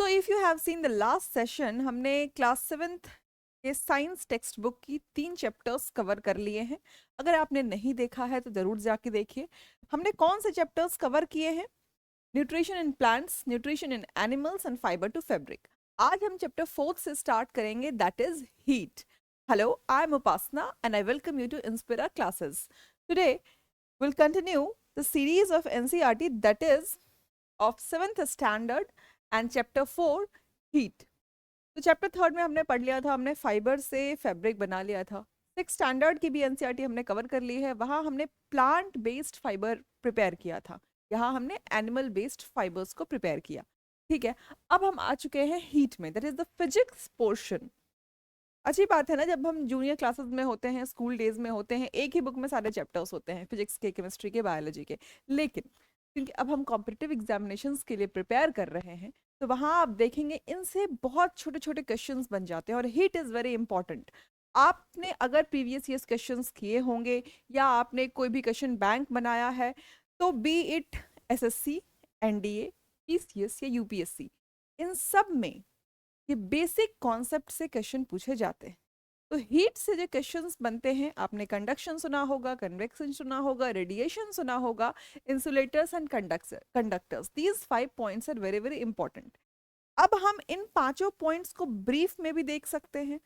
So if you have seen the last session, हमने class 7th के science text book की 3 chapters cover कर लिए हैं। अगर आपने नहीं देखा है तो ज़रूर जाके देखिए। हमने कौन से चैप्टर्स कवर किए हैं? Nutrition in plants, nutrition in animals and fibre to fabric. आज हम चैप्टर 4 से स्टार्ट करेंगे, that is heat. Hello, I am Upasana and I welcome you to Inspira classes. Today we'll continue the series of NCERT, that is of 7th standard and chapter 4 heat. तो chapter 3 में हमने पढ़ लिया था, हमने fibre से fabric बना लिया था। 6th स्टैंडर्ड की भी एनसीईआरटी हमने कवर कर ली है, वहाँ हमने प्लांट बेस्ड फाइबर प्रिपेयर किया था, यहाँ हमने एनिमल बेस्ड फाइबर्स को प्रिपेयर किया। ठीक है, अब हम आ चुके हैं हीट में, that is the physics portion. अच्छी बात है ना, जब हम जूनियर क्लासेस में होते हैं, स्कूल डेज में होते हैं, एक ही बुक में सारे चैप्टर्स होते हैं, फिजिक्स के, केमिस्ट्री के, बायोलॉजी के। लेकिन क्योंकि अब हम कॉम्पिटिटिव एग्जामिनेशंस के लिए प्रिपेयर कर रहे हैं, तो वहाँ आप देखेंगे इनसे बहुत छोटे छोटे क्वेश्चंस बन जाते हैं, और हीट इज़ वेरी इंपॉर्टेंट। आपने अगर प्रीवियस ईयर्स क्वेश्चंस किए होंगे या आपने कोई भी क्वेश्चन बैंक बनाया है, तो B it SSC, NDA, PCS या यूपीएससी, इन सब में ये बेसिक कॉन्सेप्ट से क्वेश्चन पूछे जाते हैं। तो हीट से जो क्वेश्चंस बनते हैं, आपने कंडक्शन सुना होगा, कन्वेक्शन सुना होगा, रेडिएशन सुना होगा, insulators and conductors, these 5 points are very very important. अब हम इन पांचों पॉइंट्स को ब्रीफ में भी देख सकते हैं,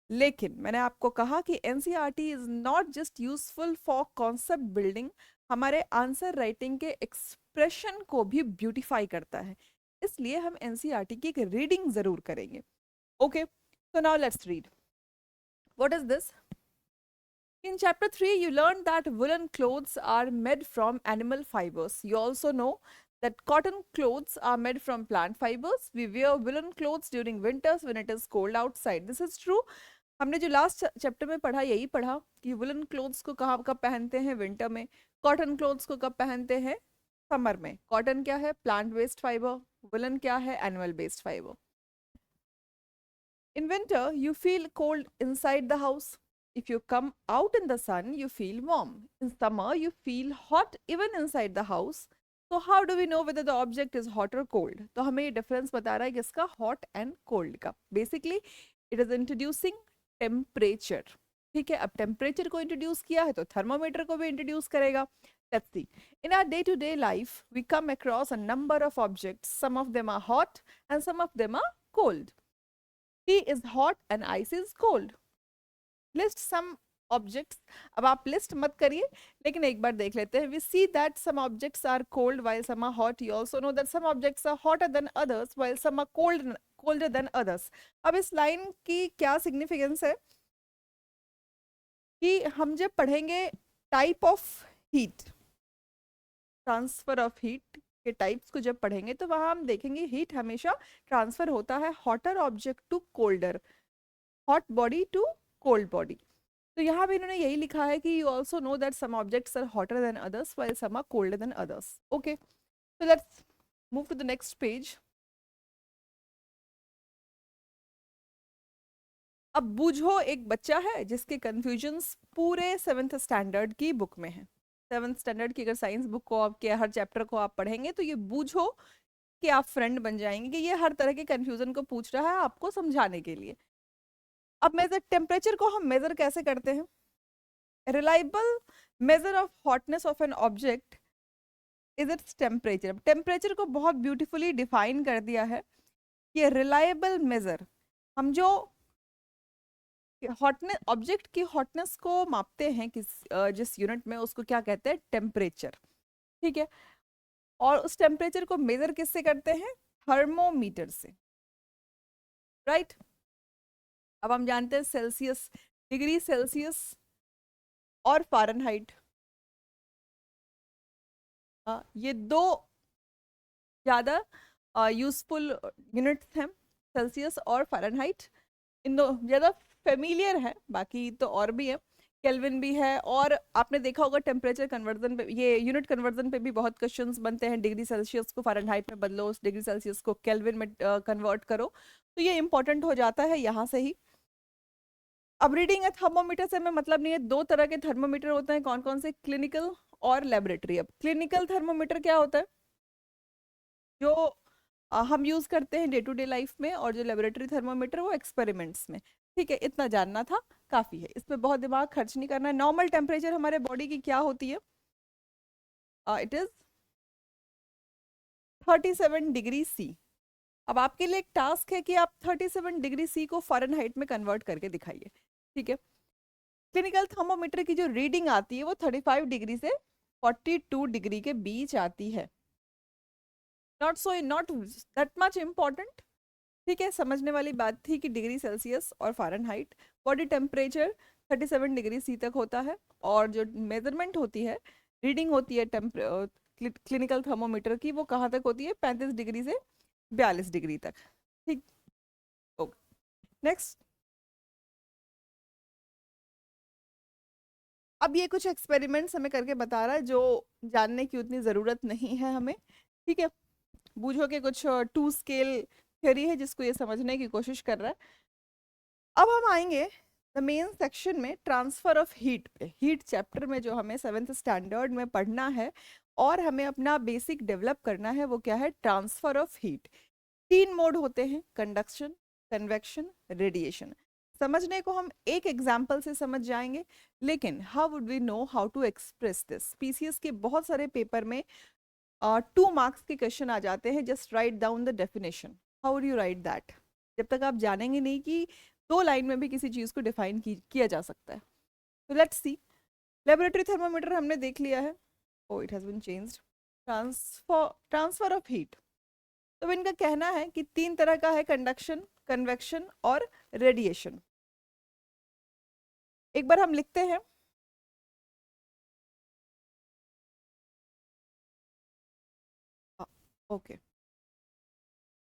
लेकिन मैंने आपको कहा कि NCERT is not just useful for concept building, हमारे आंसर राइटिंग के एक्सप्रेशन को भी ब्यूटिफाई करता है, इसलिए हम एनसीईआरटी की एक रीडिंग जरूर करेंगे। Okay, so now let's read. What is this? In chapter 3, you learned that woolen clothes are made from animal fibers. You also know that cotton clothes are made from plant fibers. We wear woolen clothes during winters when it is cold outside. This is true. हमने जो last chapter में पढ़ा, यही पढ़ा कि woollen clothes को कहाँ कब पहनते हैं, विंटर में। कॉटन क्लोथ्स को कब पहनते हैं, समर में। कॉटन क्या है, प्लांट बेस्ड फाइबर। वुलन क्या है, animal based fibre. In winter, you feel cold inside the house. If you come out in the sun, you feel warm. In summer, you feel hot even inside the house. So how do we know whether the object is hot or cold? तो हमें ये difference बता रहा है किसका, hot and cold का। Basically, it is introducing temperature. ठीक है, अब टेम्परेचर को इंट्रोड्यूस किया है तो थर्मोमीटर को भी इंट्रोड्यूस करेगा। Let's see. In our day-to-day life, we come across a number of objects. Some of them are hot and some of them are cold. Tea is hot and ice is cold. List some objects. अब आप list मत करिए, लेकिन एक बार देख लेते हैं. We see that some objects are cold while some are hot. You also know that some objects are hotter than others while some are colder than others. अब इस लाइन की क्या सिग्निफिकेंस है कि हम जब पढ़ेंगे type of heat, transfer of heat के टाइप्स को जब पढ़ेंगे, तो वहां हम देखेंगे हीट हमेशा ट्रांसफर होता है hotter object to colder, hot body to cold body. तो यहाँ भी इन्होंने यही लिखा है कि you also know that some objects are hotter than others while some are colder than others. Okay, so let's move to the next page. अब बूझो, एक बच्चा है जिसके कंफ्यूजन्स पूरे 7th स्टैंडर्ड की बुक में है। 7th स्टैंडर्ड की अगर साइंस बुक को आपके हर चैप्टर को आप पढ़ेंगे, तो ये बूझो कि आप फ्रेंड बन जाएंगे कि ये हर तरह के कंफ्यूजन को पूछ रहा है आपको समझाने के लिए। अब मेजर टेम्परेचर को हम मेजर कैसे करते हैं? Reliable measure of hotness of an object is its temperature. Temperature को बहुत ब्यूटीफुली डिफाइन कर दिया है कि रिलायबल मेजर, हम जो हॉटनेस, ऑब्जेक्ट की हॉटनेस को मापते हैं जिस यूनिट में, उसको क्या कहते हैं, टेम्परेचर। ठीक है, और उस टेम्परेचर को मेजर किससे करते हैं, थर्मोमीटर से, राइट। अब हम जानते हैं सेल्सियस, डिग्री सेल्सियस और फ़ारेनहाइट, ये दो ज़्यादा यूजफुल यूनिट्स हैं, सेल्सियस और फ़ारेनहाइट। इन दो ज़्यादा फेमिलियर है, बाकी तो और भी है, केल्विन भी है। और आपने देखा होगा टेम्परेचर कन्वर्जन पे, ये यूनिट कन्वर्जन पे भी बहुत क्वेश्चंस बनते हैं। डिग्री सेल्सियस को फ़ारेनहाइट में बदलो, उस डिग्री सेल्सियस को केल्विन में कन्वर्ट करो, तो ये इंपॉर्टेंट हो जाता है यहाँ से ही। अब रीडिंग है थर्मोमीटर से हमें मतलब नहीं है, दो तरह के थर्मोमीटर होते हैं, कौन कौन से, क्लिनिकल और लेबोरेटरी। अब क्लिनिकल थर्मोमीटर क्या होता है, जो हम यूज़ करते हैं डे टू डे लाइफ में, और जो लेबोरेटरी थर्मोमीटर वो एक्सपेरिमेंट्स में। ठीक है, इतना जानना था, काफ़ी है, इस पे बहुत दिमाग खर्च नहीं करना है। नॉर्मल टेम्परेचर हमारे बॉडी की क्या होती है? It is 37 degree C। अब आपके लिए एक टास्क है कि आप 37 डिग्री C को फ़ारेनहाइट में कन्वर्ट करके दिखाइए। ठीक है, क्लिनिकल थर्मोमीटर की जो रीडिंग आती है वो 35 डिग्री से 42 डिग्री के बीच आती है। Not that much important. ठीक है, समझने वाली बात थी कि डिग्री सेल्सियस और Fahrenheit, body temperature 37 degree C तक होता है, और जो मेजरमेंट होती है, रीडिंग होती है क्लिनिकल थर्मोमीटर की, वो कहाँ तक होती है? 35 डिग्री से 42 डिग्री तक। ठीक, ओके, नेक्स्ट। अब ये कुछ एक्सपेरिमेंट्स हमें करके बता रहा है जो जानने की उतनी ज़रूरत नहीं है हमें। ठीक है, बूझो के कुछ टू स्केल थ्योरी है जिसको ये समझने की कोशिश कर रहा है। अब हम आएंगे द मेन सेक्शन में, ट्रांसफर ऑफ हीट पे। हीट चैप्टर में जो हमें 7th स्टैंडर्ड में पढ़ना है और हमें अपना बेसिक डेवलप करना है, वो क्या है? Transfer of heat. तीन मोड होते हैं, कंडक्शन, कन्वेक्शन, रेडिएशन। समझने को हम एक एग्जाम्पल से समझ जाएंगे, लेकिन how would we know how to express this? PCS के बहुत सारे पेपर में 2 मार्क्स के क्वेश्चन आ जाते हैं, just write down the definition. How would you right that? जब तक आप जानेंगे नहीं कि 2 लाइन में भी किसी चीज़ को डिफाइन किया जा सकता है। तो लेट्स सी, लेबोरेटरी थर्मोमीटर हमने देख लिया है। Oh, it has been changed. Transfer of heat, तो इनका कहना है कि 3 तरह का है, कंडक्शन, कन्वेक्शन और रेडिएशन। एक बार हम लिखते हैं, ओके,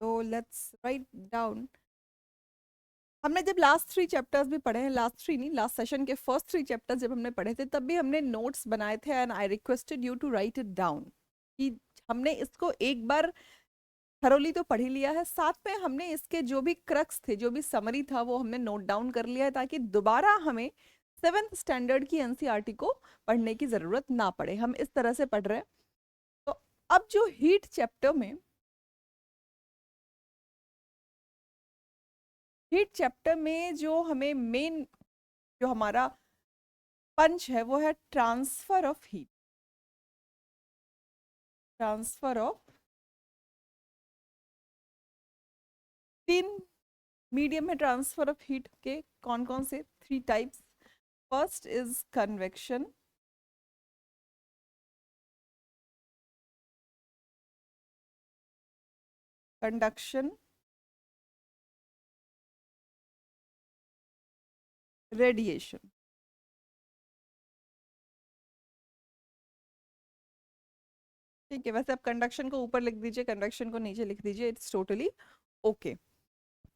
तो लेट्स राइट डाउन। हमने जब लास्ट 3 चैप्टर्स भी पढ़े हैं, लास्ट 3 नहीं, लास्ट सेशन के फर्स्ट 3 चैप्टर्स जब हमने पढ़े थे, तब भी हमने नोट्स बनाए थे, and I requested you to write it down, कि हमने इसको एक बार थरोली तो पढ़ ही लिया है, साथ में हमने इसके जो भी क्रक्स थे, जो भी समरी था, वो हमने नोट डाउन कर लिया है, ताकि दोबारा हमें 7th स्टैंडर्ड की एनसीईआरटी को पढ़ने की जरूरत ना पड़े। हम इस तरह से पढ़ रहे हैं। तो अब जो हीट चैप्टर में जो हमें मेन, जो हमारा पंच है, वो है transfer of heat. Transfer of, 3 medium है ट्रांसफर ऑफ हीट के, कौन कौन से? 3 types. First is convection, conduction, radiation. ठीक है, वैसे आप कंडक्शन को ऊपर लिख दीजिए, कन्वेक्शन को नीचे लिख दीजिए, इट्स टोटली ओके।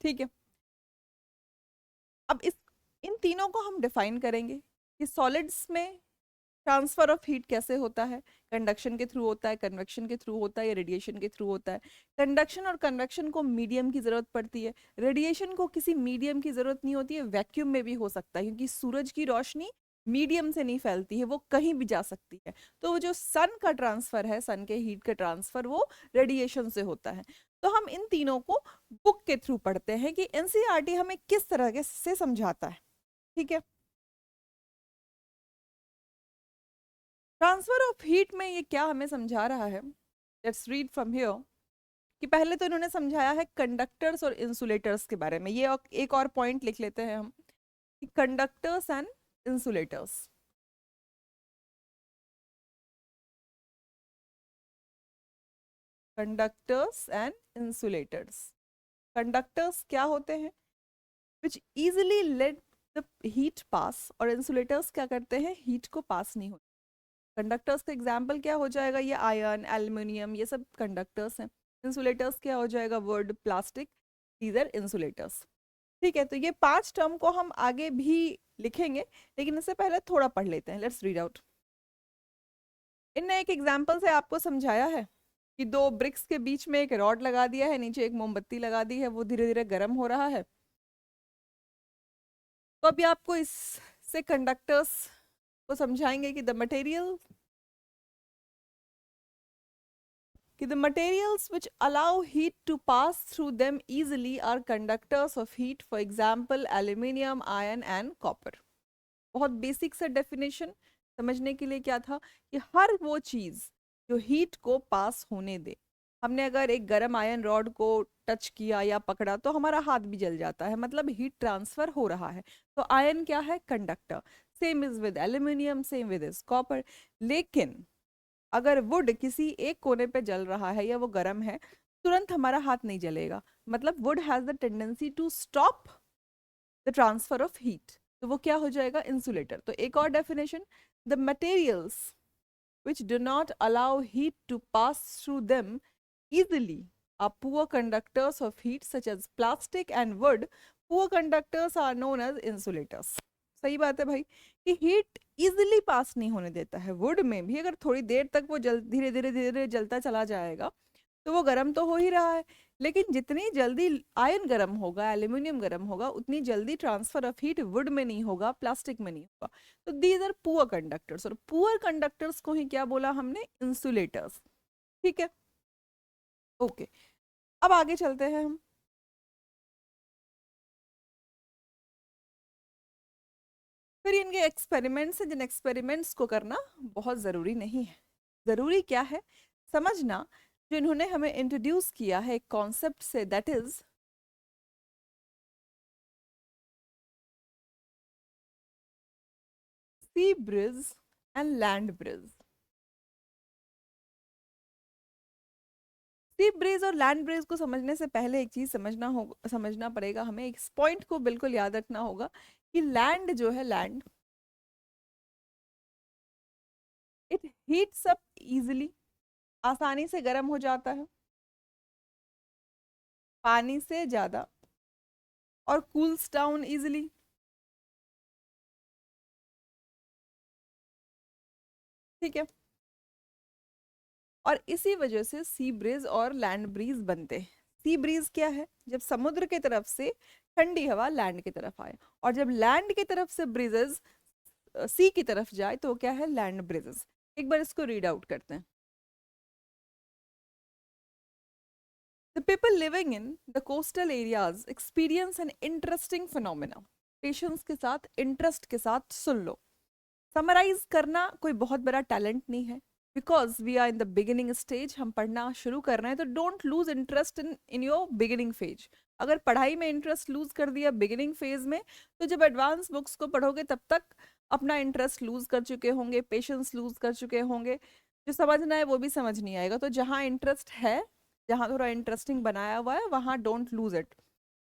ठीक है, अब इस इन तीनों को हम डिफाइन करेंगे कि सॉलिड्स में ट्रांसफर ऑफ हीट कैसे होता है। कंडक्शन के थ्रू होता है, कन्वेक्शन के थ्रू होता है, या रेडिएशन के थ्रू होता है। कंडक्शन और कन्वेक्शन को मीडियम की जरूरत पड़ती है, रेडिएशन को किसी मीडियम की जरूरत नहीं होती है, वैक्यूम में भी हो सकता है, क्योंकि सूरज की रोशनी मीडियम से नहीं फैलती है, वो कहीं भी जा सकती है। तो वो जो सन का ट्रांसफर है, सन के हीट का ट्रांसफर, वो रेडिएशन से होता है। तो हम इन तीनों को बुक के थ्रू पढ़ते हैं कि एनसीईआरटी हमें किस तरह के से समझाता है। ठीक है, ट्रांसफर ऑफ हीट में ये क्या हमें समझा रहा है? लेट्स रीड फ्रॉम हियर, कि पहले तो इन्होंने समझाया है कंडक्टर्स और इंसुलेटर्स के बारे में। ये एक और पॉइंट लिख लेते हैं हम, कि conductors and insulators. Conductors and insulators, conductors क्या होते हैं? विच इजिली लेट द हीट पास, और इंसुलेटर्स क्या करते हैं? हीट को पास नहीं होते। कंडक्टर्स का एग्जाम्पल क्या हो जाएगा? ये आयरन, एल्युमिनियम, ये सब कंडक्टर्स हैं। इंसुलेटर्स क्या हो जाएगा? Wood plastic, these are insulators. ठीक है, तो ये 5 टर्म को हम आगे भी लिखेंगे, लेकिन इससे पहले थोड़ा पढ़ लेते हैं। Let's read out. इनने एक एग्जाम्पल से आपको समझाया है कि 2 ब्रिक्स के बीच में एक रॉड लगा दिया है, नीचे एक मोमबत्ती लगा दी है, वो धीरे धीरे गर्म हो रहा है। तो अभी आपको इससे कंडक्टर्स को समझाएंगे कि द मटेरियल कि the materials which allow heat to pass through them easily are conductors of heat, for example aluminium, iron and copper. बहुत बेसिक सा डेफिनेशन समझने के लिए क्या था कि हर वो चीज जो हीट को पास होने दे। हमने अगर एक गर्म आयरन रॉड को टच किया या पकड़ा तो हमारा हाथ भी जल जाता है, मतलब हीट ट्रांसफर हो रहा है। तो आयरन क्या है? Conductor. Same is with aluminium, same with is copper. लेकिन अगर वुड किसी एक कोने पे जल रहा है या वो गर्म है, तुरंत हमारा हाथ नहीं जलेगा, मतलब wood has the tendency to stop the transfer of heat. तो वो क्या हो जाएगा? इंसुलेटर। तो एक और definition, the materials which do not allow heat to pass through them easily are poor conductors of heat, such as plastic and wood. Poor conductors are known as insulators. सही बात है भाई कि हीट इजीली पास नहीं होने देता है। Would में भी अगर थोड़ी देर तक वो जल धीरे धीरे धीरे जलता चला जाएगा तो वो गर्म तो हो ही रहा है, लेकिन जितनी जल्दी आयरन गर्म होगा, एल्यूमिनियम गर्म होगा, उतनी जल्दी ट्रांसफर ऑफ हीट वुड में नहीं होगा, प्लास्टिक में नहीं होगा। तो दीज आर पुअर कंडक्टर्स, और पुअर कंडक्टर्स को ही क्या बोला हमने? इंसुलेटर्स। ठीक है, ओके। अब आगे चलते हैं हम। फिर इनके एक्सपेरिमेंट्स हैं जिन एक्सपेरिमेंट्स को करना बहुत ज़रूरी नहीं है। ज़रूरी क्या है समझना, जो इन्होंने हमें इंट्रोड्यूस किया है एक कॉन्सेप्ट से, that is sea breeze and land breeze. Sea breeze और लैंड ब्रिज को समझने से पहले एक चीज समझना पड़ेगा हमें, इस पॉइंट को बिल्कुल याद रखना होगा कि लैंड जो है, land it heats up easily, आसानी से गर्म हो जाता है पानी से ज्यादा, और कूल्स डाउन इजिली। ठीक है, और इसी वजह से सी ब्रिज और लैंड ब्रीज बनते हैं। सी ब्रीज क्या है? जब समुद्र की तरफ से ठंडी हवा लैंड की तरफ आए, और जब लैंड की तरफ से ब्रीजेस सी की तरफ जाए तो क्या है? Land breezes. एक बार इसको रीड आउट करते हैं। The people living in the coastal areas experience an interesting phenomena. Patience के साथ, इंटरेस्ट के साथ सुन लो। समराइज करना कोई बहुत बड़ा टैलेंट नहीं है, because we are in the beginning stage, हम पढ़ना शुरू कर रहे हैं, तो don't lose interest in your beginning phase. अगर पढ़ाई में इंटरेस्ट लूज कर दिया बिगिनिंग फेज में, तो जब एडवांस बुक्स को पढ़ोगे तब तक अपना इंटरेस्ट लूज कर चुके होंगे, पेशेंस लूज कर चुके होंगे, जो समझना है वो भी समझ नहीं आएगा। तो जहाँ इंटरेस्ट है, जहाँ थोड़ा इंटरेस्टिंग बनाया हुआ है, वहाँ don't lose it.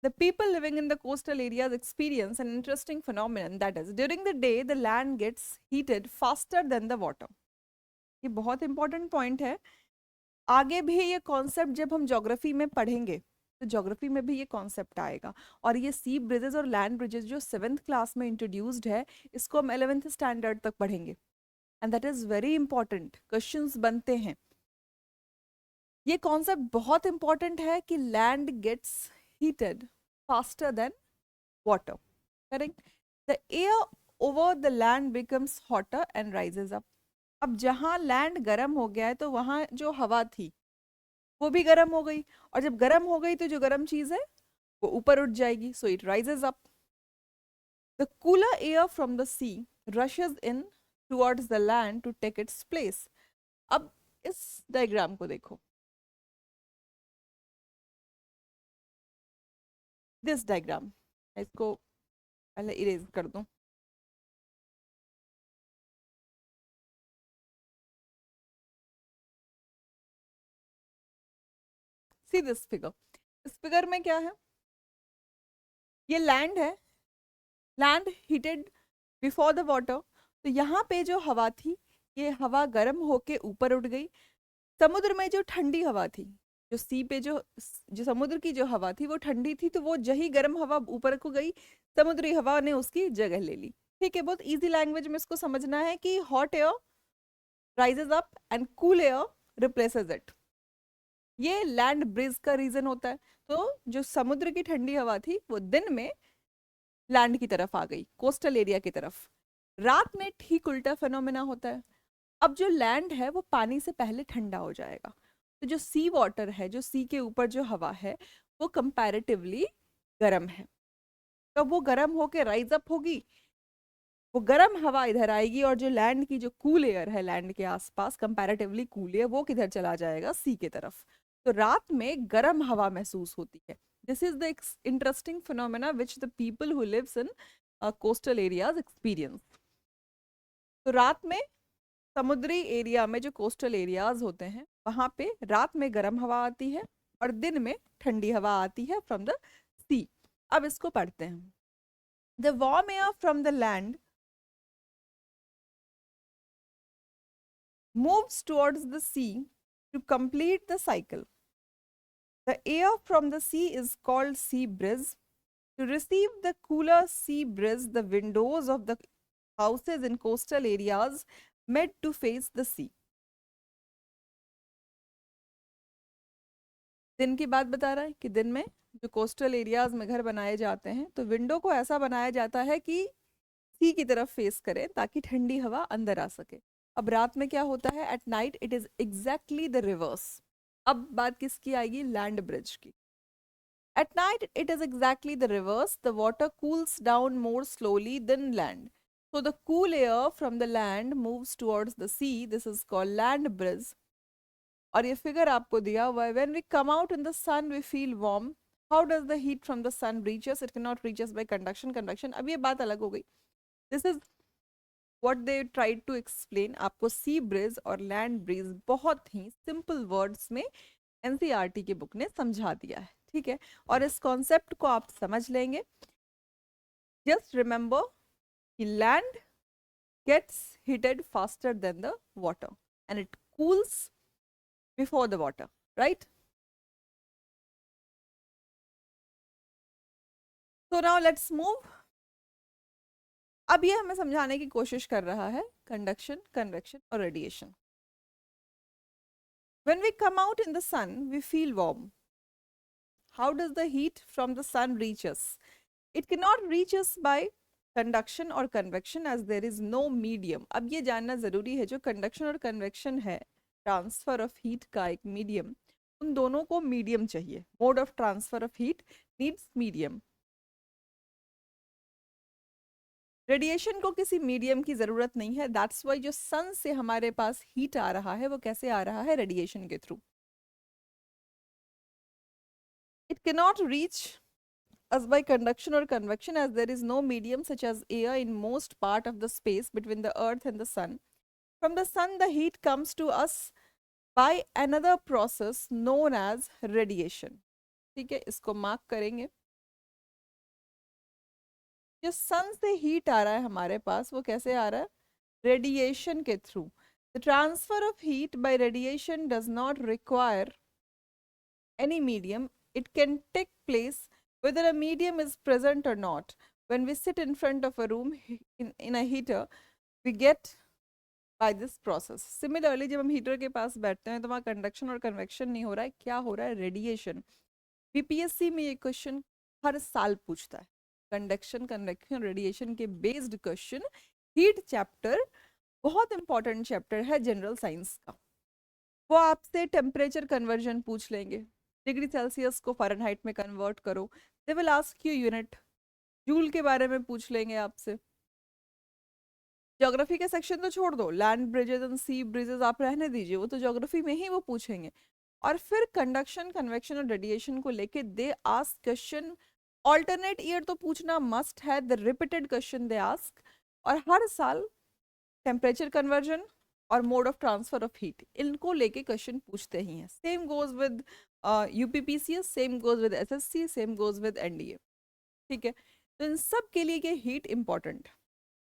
The people living in the coastal areas experience an interesting phenomenon, that is, during the day the land gets heated faster than the water. ये बहुत इंपॉर्टेंट पॉइंट है। आगे भी ये कॉन्सेप्ट जब हम ज्योग्राफी में पढ़ेंगे तो ज्योग्राफी में भी ये कॉन्सेप्ट आएगा। और ये सी ब्रिजेस और लैंड ब्रिजेस जो 7th क्लास में इंट्रोड्यूस्ड है, इसको हम 11th स्टैंडर्ड तक पढ़ेंगे, and that is very important. Questions बनते हैं। ये कॉन्सेप्ट बहुत इंपॉर्टेंट है कि land gets heated faster than water. Correct? The air over the land becomes hotter and rises up. अब जहाँ लैंड गर्म हो गया है तो वहाँ जो हवा थी वो भी गर्म हो गई, और जब गर्म हो गई तो जो गर्म चीज है वो ऊपर उठ जाएगी, so it rises up. The cooler air from the sea rushes in towards the land to take its place. अब इस डायग्राम को देखो, दिस डायग्राम, इसको पहले इरेज कर दूं। See this figure. इस फिगर में क्या है? ये लैंड है, land heated before the water. तो यहाँ पे जो हवा थी, ये हवा गर्म होके ऊपर उठ गई। समुद्र में जो ठंडी हवा थी, जो सी पे जो समुद्र की जो हवा थी वो ठंडी थी, तो वो जही गर्म हवा ऊपर को गई, समुद्री हवा ने उसकी जगह ले ली। ठीक है, बहुत इजी लैंग्वेज में इसको समझना है कि hot air rises up and cool air replaces it. ये लैंड ब्रिज का रीजन होता है। तो जो समुद्र की ठंडी हवा थी वो दिन में लैंड की तरफ आ गई, कोस्टल एरिया की तरफ। रात में ठीक उल्टा फिनोमेना होता है। अब जो लैंड है वो पानी से पहले ठंडा हो जाएगा। तो तो जो सी वाटर है, जो सी के ऊपर जो हवा है, वो कंपैरेटिवली गर्म है। तो वो गर्म होके राइज अप होगी, वो गर्म हवा इधर आएगी, और जो लैंड की जो कूल एयर है लैंड के आसपास कंपैरेटिवली कूल एयर, वो किधर चला जाएगा, सी के तरफ। तो रात में गर्म हवा महसूस होती है। This is the interesting phenomena which the people who lives in coastal areas experience. तो रात में समुद्री एरिया में, जो कोस्टल एरियाज होते हैं, वहां पे रात में गर्म हवा आती है और दिन में ठंडी हवा आती है फ्रॉम द सी। अब इसको पढ़ते हैं। The warm air from the land moves towards the sea to complete the cycle. The air from the sea is called sea breeze. To receive the cooler sea breeze, the windows of the houses in coastal areas made to face the sea. दिन की बात बता रहा है कि दिन में जो कोस्टल एरियाज में घर बनाए जाते हैं, तो विंडो को ऐसा बनाया जाता है कि सी की तरफ फेस करें ताकि ठंडी हवा अंदर आ सके। अब रात में क्या होता है, at night it is exactly the reverse. अब बात किसकी आएगी, लैंड ब्रिज की। At night, it is exactly the reverse. The water cools down more slowly than land. So the cool air from the land moves towards the sea. This is called land breeze. और ये figure आपको दिया हुआ है। When we come out in the sun, we feel warm. How does the heat from the sun reach us? It cannot reach us by conduction. Convection. अब ये बात अलग हो गई। This is what they tried to explain. आपको sea breeze और land breeze बहुत ही simple words में एनसीईआरटी की बुक ने समझा दिया है, ठीक है। और इस कॉन्सेप्ट को आप समझ लेंगे। जस्ट रिमेंबर कि land gets heated faster than the water and it cools before the water, right. So now let's move. अब ये हमें समझाने की कोशिश कर रहा है कंडक्शन, कन्वेक्शन और radiation. When we come out in the sun, we feel warm. How does the heat from the sun reach us? It cannot reach us by conduction or convection as there is no medium. अब ये जानना जरूरी है, जो conduction और convection है, transfer of heat का एक मीडियम, उन दोनों को मीडियम चाहिए। Mode of transfer of heat needs medium. Radiation को किसी मीडियम की जरूरत नहीं है। दैट्स वाई जो सन से हमारे पास हीट आ रहा है, वो कैसे आ रहा है, रेडिएशन के through. It cannot reach us by conduction or convection as there is no medium such as air in most part of the space between the earth and the sun. From the sun, the heat comes to us by another process known as radiation. ठीक है, इसको mark करेंगे। जो सन से heat आ रहा है हमारे पास, वो कैसे आ रहा है, रेडिएशन के through. The transfer of heat by radiation does not require any medium. It can take place whether a medium is present or not. When we sit in front of a room in a heater, we get by this process. Similarly, जब हम heater के पास बैठते हैं तो वहाँ conduction और convection नहीं हो रहा है, क्या हो रहा है, रेडिएशन। बीपीएससी में ये क्वेश्चन हर साल पूछता है, कंडक्शन, कन्वेक्शन, रेडिएशन के बेस्ड क्वेश्चन। हीट चैप्टर बहुत इंपॉर्टेंट चैप्टर है जनरल साइंस का। वो आपसे टेम्परेचर कन्वर्जन पूछ लेंगे, डिग्री सेल्सियस को फ़ारेनहाइट में कन्वर्ट करो। They will ask you unit, joule के बारे में पूछ लेंगे आपसे। ज्योग्राफी के सेक्शन तो छोड़ दो, land breezes and sea breezes आप रहने दीजिए, वो तो ज्योग्राफी में ही वो पूछेंगे। और फिर कंडक्शन, कन्वेक्शन और रेडिएशन को लेके they ask question. Alternate year तो पूछना मस्ट है, the repeated question they ask. और हर साल टेम्परेचर कन्वर्जन और mode of transfer of heat, इनको लेके क्वेश्चन पूछते ही हैं। Same goes with UPPCS, same goes with SSC, same goes with NDA, ठीक है। तो इन सब के लिए ये हीट इंपॉर्टेंट।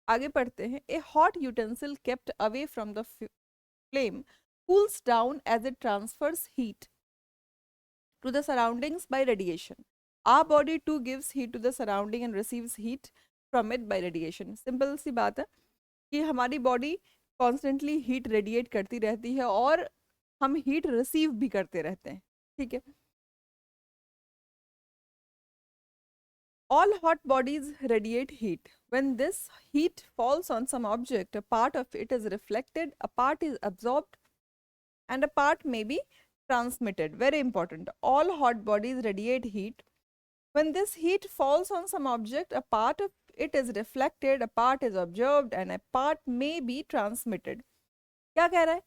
आगे पढ़ते हैं। ए hot utensil kept away from the flame cools down as it transfers heat to the surroundings by radiation. Our body too gives heat to the surrounding and receives heat from it by radiation. Simple सी बात है कि हमारी body constantly heat radiate करती रहती है और हम हीट रिसीव भी करते रहते हैं, ठीक है। All hot bodies radiate heat. When this heat falls on some object, a part of it is reflected, a part is absorbed, and a part may be transmitted. Very important. All hot bodies radiate heat. When this heat falls on some object, a part of it is reflected, a part is observed, and a part may be transmitted. क्या कह रहा है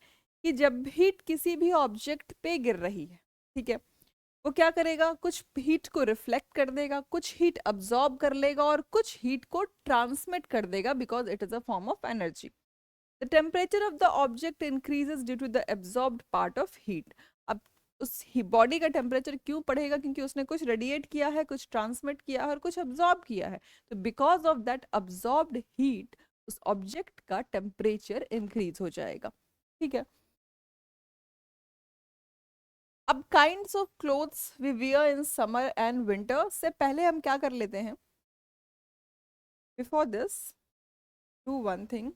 कि जब heat किसी भी object पे गिर रही है, ठीक है, वो क्या करेगा, कुछ हीट को रिफ्लेक्ट कर देगा, कुछ हीट अब्सॉर्ब कर लेगा और कुछ हीट को ट्रांसमिट कर देगा, because it is a form of energy. The temperature of the object increases due to the absorbed part of heat. अब उस बॉडी का टेम्परेचर क्यों बढ़ेगा, क्योंकि उसने कुछ रेडिएट किया है, कुछ ट्रांसमिट किया है और कुछ अब्सॉर्ब किया है. तो because of that absorbed heat उस ऑब्जेक्ट का टेम्परेचर इंक्रीज हो जाएगा. ठीक है. अब kinds of clothes we wear in summer and winter से पहले हम क्या कर लेते हैं, before this do one thing.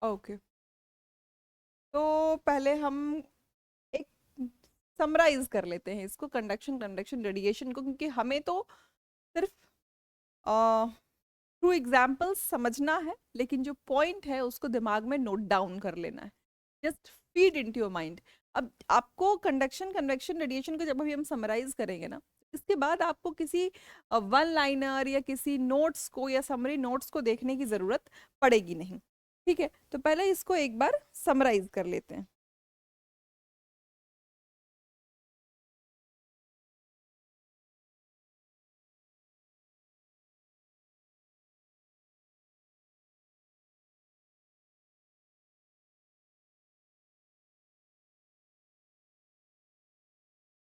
Okay, तो पहले हम एक समराइज कर लेते हैं इसको, कंडक्शन, कंडक्शन, रेडिएशन को, क्योंकि हमें तो सिर्फ थ्रू एग्जाम्पल्स समझना है, लेकिन जो पॉइंट है उसको दिमाग में नोट डाउन कर लेना है. Just feed into your mind. अब आपको कंडक्शन, कन्वेक्शन, रेडिएशन को जब अभी हम समराइज करेंगे ना, इसके बाद आपको किसी वन लाइनर या किसी नोट्स को या समरी नोट्स को देखने की जरूरत पड़ेगी नहीं. ठीक है, तो पहले इसको एक बार समराइज कर लेते हैं.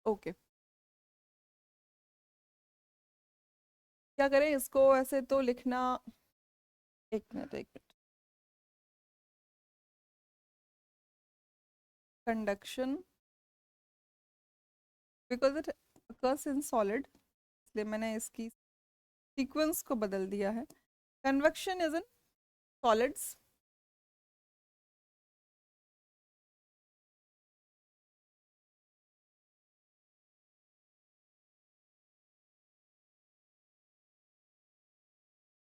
ओके, क्या करें इसको, ऐसे तो लिखना, एक मिनट, एक minute. Conduction, because it occurs in solid, इसलिए मैंने इसकी सीक्वेंस को बदल दिया है. Convection is in solids,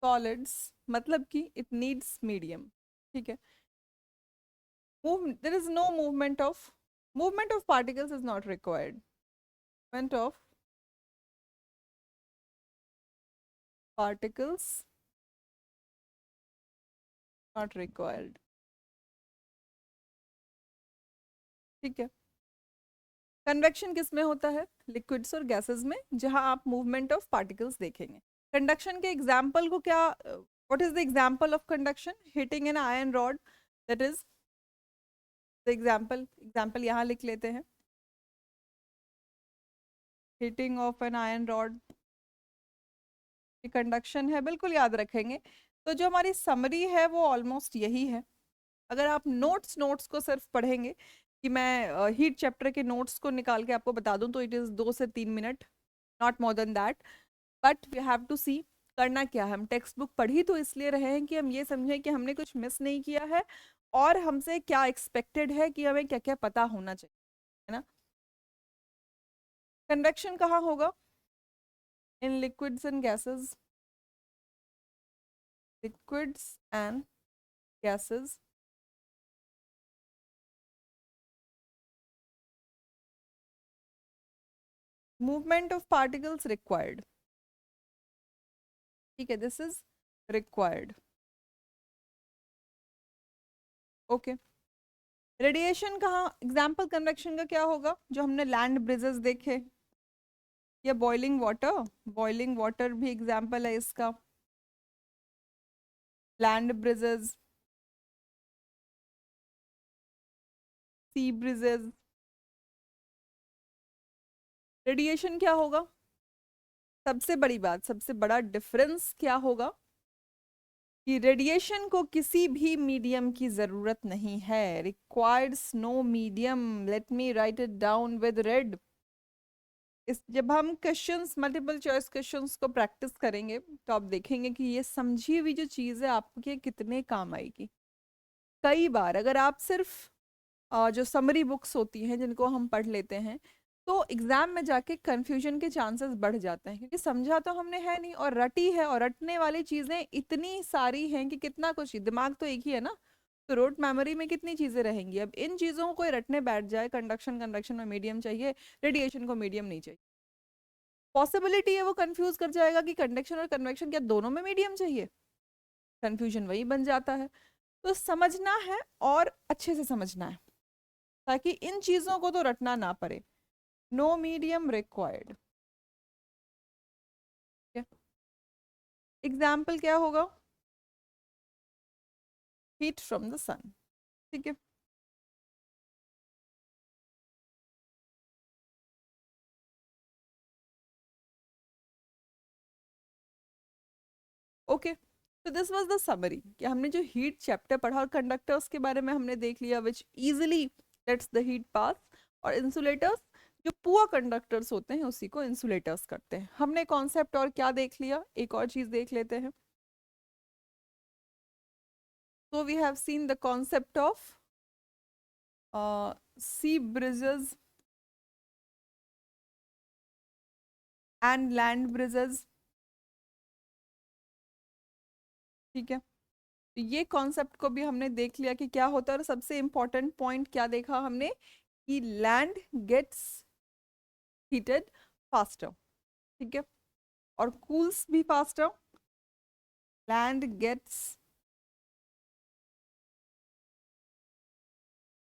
solids मतलब कि इट नीड्स मीडियम. ठीक है. There is no movement of particles is not required. Movement of particles not required. ठीक है. कन्वेक्शन किस में होता है, लिक्विड्स और गैसेस में, जहां आप मूवमेंट ऑफ पार्टिकल्स देखेंगे. कंडक्शन के एग्जाम्पल को क्या, what is the example of conduction, heating an iron rod, that is the example यहाँ लिख लेते हैं. Heating of an iron rod conduction है, बिल्कुल याद रखेंगे. तो जो हमारी समरी है वो ऑलमोस्ट यही है. अगर आप नोट्स को सिर्फ पढ़ेंगे, कि मैं हीट चैप्टर के नोट्स को निकाल के आपको बता दूं, तो इट इज़ 2 से 3 minute, not more than that. But we have to see करना क्या है. हम टेक्स्ट बुक पढ़ ही तो इसलिए रहे हैं कि हम ये समझें कि हमने कुछ मिस नहीं किया है और हमसे क्या एक्सपेक्टेड है, कि हमें क्या क्या पता होना चाहिए, है ना. कन्वेक्शन कहाँ होगा, इन liquids and gases, liquids and gases. Movement of particles required. ठीक है, this is required. Okay. Radiation कहाँ, एग्जाम्पल कन्वेक्शन का क्या होगा, जो हमने लैंड ब्रिजेस देखे, या बॉइलिंग वाटर भी एग्जाम्पल है इसका. लैंड ब्रिजेस, सी ब्रिजेस. रेडिएशन क्या होगा, सबसे बड़ी बात, सबसे बड़ा डिफरेंस क्या होगा, कि रेडिएशन को किसी भी मीडियम की जरूरत नहीं है. Requires no medium. Let me write it down with red. इस जब हम क्वेश्चंस, मल्टीपल चॉइस क्वेश्चंस को प्रैक्टिस करेंगे, तो आप देखेंगे कि ये समझी हुई जो चीज़ है आपके कितने काम आएगी. कई बार अगर आप सिर्फ जो समरी बुक्स होती हैं जिनको हम पढ़ लेते हैं, तो एग्जाम में जाके कंफ्यूजन के चांसेस बढ़ जाते हैं, क्योंकि समझा तो हमने है नहीं और रटी है, और रटने वाली चीज़ें इतनी सारी हैं कि कितना कुछ, दिमाग तो एक ही है ना, तो रोट मेमोरी में कितनी चीजें रहेंगी? अब इन चीजों को कोई रटने बैठ जाए, कंडक्शन कन्वेक्शन में मीडियम चाहिए, रेडिएशन को मीडियम नहीं चाहिए, पॉसिबिलिटी है वो कंफ्यूज कर जाएगा कि कंडक्शन और कन्वेक्शन क्या दोनों में मीडियम चाहिए, कंफ्यूजन वही बन जाता है। तो समझना है और अच्छे से समझना है ताकि इन चीजों को तो रटना ना पड़े। No medium required. एग्जाम्पल क्या होगा? हीट फ्रॉम द सन। ठीक है, ओके। तो दिस वाज द समरी कि हमने जो हीट चैप्टर पढ़ा और कंडक्टर्स के बारे में हमने देख लिया विच इजीली लेट्स द हीट पास, और इंसुलेटर्स जो पुअर कंडक्टर्स होते हैं उसी को इंसुलेटर्स करते हैं। हमने कॉन्सेप्ट और क्या देख लिया, एक और चीज देख लेते हैं। So we have seen the concept of sea breezes and land breezes। ठीक है, तो ये कॉन्सेप्ट को भी हमने देख लिया कि क्या होता है, और सबसे इंपॉर्टेंट पॉइंट क्या देखा हमने कि लैंड गेट्स हीटेड फास्टर। ठीक है, और कूल्स भी faster. Land gets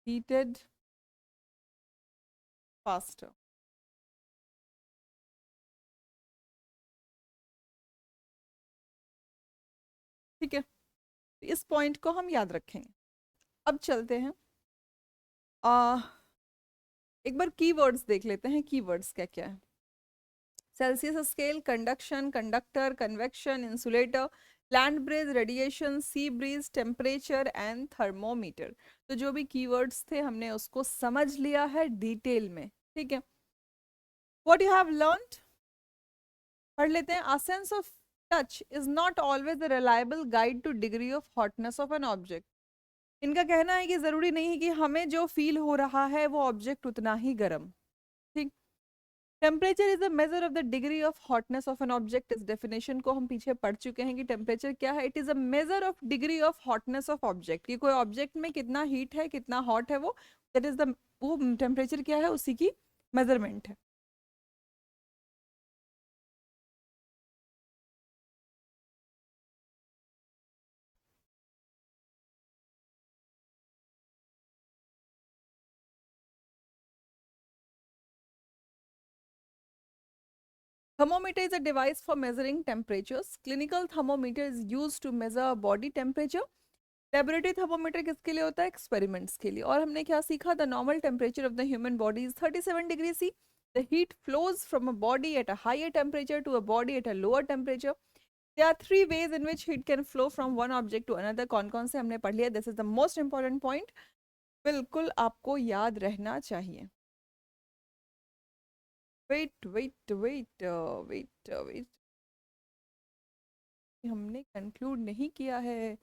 heated faster. ठीक है, तो इस पॉइंट को हम याद रखेंगे। अब चलते हैं, आ, एक बार कीवर्ड्स देख लेते हैं, कीवर्ड्स क्या क्या है। Celsius scale, conduction, conductor, convection, insulator, land breeze, radiation, sea breeze, temperature and thermometer. तो जो भी कीवर्ड्स थे हमने उसको समझ लिया है डिटेल में। ठीक है, व्हाट यू हैव लर्नड पढ़ लेते हैं। A sense of touch is not always a reliable guide to degree of hotness of an object। इनका कहना है कि जरूरी नहीं है कि हमें जो फील हो रहा है वो ऑब्जेक्ट उतना ही गर्म। ठीक, temperature is a measure of the degree of hotness of an object. इस डेफिनेशन को हम पीछे पढ़ चुके हैं कि टेम्परेचर क्या है, it is a measure of degree of hotness of object, कि कोई ऑब्जेक्ट में कितना हीट है, कितना हॉट है वो, दैट इज द, वो टेम्परेचर क्या है उसी की मेजरमेंट है। Thermometer is a device for measuring temperatures. Clinical thermometer is used to measure body temperature. Laboratory thermometer किसके लिए होता है? एक्सपेरिमेंट्स के लिए। और हमने क्या सीखा? The normal temperature of the human body is 37 degree C. The heat flows from a body at a higher temperature to a body at a lower temperature. There are three ways in which heat can flow from one object to another. कौन कौन से हमने पढ़ लिया? This is the most important point, बिल्कुल आपको याद रहना चाहिए। Wait wait wait wait wait, हमने कंक्लूड नहीं किया है।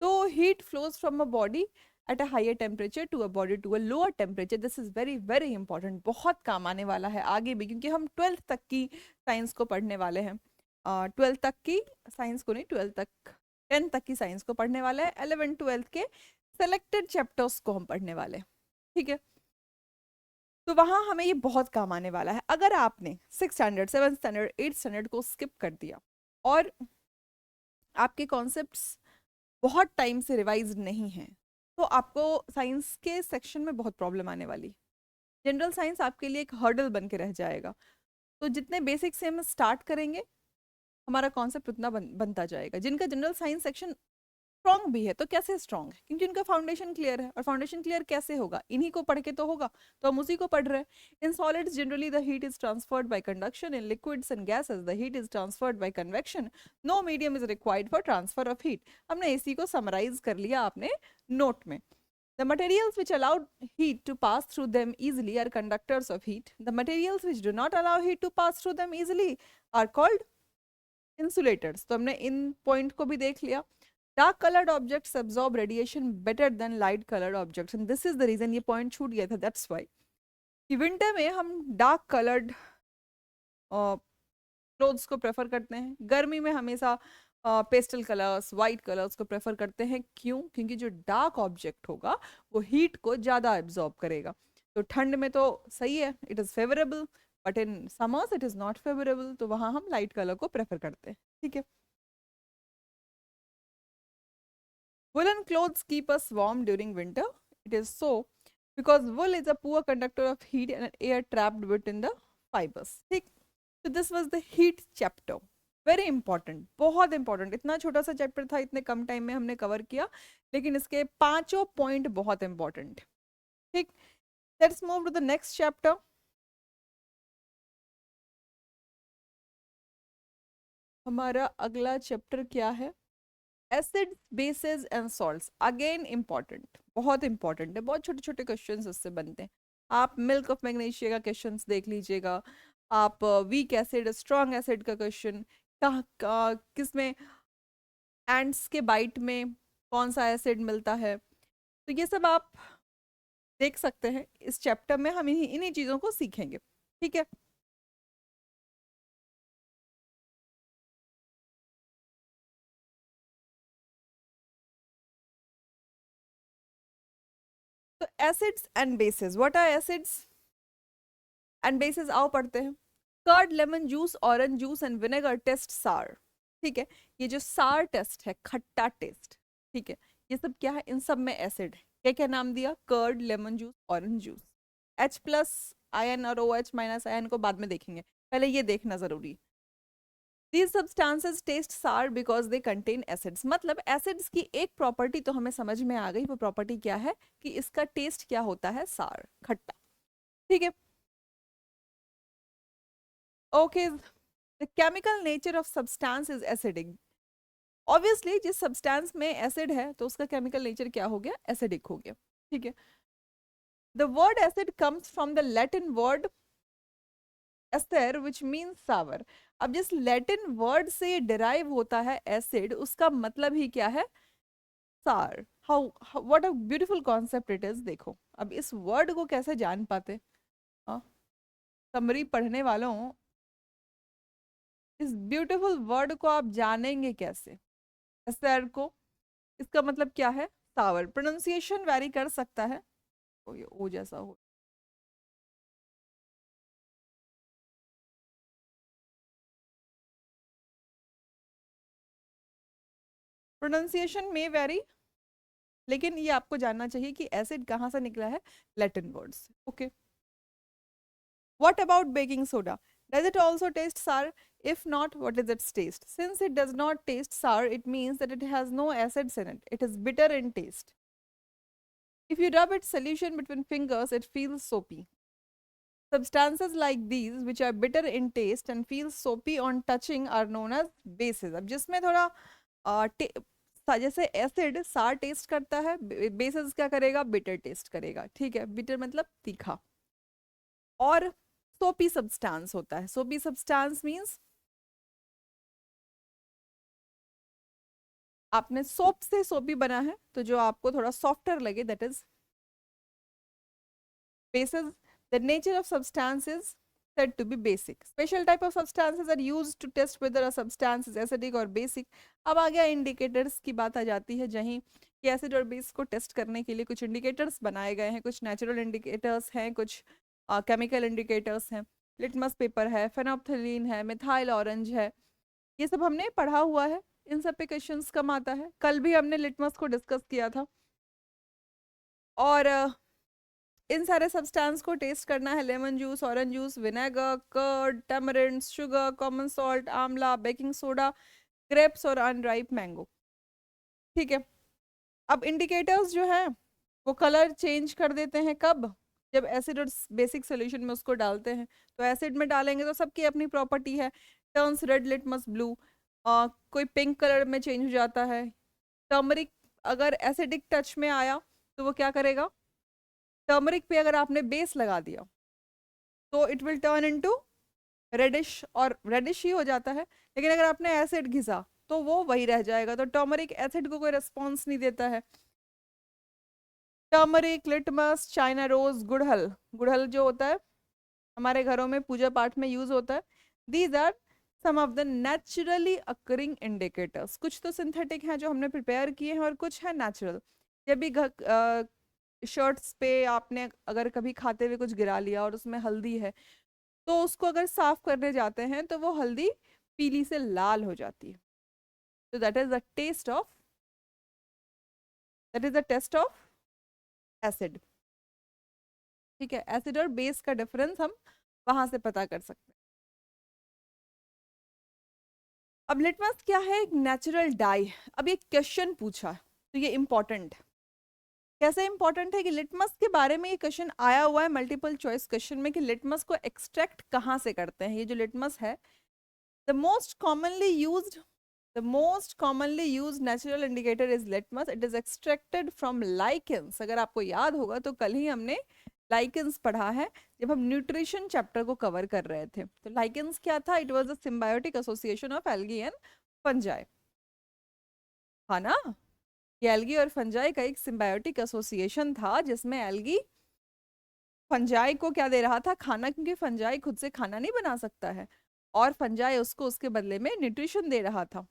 तो heat flows from a body at a higher temperature to a body to a lower temperature. This is very very important, बहुत काम आने वाला है आगे भी, क्योंकि हम 12th तक की साइंस को पढ़ने वाले हैं। 12th तक की साइंस को नहीं, 12th तक, 10th तक की साइंस को पढ़ने वाले हैं। 11 12th के सेलेक्टेड चैप्टर्स को हम पढ़ने वाले हैं। ठीक है, तो वहां हमें ये बहुत काम आने वाला है। अगर आपने 6 स्टैंडर्ड, 7 स्टैंडर्ड, 8 स्टैंडर्ड को स्किप कर दिया और आपके कॉन्सेप्ट्स बहुत टाइम से रिवाइज नहीं है, तो आपको साइंस के सेक्शन में बहुत प्रॉब्लम आने वाली। जनरल साइंस आपके लिए एक हर्डल बन के रह जाएगा। तो जितने बेसिक से हम स्टार्ट करेंगे हमारा कॉन्सेप्ट उतना बनता जाएगा। जिनका जनरल साइंस सेक्शन स्ट्रॉन्ग भी है, तो कैसे स्ट्रॉन्ग है? क्योंकि उनका फाउंडेशन क्लियर है, और फाउंडेशन क्लियर कैसे होगा? इन्हीं को पढ़ के तो होगा, तो हम उसी को पढ़ रहे हैं। In solids generally the heat is transferred by conduction, in liquids and gases the heat is transferred by convection, no medium is required for transfer of heat. हमने इसी को समराइज कर लिया आपने नोट में। The materials which allow heat to pass through them easily are conductors of heat. The materials which do not allow heat to pass through them easily are called insulators। तो हमने इन point को भी देख लिया। Dark coloured objects absorb radiation better than light colored objects, and this is the reason, ये point छूट गया था, that's why कि विंटर में हम डार्क कलर्ड क्लोथ्स को प्रेफर करते हैं, गर्मी में हमेशा पेस्टल कलर्स, वाइट कलर्स को प्रेफर करते हैं। क्यों? क्योंकि जो डार्क ऑब्जेक्ट होगा वो हीट को ज़्यादा एब्जॉर्ब करेगा। तो ठंड में तो सही है, it is favourable, but in summers it is not favourable, तो वहाँ हम लाइट कलर को प्रेफर करते हैं। ठीक है। Woolen clothes keep us warm during winter. It is so because wool is a poor conductor of heat and air trapped within the fibers. ठीक, तो this was the heat chapter. Very important, बहुत important. इतना छोटा सा chapter था, इतने कम time में हमने कवर किया, लेकिन इसके पांचों पॉइंट बहुत इंपॉर्टेंट। ठीक, let's move to the next chapter. हमारा अगला चैप्टर क्या है? Acids, bases and salts. Again important, बहुत इंपॉर्टेंट है, बहुत छोटे छोटे क्वेश्चंस उससे बनते हैं। आप मिल्क ऑफ मैग्नीशिया का क्वेश्चंस देख लीजिएगा, आप वीक एसिड, स्ट्रॉन्ग एसिड का क्वेश्चन, कहाँ किसमें एंड्स के बाइट में कौन सा एसिड मिलता है, तो ये सब आप देख सकते हैं। इस चैप्टर में हम इन्हीं इन्हीं चीज़ों को सीखेंगे। ठीक है। तो acids and bases, what are acids and bases, आओ पढ़ते हैं। Curd, lemon juice, orange juice and vinegar taste sour. ठीक है, ये जो सार टेस्ट है, खट्टा टेस्ट, ठीक है, ये सब क्या है? इन सब में एसिड है। क्या क्या नाम दिया? Curd, lemon juice, orange juice. H plus ion और OH माइनस आयन को बाद में देखेंगे, पहले ये देखना जरूरी। These substances taste sour because they contain acids। मतलब एसिड्स की एक प्रॉपर्टी तो हमें समझ में आ गई, वो प्रॉपर्टी क्या है कि इसका टेस्ट क्या होता है? सार, खट्टा। ठीक है। Okay, the chemical nature of substance is acidic. Obviously जिस सब्सटेंस में एसिड है तो उसका केमिकल नेचर क्या हो गया? एसिडिक हो गया। ठीक है। The word acid comes from the Latin word aster which means sour. अब जिस लैटिन वर्ड से डिराइव होता है एसिड, उसका मतलब ही क्या है? सार। How, what a beautiful concept it is. देखो अब इस वर्ड को कैसे जान पाते? समरी पढ़ने वालों, इस ब्यूटीफुल वर्ड को आप जानेंगे कैसे? एस्टर को, इसका मतलब क्या है? सावर। प्रोनाउंसिएशन वैरी कर सकता है, तो ये ओ जैसा हो। प्रोनाउंसिएशन में वेरी, लेकिन ये आपको जानना चाहिए कि एसिड कहाँ से निकला है? लैटिन वर्ड से। Okay. What about baking soda? Does it also taste sour? If not, what is its taste? Since it does not taste sour, it means that it has no acids in it. It is bitter in taste. If you rub its solution between fingers, it feels soapy. Substances like these, which are bitter in taste and feel soapy on touching, are known as bases। अब जिसमें थोड़ा जैसे acid सार test करता है, basis क्या करेगा? Bitter taste करेगा। ठीक है, बिटर मतलब तीखा। और सोपी सब्सटेंस होता है। सोपी सब्सटेंस मींस आपने सोप से सोपी बना है, तो जो आपको थोड़ा सॉफ्टर लगे, that is bases। The nature of substance is said to be basic। Special type of substances are used to test whether a substance is acidic or basic। अब आ गया इंडिकेटर्स की बात आ जाती है, जहीं कि एसिड और बेस को टेस्ट करने के लिए कुछ इंडिकेटर्स बनाए गए हैं। कुछ नेचुरल इंडिकेटर्स हैं, कुछ केमिकल इंडिकेटर्स हैं। लिटमस पेपर है, फेनोप्थलीन है, मिथाइल ऑरेंज है, ये सब हमने पढ़ा हुआ है। इन सब पे क्वेश्चंस कम आता है। कल भी हमने लिटमस को डिस्कस किया था। और इन सारे सब्सटेंस को टेस्ट करना है। Lemon juice, orange juice, vinegar, curd, tamarind, sugar, common salt, amla, baking soda, grapes और अनराइप मैंगो। ठीक है। अब इंडिकेटर्स जो है वो कलर चेंज कर देते हैं कब? जब एसिड और बेसिक सोल्यूशन में उसको डालते हैं। तो एसिड में डालेंगे तो सबकी अपनी प्रॉपर्टी है, टर्न्स रेड, लिटमस ब्लू, कोई पिंक कलर में चेंज हो जाता है। टर्मरिक अगर एसिडिक टच में आया तो वो क्या करेगा? टर्मरिक पे अगर आपने बेस लगा दिया तो it will turn into reddish, और रेडिश ही हो जाता है। लेकिन अगर आपने एसिड घिसा तो वो वही रह जाएगा। तो टर्मरिक एसिड को कोई रिस्पॉन्स नहीं देता है। टर्मरिक, लिटमस, चाइना रोज, गुड़हल, गुड़हल जो होता है हमारे घरों में पूजा पाठ में यूज होता है। These are some of the naturally occurring indicators, कुछ तो सिंथेटिक हैं जो हमने प्रिपेयर किए हैं और कुछ है नेचुरल। जब भी शर्ट्स पे आपने अगर कभी खाते हुए कुछ गिरा लिया और उसमें हल्दी है, तो उसको अगर साफ करने जाते हैं तो वो हल्दी पीली से लाल हो जाती है। तो that is the test of acid. ठीक है, एसिड और बेस का डिफरेंस हम वहां से पता कर सकते हैं। अब लिटमस क्या है? एक नेचुरल डाई। अब ये क्वेश्चन पूछा तो ये इंपॉर्टेंट है। कैसे इंपॉर्टेंट है कि लिटमस के बारे में ये क्वेश्चन आया हुआ है मल्टीपल चॉइस क्वेश्चन में कि लिटमस को एक्सट्रैक्ट कहाँ से करते हैं। ये जो लिटमस है, the most commonly used natural indicator is litmus. It is extracted from lichens. अगर आपको याद होगा तो कल ही हमने लाइकेंस पढ़ा है जब हम न्यूट्रिशन चैप्टर को कवर कर रहे थे। तो लाइकेंस क्या था? It was a symbiotic association of algae and fungi, हाँ ना? ये एल्गी और फंजाई का एक सिम्बायोटिक एसोसिएशन था जिसमें एल्गी फंजाई को क्या दे रहा था? खाना, क्योंकि फंजाई खुद से खाना नहीं बना सकता है और फंजाई उसको उसके बदले में न्यूट्रिशन दे रहा था।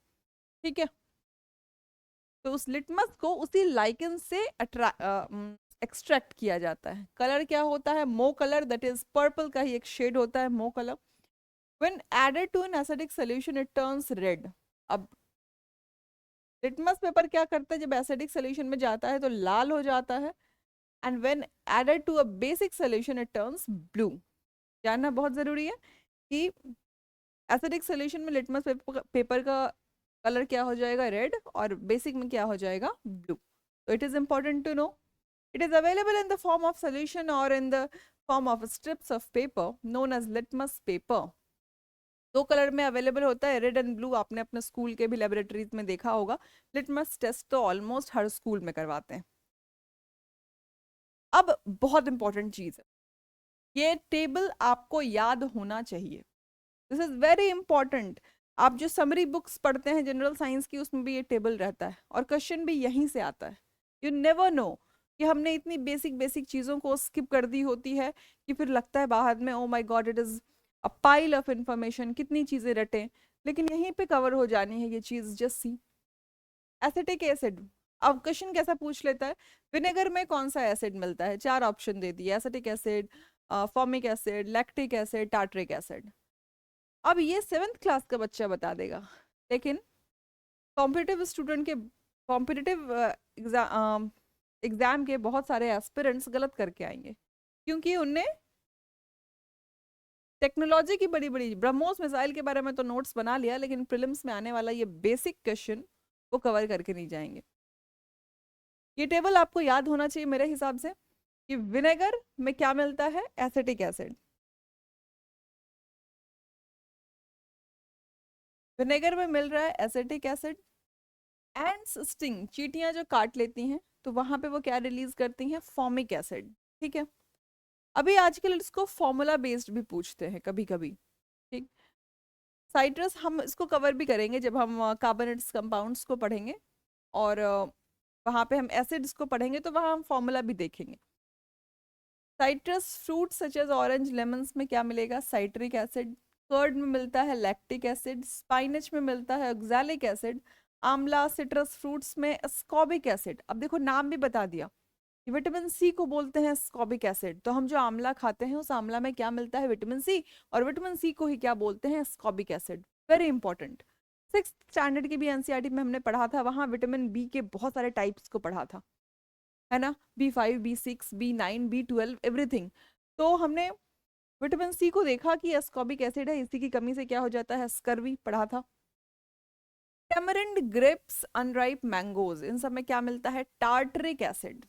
ठीक है, तो उस लिटमस को उसी लाइकेन से एक्सट्रैक्ट किया जाता है। कलर क्या होता है? Mauve colour, that is purple का ही एक शेड होता है mauve colour. When added to an acidic solution it turns red. अब लिटमस पेपर क्या करता है? जब एसिडिक सॉल्यूशन में जाता है तो लाल हो जाता है, and when added to a basic solution it turns blue. जानना बहुत जरूरी है कि एसिडिक सॉल्यूशन में लिटमस पेपर का कलर क्या हो जाएगा? रेड, और बेसिक में क्या हो जाएगा? ब्लू। तो it is important to know. It is available in the form of solution और in the form of strips of paper known as litmus paper. दो कलर में अवेलेबल होता है, रेड एंड ब्लू। आपने अपने स्कूल के भी लेबोरेटरीज में देखा होगा। लिटमस टेस्ट तो ऑलमोस्ट हर स्कूल में करवाते हैं। अब बहुत इंपॉर्टेंट चीज है, ये टेबल आपको याद होना चाहिए। This is very important. आप जो समरी बुक्स पढ़ते हैं जनरल साइंस की, उसमें भी ये टेबल रहता है और क्वेश्चन भी यहीं से आता है। यू नेवर नो कि हमने इतनी बेसिक बेसिक चीज़ों को स्किप कर दी होती है कि फिर लगता है बाद में, oh my God, it is a pile of information, कितनी चीज़ें रटें, लेकिन यहीं पे कवर हो जानी है ये चीज़। Just see acetic acid. अब क्वेश्चन कैसा पूछ लेता है? विनेगर में कौन सा एसिड मिलता है? चार ऑप्शन दे दिए, acetic acid, formic acid, lactic acid, tartaric acid. अब ये 7th क्लास का बच्चा बता देगा, लेकिन कॉम्पिटिटिव स्टूडेंट के, कॉम्पिटिटिव एग्जाम के बहुत सारे एस्पिरेंट्स गलत करके आएंगे, क्योंकि उनने टेक्नोलॉजी की बड़ी बड़ी ब्रह्मोस मिसाइल के बारे में तो नोट्स बना लिया, लेकिन प्रीलिम्स में आने वाला ये बेसिक क्वेश्चन वो कवर करके नहीं जाएंगे। ये टेबल आपको याद होना चाहिए मेरे हिसाब से कि विनेगर में क्या मिलता है? Acetic acid. विनेगर में मिल रहा है एसिटिक एसिड। एंड्स स्टिंग, चींटियां जो काट लेती हैं तो वहां पे वो क्या रिलीज करती हैं? Formic acid. ठीक है, अभी आजकल इसको फॉर्मूला बेस्ड भी पूछते हैं कभी कभी। ठीक, साइट्रस हम इसको कवर भी करेंगे जब हम कार्बोनेट्स कंपाउंड्स को पढ़ेंगे, और वहाँ पे हम एसिड्स को पढ़ेंगे तो वहाँ हम फॉर्मूला भी देखेंगे। Citrus fruit such as orange, lemons में क्या मिलेगा? Citric acid. कर्ड में मिलता है लैक्टिक एसिड। स्पाइनच में मिलता है ऑक्सैलिक एसिड। आंवला, सिट्रस फ्रूट्स में एस्कॉर्बिक एसिड। अब देखो नाम भी बता दिया, विटामिन सी को बोलते हैं एस्कॉर्बिक एसिड। तो हम जो आंवला खाते हैं उस आंवला में क्या मिलता है? विटामिन सी, और विटामिन सी को ही क्या बोलते हैं? Ascorbic acid. Very important. 6th standard की भी एनसीईआरटी में हमने पढ़ा था, वहां विटामिन बी के बहुत सारे टाइप्स को पढ़ा था, है ना? B5, B6, B9, B12, everything. तो हमने विटामिन सी को देखा कि एस्कॉर्बिक एसिड है, इसी की कमी से क्या हो जाता है? स्कर्वी, पढ़ा था। टेमरिंड, ग्रेप्स, अनराइप मैंगोज, इन सब में क्या मिलता है? Tartaric acid.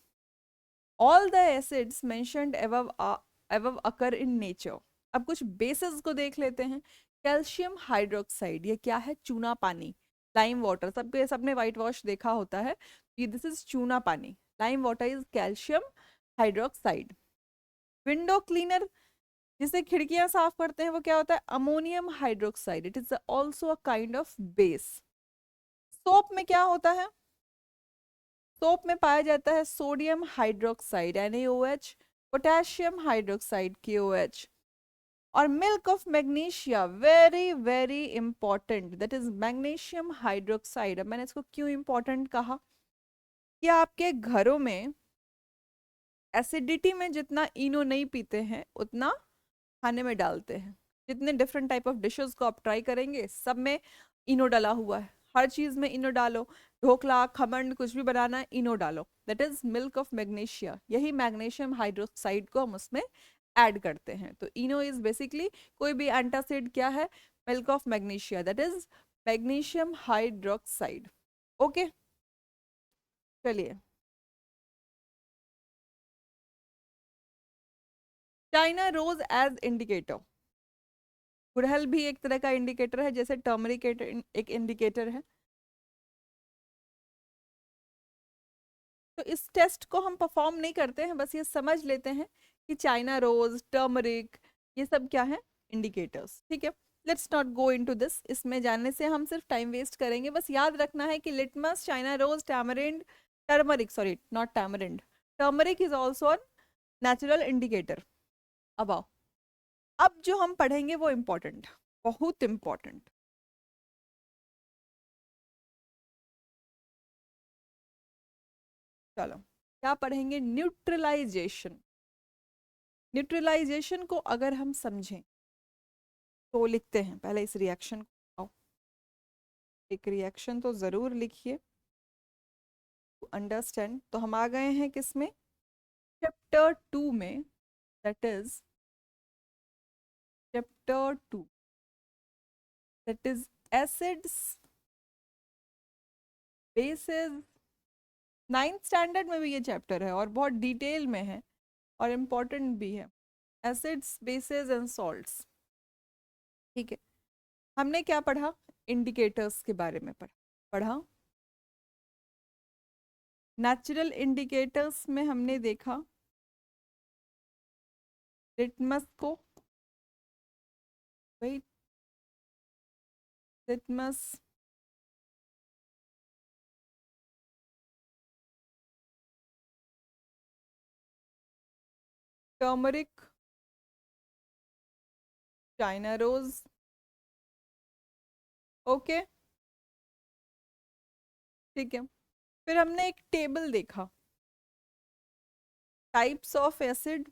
All the acids mentioned above occur in nature। अब कुछ बेसिस को देख लेते हैं। कैल्शियम हाइड्रोक्साइड, ये क्या है? चूना पानी। लाइम वाटर, सबके सबने वाइट वॉश देखा होता है, ये दिस इज चूना पानी। Lime water is calcium hydroxide. Window cleaner, जिसे खिड़कियां साफ करते हैं, वो क्या होता है? Ammonium hydroxide. It is also a kind of base. Soap में क्या होता है? सोप में पाया जाता है sodium hydroxide NaOH, potassium hydroxide KOH। और milk of magnesia, very very important, that is magnesium hydroxide. अब मैंने इसको क्यों इंपॉर्टेंट कहा कि आपके घरों में एसिडिटी में जितना इनो नहीं पीते हैं उतना खाने में डालते हैं। जितने डिफरेंट टाइप ऑफ डिशेस को आप ट्राई करेंगे सब में इनो डाला हुआ है, हर चीज में इनो डालो, ढोकला खमन कुछ भी बनाना है इनो डालो, that is milk of magnesia. यही मैग्नीशियम हाइड्रोक्साइड को हम उसमें ऐड करते हैं। तो इनो इज बेसिकली कोई भी एंटासिड क्या है, milk of magnesia, that is magnesium hydroxide. Okay, चलिए। चाइना रोज एज इंडिकेटर, गुड़हल भी एक तरह का इंडिकेटर है, जैसे टर्मरिक एक इंडिकेटर है। तो इस टेस्ट को हम परफॉर्म नहीं करते हैं, बस ये समझ लेते हैं कि चाइना रोज, टर्मरिक, ये सब क्या है, इंडिकेटर्स। ठीक है, let's not go into this, इसमें जानने से हम सिर्फ टाइम वेस्ट करेंगे। बस याद रखना है कि litmus, China rose, tamarind, turmeric, sorry not tamarind, turmeric is also natural indicator. अब आओ, अब जो हम पढ़ेंगे वो इम्पोर्टेंट, बहुत इम्पोर्टेंट। चलो, क्या पढ़ेंगे, न्यूट्रलाइजेशन। न्यूट्रलाइजेशन को अगर हम समझें तो लिखते हैं पहले इस रिएक्शन को। एक रिएक्शन तो जरूर लिखिए टू अंडरस्टैंड। तो हम आ गए हैं किसमें, चैप्टर 2 में, that is chapter 2, that is acids bases. 9th standard में भी ये चैप्टर है और बहुत डिटेल में है और इम्पोर्टेंट भी है, एसिड्स बेसिस एंड सॉल्ट्स। ठीक है, हमने क्या पढ़ा, इंडिकेटर्स के बारे में पढ़ा। नेचुरल इंडिकेटर्स में हमने देखा लिटमस को, भाई litmus, turmeric, China rose. Okay, ठीक है। फिर हमने एक टेबल देखा, टाइप्स ऑफ एसिड,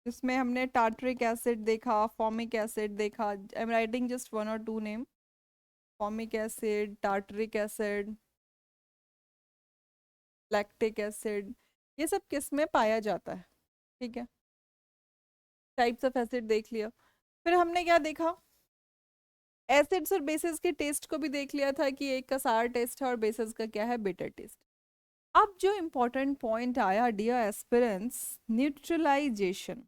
जिसमें हमने टार्टरिक एसिड देखा, फॉर्मिक एसिड देखा। I am writing just 1 or 2 name, formic acid, tartaric acid, lactic acid, ये सब किस में पाया जाता है। ठीक है, टाइप्स ऑफ एसिड देख लिया। फिर हमने क्या देखा, एसिड्स और बेसिस के टेस्ट को भी देख लिया था कि एक का सार टेस्ट है और बेसिस का क्या है, बिटर टेस्ट। अब जो इम्पोर्टेंट पॉइंट आया डियर एस्पिरेंट्स, न्यूट्रलाइजेशन।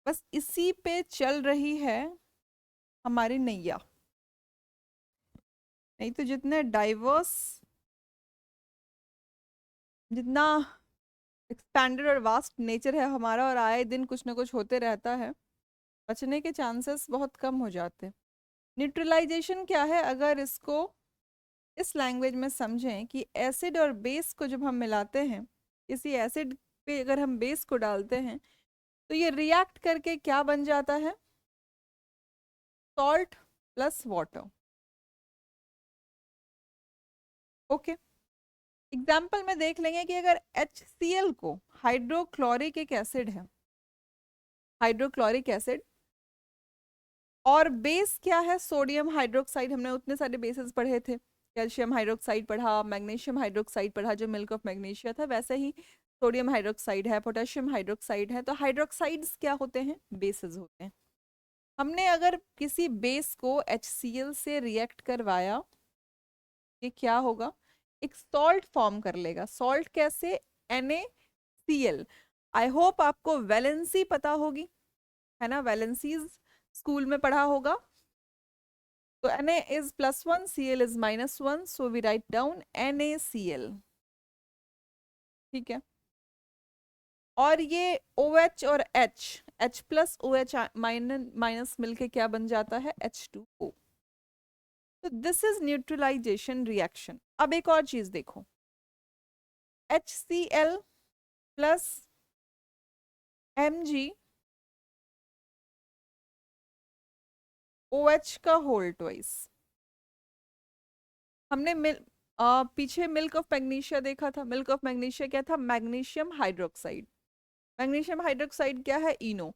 बस इसी पे चल रही है हमारी नैया। नहीं तो जितने डाइवर्स, जितना एक्सपैंडेड और वास्ट नेचर है हमारा और आए दिन कुछ ना कुछ होते रहता है, बचने के चांसेस बहुत कम हो जाते हैं। न्यूट्रलाइजेशन क्या है, अगर इसको इस लैंग्वेज में समझें कि एसिड और बेस को जब हम मिलाते हैं, किसी एसिड पे अगर हम बेस को डालते हैं तो ये रिएक्ट करके क्या बन जाता है, salt plus water. Okay, example में देख लेंगे कि अगर HCl को, हाइड्रोक्लोरिक एक एसिड है, हाइड्रोक्लोरिक एसिड, और बेस क्या है, सोडियम हाइड्रोक्साइड। हमने उतने सारे बेसेस पढ़े थे, कैल्शियम हाइड्रोक्साइड पढ़ा, मैग्नीशियम हाइड्रोक्साइड पढ़ा जो मिल्क ऑफ मैग्नीशिया था, वैसे ही सोडियम हाइड्रोक्साइड है, पोटेशियम हाइड्रोक्साइड है। तो हाइड्रोक्साइड्स क्या होते हैं, बेसेस होते हैं। हमने अगर किसी बेस को HCl से रिएक्ट करवाया, ये क्या होगा, एक सॉल्ट फॉर्म कर लेगा। सॉल्ट कैसे, NaCl। आई होप आपको वैलेंसी पता होगी, है ना, वैलेंसीज स्कूल में पढ़ा होगा। तो Na is +1, Cl is -1, so we write down NaCl। ठीक है, और ये OH और H प्लस OH माइनस मिलके क्या बन जाता है, H2O। तो दिस इज न्यूट्रलाइजेशन रिएक्शन। अब एक और चीज देखो, HCl प्लस Mg OH का होल ट्वाइस। हमने पीछे मिल्क ऑफ मैग्नीशिया देखा था। मिल्क ऑफ मैग्नीशिया क्या था? Magnesium hydroxide. मैग्नीशियम हाइड्रोक्साइड क्या है? इनो।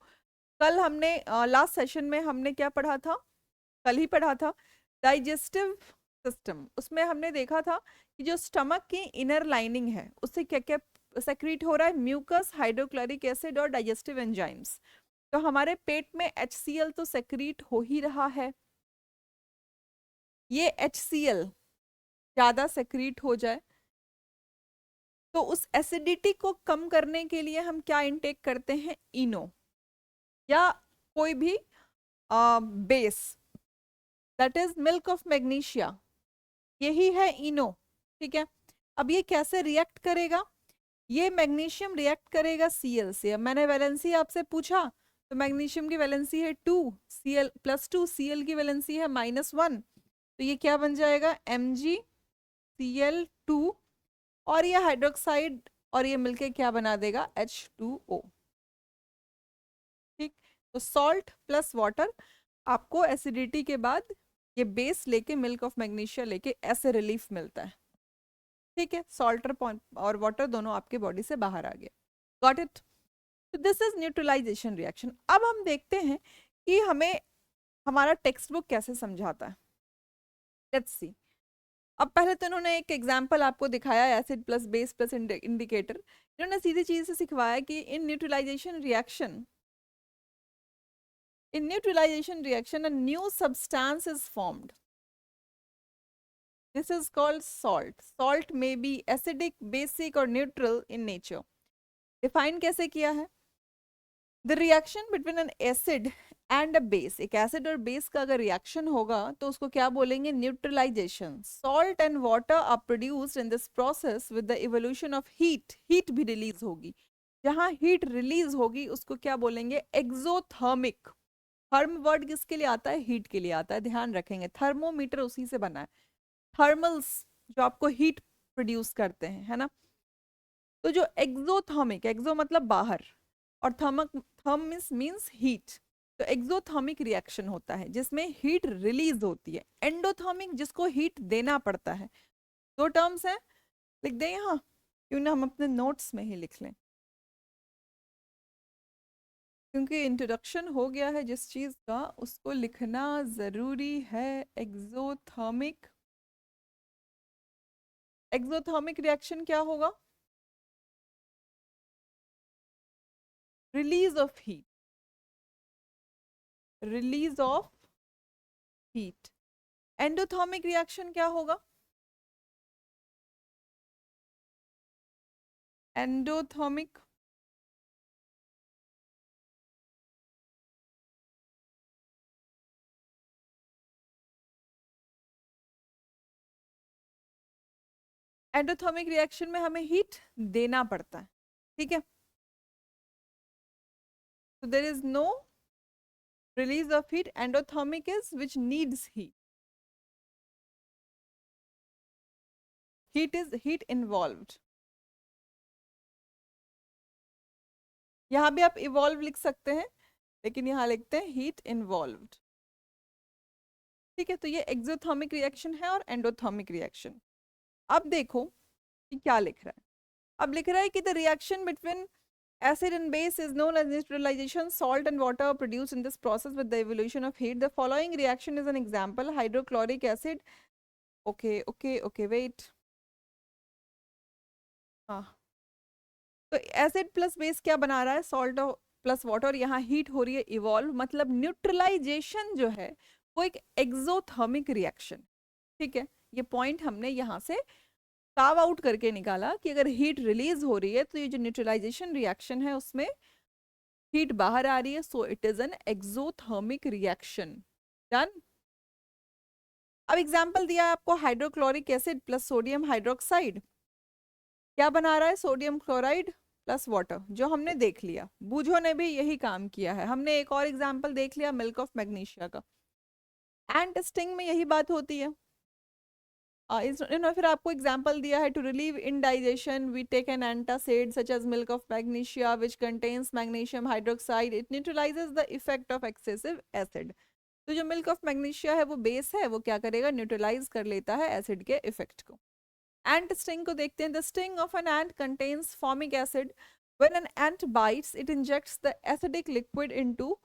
कल हमने लास्ट सेशन में हमने क्या पढ़ा था? कल ही पढ़ा था डाइजेस्टिव सिस्टम। उसमें हमने देखा था कि जो स्टमक की इनर लाइनिंग है उससे क्या क्या सेक्रीट हो रहा है? म्यूकस, हाइड्रोक्लोरिक एसिड और डाइजेस्टिव एंजाइम्स। तो हमारे पेट में HCl तो सेक्रीट हो ही रहा है। ये HCl ज्यादा सेक्रीट हो जाए तो उस एसिडिटी को कम करने के लिए हम क्या इनटेक करते हैं? इनो या कोई भी base, that is milk of magnesia, यही है इनो। ठीक है, अब ये कैसे रिएक्ट करेगा? ये मैग्नीशियम रिएक्ट करेगा Cl से। अब मैंने वैलेंसी आपसे पूछा तो मैग्नीशियम की वैलेंसी है 2, Cl +2, Cl की वैलेंसी है -1, तो ये क्या बन जाएगा? MgCl2, और ये हाइड्रोक्साइड और ये मिलके क्या बना देगा? H2O। ठीक, तो सॉल्ट प्लस वाटर आपको एसिडिटी के बाद ये बेस लेके मिल्क ऑफ मैग्नीशिया लेके ऐसे रिलीफ मिलता है। ठीक है, सॉल्ट और वाटर दोनों आपके बॉडी से बाहर आ गए। Got it? तो दिस इज न्यूट्रलाइजेशन रिएक्शन। अब हम देखते हैं कि हमें हमारा टेक्स्ट बुक कैसे समझाता है। Let's see. अब पहले तो इन्होंने एक एग्जांपल आपको दिखाया, acid plus base plus indicator. इन्होंने सीधी चीज से सिखवाया कि in neutralization reaction a new substance is formed. This is called salt. Salt may be acidic, basic or neutral in nature. Define कैसे किया है? The reaction between an acid and a base, एक acid और base का अगर reaction होगा तो उसको क्या बोलेंगे? Neutralization. Salt and water are produced in this process with the evolution of heat. Heat भी release होगी। जहाँ heat release होगी उसको क्या बोलेंगे? Exothermic. थर्म वर्ड किसके लिए आता है? हीट के लिए आता है, ध्यान रखेंगे। थर्मोमीटर उसी से बना है। थर्मल्स जो आपको हीट प्रोड्यूस करते हैं, है ना। तो जो एक्सोथर्मिक, एक्सो मतलब बाहर और थर्मक, थर्म मींस हीट, तो एक्सोथर्मिक रिएक्शन होता है जिसमें हीट रिलीज होती है। एंडोथर्मिक जिसको हीट देना पड़ता है। दो टर्म्स हैं, लिख दें यहाँ, क्यों ना हम अपने नोट्स में ही लिख लें, क्योंकि इंट्रोडक्शन हो गया है जिस चीज का उसको लिखना जरूरी है। एक्सोथर्मिक, एक्सोथर्मिक रिएक्शन क्या होगा? Release of heat, release of heat. Endothermic reaction क्या होगा? एंडोथर्मिक, एंडोथर्मिक रिएक्शन में हमें हीट देना पड़ता है। ठीक है, so there is no release of heat. Endothermic is which needs heat. Heat is heat involved. यहाँ भी आप इवॉल्व लिख सकते हैं, लेकिन यहाँ लिखते हैं हीट इन्वॉल्व्ड। ठीक है, तो ये एक्सोथर्मिक रिएक्शन है और एंडोथर्मिक रिएक्शन। अब देखो कि क्या लिख रहा है। अब लिख रहा है कि the reaction between acid and base is known as neutralization. Salt and water are produced in this process with the evolution of heat. The following reaction is an example. Hydrochloric acid. Okay, wait. हाँ, तो acid plus base क्या बना रहा है? Salt plus water. यहाँ heat हो रही है, इवॉल्व मतलब न्यूट्रलाइजेशन जो है वो एक एक्सोथर्मिक रिएक्शन। ठीक है, ये पॉइंट हमने यहाँ से कार्व आउट करके निकाला कि अगर हीट रिलीज हो रही है तो ये जो न्यूट्रलाइजेशन रिएक्शन है उसमें हीट बाहर आ रही है, so it is an exothermic reaction. Done. अब एग्जांपल दिया है आपको, hydrochloric acid plus sodium hydroxide क्या बना रहा है? सोडियम क्लोराइड प्लस वाटर, जो हमने देख लिया। बूझो ने भी यही काम किया है। हमने एक और एग्जांपल देख लिया मिल्क ऑफ मैग्नीशिया का। एंड टेस्टिंग में यही बात होती है। फिर आपको एग्जाम्पल दिया है, to relieve indigestion we take an antacid such as milk of magnesia which contains magnesium hydroxide, it neutralises the effect of excessive acid. तो जो मिल्क ऑफ मैग्नीशिया है वो बेस है, वो क्या करेगा, न्यूट्रलाइज कर लेता है एसिड के इफेक्ट को। एंट स्टिंग को देखते हैं। The sting of an ant contains formic acid, when an ant bytes it injects the acidic liquid into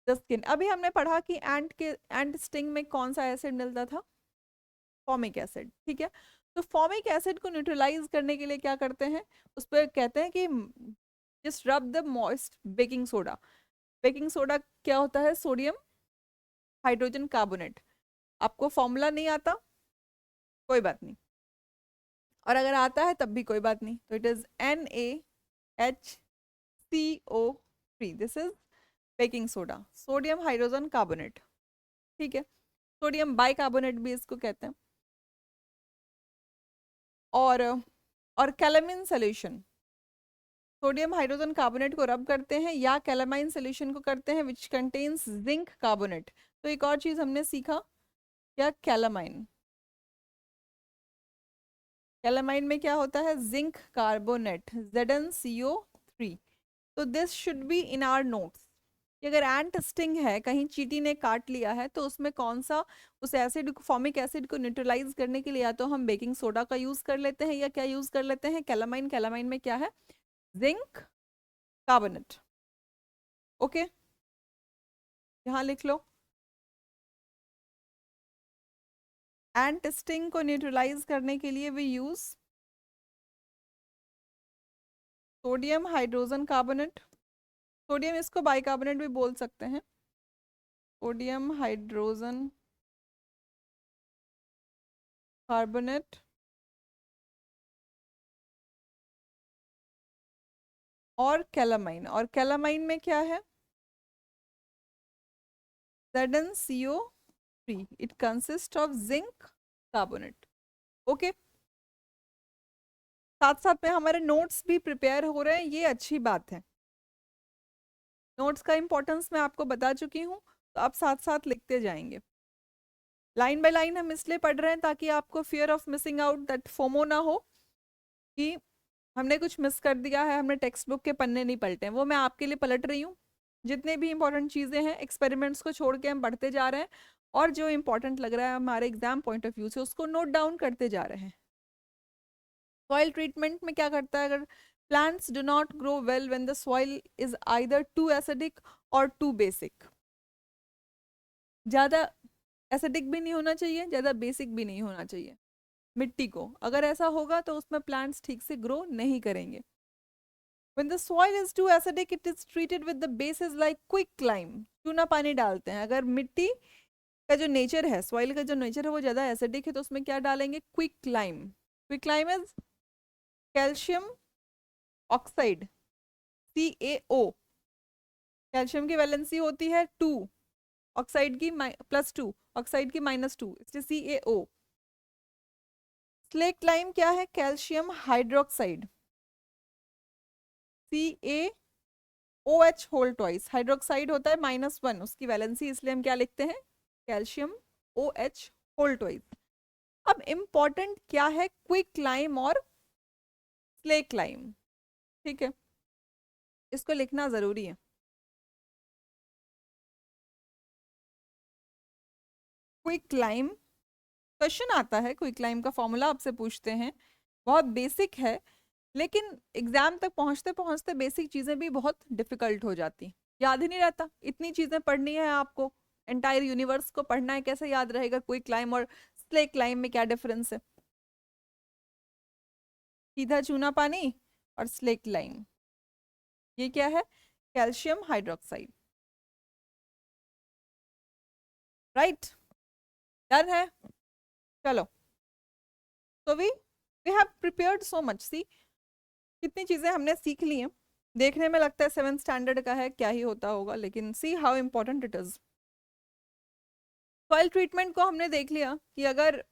the skin. अभी हमने पढ़ा कि एंट स्टिंग में कौन सा एसिड मिलता था, फॉर्मिक एसिड, ठीक है। तो फॉर्मिक एसिड को न्यूट्रलाइज करने के लिए क्या करते हैं, उस पर कहते हैं कि जस्ट रब the moist baking soda. Baking soda क्या होता है, सोडियम हाइड्रोजन कार्बोनेट। आपको फॉर्मूला नहीं आता, कोई बात नहीं, और अगर आता है तब भी कोई बात नहीं। तो it is NaHCO3, this is baking soda, sodium hydrogen carbonate, ठीक है। सोडियम बाइकार्बोनेट भी इसको कहते हैं। और calamine solution, sodium hydrogen carbonate को रब करते हैं या कैलामाइन सोल्यूशन को करते हैं विच कंटेन्स जिंक कार्बोनेट। तो एक और चीज हमने सीखा क्या, कैलामाइन। कैलामाइन में क्या होता है, जिंक कार्बोनेट, ZnCO3। तो this should be in our notes कि अगर एंट स्टिंग है, कहीं चींटी ने काट लिया है, तो उसमें कौन सा, उस एसिड को, फॉर्मिक एसिड को न्यूट्रलाइज करने के लिए या तो हम बेकिंग सोडा का यूज कर लेते हैं या क्या यूज कर लेते हैं, कैलामाइन। कैलामाइन में क्या है, जिंक कार्बोनेट। ओके, यहाँ लिख लो। एंट स्टिंग को न्यूट्रलाइज करने के लिए we use sodium hydrogen carbonate. Sodium, इसको बाइकार्बोनेट भी बोल सकते हैं, सोडियम हाइड्रोजन कार्बोनेट। और कैलामाइन, और कैलामाइन में क्या है, ZnCO3, it consist of zinc carbonate. Okay, साथ साथ में हमारे नोट्स भी प्रिपेयर हो रहे हैं, ये अच्छी बात है। नोट्स का इंपॉर्टेंस मैं आपको बता चुकी हूँ, तो आप साथ साथ लिखते जाएंगे। लाइन बाय लाइन हम इसलिए पढ़ रहे हैं ताकि आपको fear of missing out, that FOMO ना हो कि हमने कुछ मिस कर दिया है, हमने टेक्स्ट बुक के पन्ने नहीं पलटे हैं। वो मैं आपके लिए पलट रही हूँ। जितने भी इंपॉर्टेंट चीज़ें हैं, एक्सपेरिमेंट्स को छोड़ के हम पढ़ते जा रहे हैं, और जो इंपॉर्टेंट लग रहा है हमारे एग्जाम पॉइंट ऑफ व्यू से, उसको नोट डाउन करते जा रहे हैं। सॉइल ट्रीटमेंट में क्या करता है, अगर plants do not grow well when the soil is either too acidic और टू बेसिक। ज़्यादा एसिडिक भी नहीं होना चाहिए, ज़्यादा बेसिक भी नहीं होना चाहिए मिट्टी को। अगर ऐसा होगा तो उसमें प्लांट्स ठीक से ग्रो नहीं करेंगे। When the soil is too acidic, it is treated with the bases like quicklime. चूना पानी डालते हैं। अगर मिट्टी का जो नेचर है, सॉइल का जो नेचर है वो ज़्यादा एसिडिक है, तो उसमें क्या डालेंगे, quicklime. Quicklime is calcium oxide, CaO। Calcium की वैलेंसी होती है 2, ऑक्साइड की +2, ऑक्साइड की -2, इसलिए CaO। स्लेक लाइम क्या है, calcium hydroxide, CaOH whole twice. Hydroxide होता है -1, उसकी वैलेंसी, इसलिए हम क्या लिखते हैं, कैल्शियम OH होल ट्वाइस। अब इंपॉर्टेंट क्या है, क्विक लाइम और स्लेक लाइम, ठीक है, इसको लिखना जरूरी है। क्विक लाइम, क्वेश्चन आता है, क्विक लाइम का फॉर्मूला आपसे पूछते हैं, बहुत बेसिक है, लेकिन एग्जाम तक पहुंचते पहुंचते बेसिक चीज़ें भी बहुत डिफिकल्ट हो जाती, याद ही नहीं रहता। इतनी चीज़ें पढ़नी है आपको, एंटायर यूनिवर्स को पढ़ना है, कैसे याद रहेगा क्विक लाइम और स्लेक लाइम में क्या डिफरेंस है। सीधा चूना पानी और स्लेक लाइम, ये क्या है, कैल्शियम हाइड्रोक्साइड, राइट, डन है। चलो, तो we have prepared so much. See कितनी चीजें हमने सीख ली हैं, देखने में लगता है 7th स्टैंडर्ड का है, क्या ही होता होगा, लेकिन see how important it is. Soil treatment को हमने देख लिया कि अगर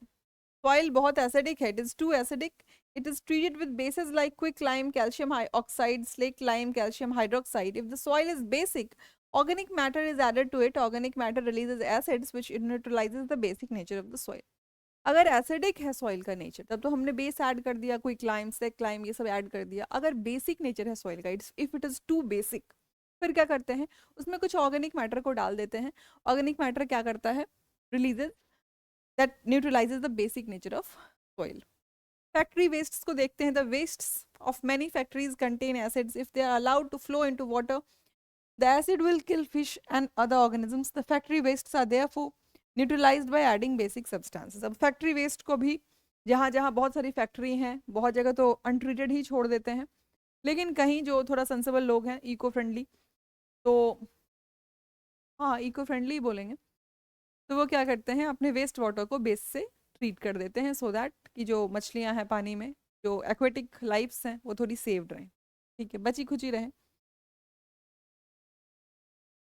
सॉइल बहुत एसिडिक है, it is too acidic, it is treated with bases like quicklime, calcium oxide, slaked lime, calcium hydroxide. If the soil is basic, organic matter is added to it. Organic matter releases acids which neutralizes the basic nature of the soil. अगर acidic है soil का nature तब तो हमने base add कर दिया, कोई climb से क्लाइम ये सब ऐड कर दिया। अगर बेसिक नेचर है सॉइल का, if it is too basic, फिर क्या करते हैं, उसमें कुछ ऑर्गेनिक मैटर को डाल देते हैं। ऑर्गेनिक मैटर क्या करता है, releases that neutralises the basic nature of soil. Factory wastes को देखते हैं। The wastes of many factories contain acids. If they are allowed to flow into water, the acid will kill fish and other organisms. The factory wastes are therefore neutralized by adding basic substances. अब factory waste को भी, जहाँ जहाँ बहुत सारी factory हैं, बहुत जगह तो अनट्रीटेड ही छोड़ देते हैं, लेकिन कहीं जो थोड़ा सेंसिबल लोग हैं, इको फ्रेंडली, तो हाँ इको फ्रेंडली बोलेंगे, तो वो क्या करते हैं, अपने वेस्ट वाटर को बेस से ट्रीट कर देते हैं, सो दैट कि जो मछलियाँ हैं पानी में, जो एक्वेटिक लाइफ्स हैं, वो थोड़ी सेव्ड रहें, ठीक है, बची खुची रहें।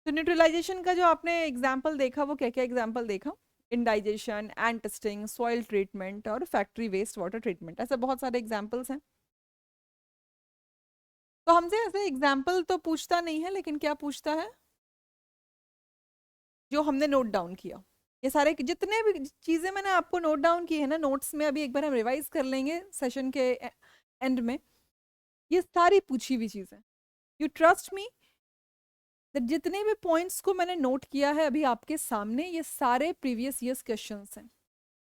तो न्यूट्रलाइजेशन का जो आपने एग्जाम्पल देखा, वो क्या क्या एग्जाम्पल देखा, indigestion, and testing, soil treatment और फैक्ट्री वेस्ट वाटर ट्रीटमेंट, ऐसे बहुत सारे एग्जाम्पल्स हैं। तो हमसे ऐसे एग्जाम्पल तो पूछता नहीं है, लेकिन क्या पूछता है, जो हमने नोट डाउन किया, ये सारे जितने भी चीज़ें मैंने आपको नोट डाउन की है ना नोट्स में, अभी एक बार हम रिवाइज कर लेंगे सेशन के एंड में, ये सारी पूछी हुई चीज़ें। यू ट्रस्ट मी, जितने भी पॉइंट्स को मैंने नोट किया है अभी आपके सामने, ये सारे प्रीवियस ईयर्स क्वेश्चंस हैं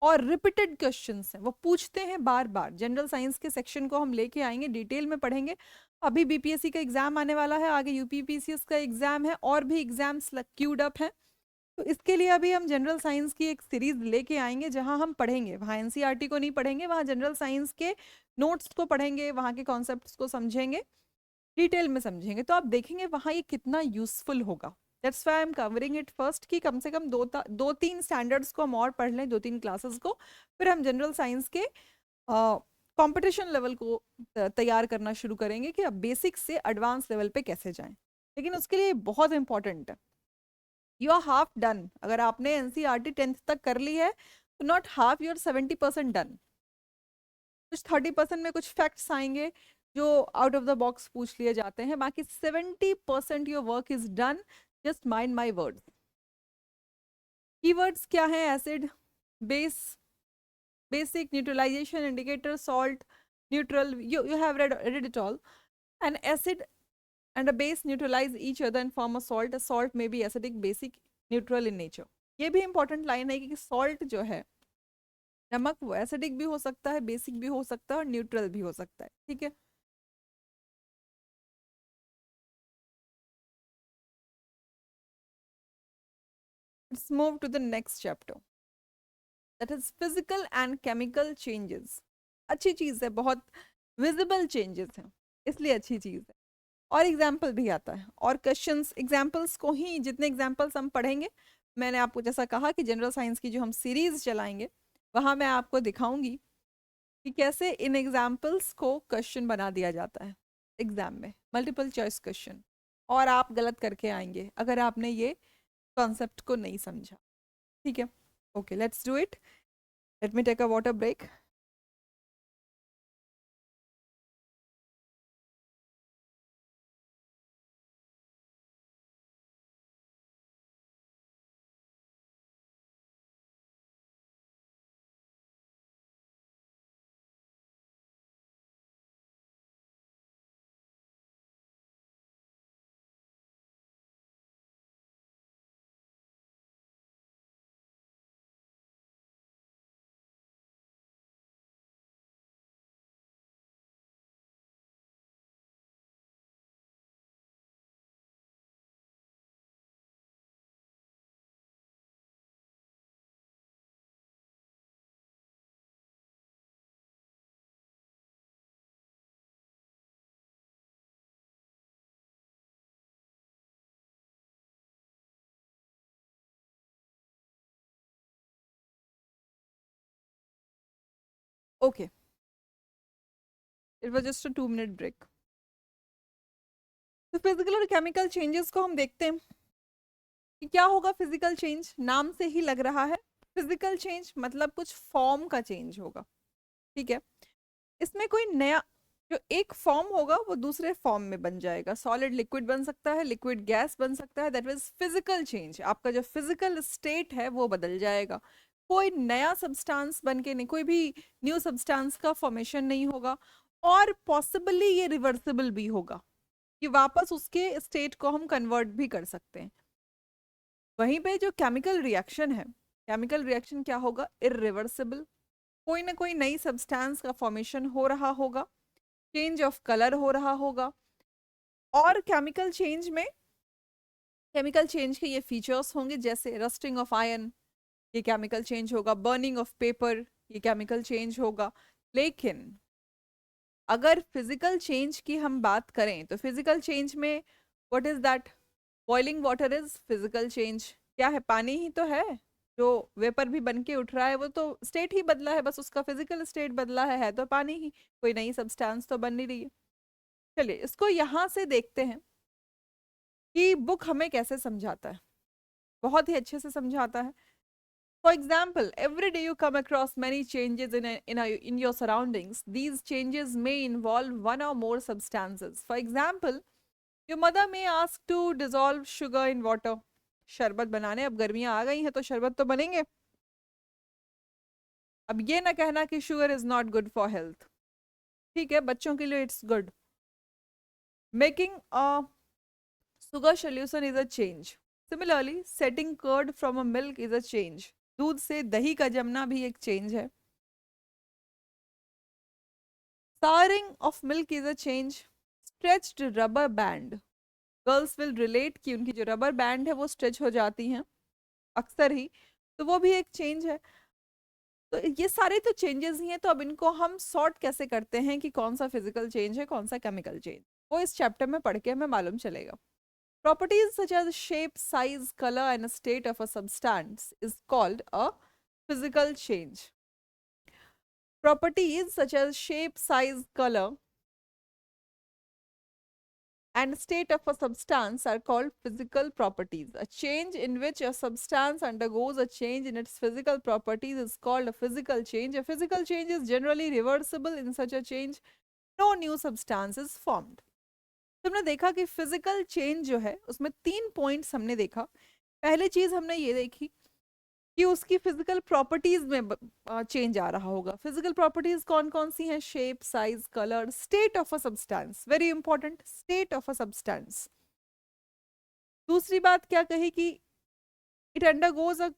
और रिपीटेड क्वेश्चंस हैं, वो पूछते हैं बार बार। जनरल साइंस के सेक्शन को हम लेके आएंगे, डिटेल में पढ़ेंगे। अभी बीपीएससी का एग्जाम आने वाला है, आगे यूपीपीसीएस का एग्जाम है, और भी एग्जाम्स क्यूड अप हैं, तो इसके लिए अभी हम जनरल साइंस की एक सीरीज लेके आएंगे, जहां हम पढ़ेंगे, वहां एनसीईआरटी को नहीं पढ़ेंगे, वहां जनरल साइंस के नोट्स को पढ़ेंगे, वहां के कॉन्सेप्ट्स को समझेंगे, डिटेल में समझेंगे, तो आप देखेंगे वहां ये कितना यूजफुल होगा। That's why I am covering it first, कि कम से कम दो तीन स्टैंडर्ड्स को हम और पढ़ लें, दो तीन क्लासेस को, फिर हम जनरल साइंस के कंपटीशन लेवल को तैयार करना शुरू करेंगे, कि अब बेसिक से एडवांस लेवल पे कैसे जाएं। लेकिन उसके लिए बहुत इंपॉर्टेंट है, यू आर हाफ डन। अगर आपने एनसीईआरटी 10th तक कर ली है, तो not half, you are 70% done. कुछ 30% में कुछ फैक्ट्स आएंगे जो आउट ऑफ द बॉक्स पूछ लिए जाते हैं, बाकी 70% your work is done. Just mind my words. Keywords क्या है, acid, base, basic, neutralisation, indicator, salt, neutral, you have read it all. An acid and a base neutralize each other and form a salt. A salt may be acidic, basic, neutral in nature. ये भी important line है कि salt जो है, नमक, वो acidic भी हो सकता है, बेसिक भी हो सकता है, और न्यूट्रल भी हो सकता है, ठीक है। Let's move to the next chapter, that is physical and chemical changes. अच्छी चीज़ है, बहुत विजिबल चेंजेस हैं, इसलिए अच्छी चीज़ है, और एग्जाम्पल भी आता है, और क्वेश्चंस एग्जाम्पल्स को ही, जितने एग्जाम्पल्स हम पढ़ेंगे, मैंने आपको जैसा कहा कि जनरल साइंस की जो हम सीरीज चलाएंगे, वहाँ मैं आपको दिखाऊंगी कि कैसे इन एग्जाम्पल्स को क्वेश्चन बना दिया जाता है एग्जाम में, मल्टीपल चॉइस क्वेश्चन, और आप गलत करके आएंगे अगर आपने ये कॉन्सेप्ट को नहीं समझा, ठीक है। Okay, let's do it. Let me take a water break. Okay, it was just a 2 minute break. तो फिजिकल और केमिकल चेंजेस को हम देखते हैं कि क्या होगा। फिजिकल चेंज नाम से ही लग रहा है, फिजिकल चेंज मतलब कुछ फॉर्म का चेंज होगा, ठीक है। इसमें कोई नया, जो एक फॉर्म होगा वो दूसरे फॉर्म में बन जाएगा, सॉलिड लिक्विड बन सकता है, लिक्विड गैस बन सकता है, दैट मीन्स फिजिकल चेंज। आपका जो फिजिकल स्टेट है वो बदल जाएगा, कोई नया सब्सटेंस बन के नहीं, कोई भी न्यू सब्सटेंस का फॉर्मेशन नहीं होगा, और पॉसिबली ये रिवर्सिबल भी होगा कि वापस उसके स्टेट को हम कन्वर्ट भी कर सकते हैं। वहीं पे जो केमिकल रिएक्शन है, केमिकल रिएक्शन क्या होगा, इरिवर्सिबल। कोई ना कोई नई सब्सटेंस का फॉर्मेशन हो रहा होगा, चेंज ऑफ कलर हो रहा होगा। और केमिकल चेंज में, केमिकल चेंज के ये फीचर्स होंगे जैसे रस्टिंग ऑफ आयरन, ये केमिकल चेंज होगा, बर्निंग ऑफ पेपर, ये केमिकल चेंज होगा। लेकिन अगर फिजिकल चेंज की हम बात करें तो फिजिकल चेंज में what is that, boiling water is physical change. क्या है, पानी ही तो है, जो वेपर भी बन के उठ रहा है वो तो स्टेट ही बदला है, बस उसका फिजिकल स्टेट बदला है तो पानी ही, कोई नई सब्सटेंस तो बन नहीं रही है। चलिए इसको यहाँ से देखते हैं कि बुक हमें कैसे समझाता है। बहुत ही अच्छे से समझाता है। For example, every day you come across many changes in your surroundings. These changes may involve one or more substances. For example, your mother may ask to dissolve sugar in water. शरबत बनाने, अब गर्मियां आ गई हैं तो शरबत तो बनेंगे। अब ये ना कहना कि sugar is not good for health, ठीक है, बच्चों के लिए it's good. Making a sugar solution is a change. Similarly, setting curd from a milk is a change. दूध से दही का जमना भी एक चेंज है। Souring of milk is a change. Stretched rubber band. Girls will relate कि उनकी जो रबर बैंड है वो स्ट्रेच हो जाती हैं अक्सर ही, तो वो भी एक चेंज है। तो ये सारे तो चेंजेस ही हैं, तो अब इनको हम सॉर्ट कैसे करते हैं कि कौन सा फिजिकल चेंज है, कौन सा केमिकल चेंज, वो इस चैप्टर में पढ़ के हमें मालूम चलेगा। Properties such as shape, size, color, and a state of a substance is called a physical change. Properties such as shape, size, color, and state of a substance are called physical properties. A change in which a substance undergoes a change in its physical properties is called a physical change. A physical change is generally reversible. In such a change, no new substance is formed. तो हमने देखा कि physical change जो है उसमें 3 points हमने देखा। पहली चीज हमने ये देखी कि उसकी फिजिकल प्रॉपर्टीज में चेंज आ रहा होगा। फिजिकल प्रॉपर्टीज कौन कौन सी हैं, shape, size, colour, state of a substance, very important, state of a substance. दूसरी बात क्या कही कि इट अंडरगोज अ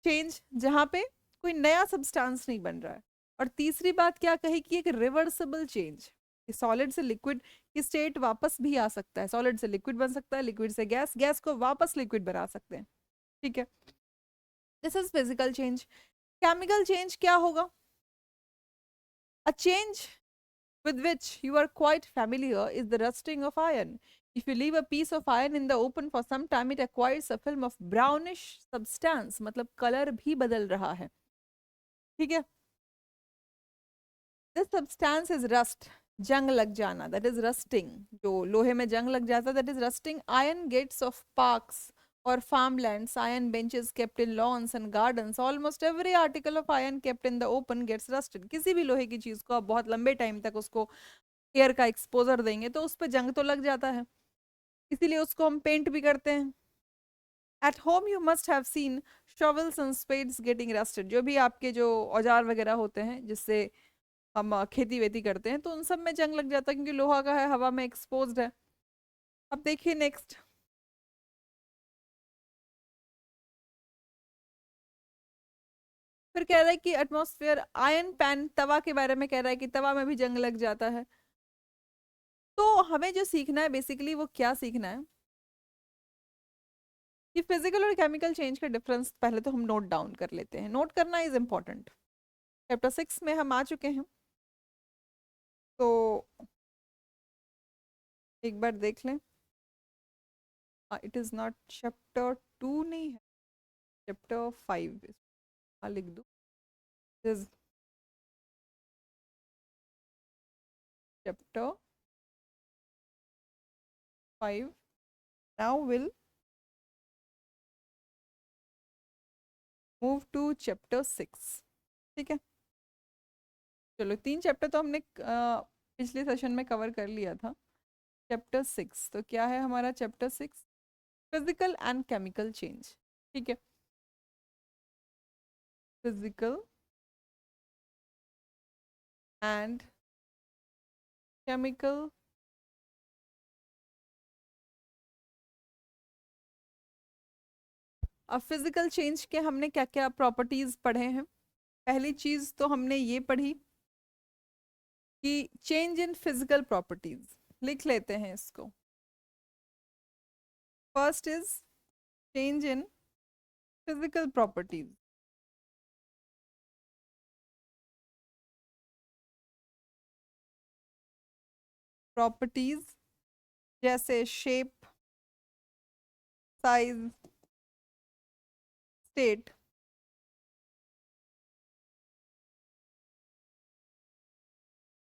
चेंज, जहां पे कोई नया सब्सटेंस नहीं बन रहा है। और तीसरी बात क्या कही कि एक रिवर्सिबल चेंज, सॉलिड से लिक्विड की स्टेट वापस भी आ सकता है, सॉलिड से लिक्विड बन सकता है, लिक्विड से गैस, गैस को वापस लिक्विड बना सकते हैं, ठीक है। This is physical change. Chemical change क्या होगा, a change with which you are quite familiar is the rusting of iron. If you leave a piece of iron in the open for some time, it acquires a film of brownish substance, मतलब colour भी बदल रहा है, ठीक है। This substance is rust, जंग लग जाना, that is rusting। जो लोहे में जंग लग जाता है that is rusting। Iron gates of parks or farmlands, iron benches kept in lawns and gardens, almost every article of iron kept in the open gets rusted। किसी भी लोहे की चीज को आप बहुत लंबे टाइम तक उसको एयर का एक्सपोजर देंगे तो उस पर जंग तो लग जाता है, इसीलिए उसको हम पेंट भी करते हैं। At home you must have seen shovels and spades getting rusted. जो भी आपके जो औजार वगैरह होते हैं जिससे हम खेती वेती करते हैं तो उन सब में जंग लग जाता है क्योंकि लोहा का है, हवा में एक्सपोज्ड है। अब देखिए नेक्स्ट, फिर कह रहा है कि एटमॉस्फेयर, आयन पैन, तवा के बारे में कह रहा है कि तवा में भी जंग लग जाता है। तो हमें जो सीखना है बेसिकली वो क्या सीखना है कि फिजिकल और केमिकल चेंज का डिफरेंस पहले तो हम नोट डाउन कर लेते हैं, नोट करना इज इम्पोर्टेंट। चैप्टर 6 में हम आ चुके हैं, तो एक बार देख लें। इट इज नॉट चैप्टर 2, नहीं है, चैप्टर 5, हाँ लिख दो, is chapter 5। Now will move to chapter 6, ठीक है। चलो 3 चैप्टर तो हमने पिछले सेशन में कवर कर लिया था। चैप्टर 6 तो क्या है हमारा, chapter 6 physical and chemical change, ठीक है। physical and chemical अब फिजिकल चेंज के हमने क्या क्या प्रॉपर्टीज पढ़े हैं। पहली चीज तो हमने ये पढ़ी कि चेंज इन फिजिकल प्रॉपर्टीज, लिख लेते हैं इसको। First is change in physical properties. Properties जैसे शेप, साइज, स्टेट।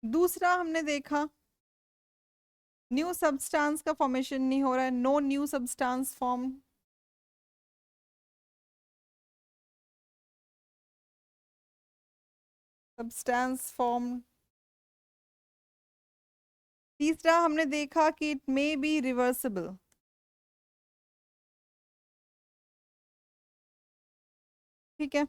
दूसरा हमने देखा न्यू सब्सटेंस का फॉर्मेशन नहीं हो रहा है, no new substance form. Substance form. तीसरा हमने देखा कि इट मे बी रिवर्सिबल। ठीक है,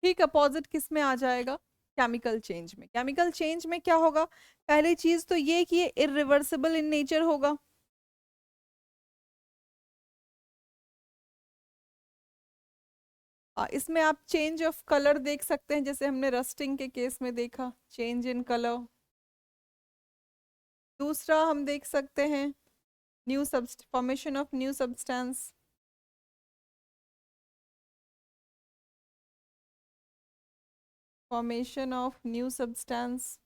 ठीक अपोजिट किस में आ जाएगा? केमिकल चेंज में। केमिकल चेंज में क्या होगा? पहली चीज तो ये कि ये इरिवर्सिबल इन नेचर होगा। इसमें आप चेंज ऑफ कलर देख सकते हैं, जैसे हमने रस्टिंग के केस में देखा चेंज इन कलर। दूसरा हम देख सकते हैं new formation of new substance. Formation of new substance.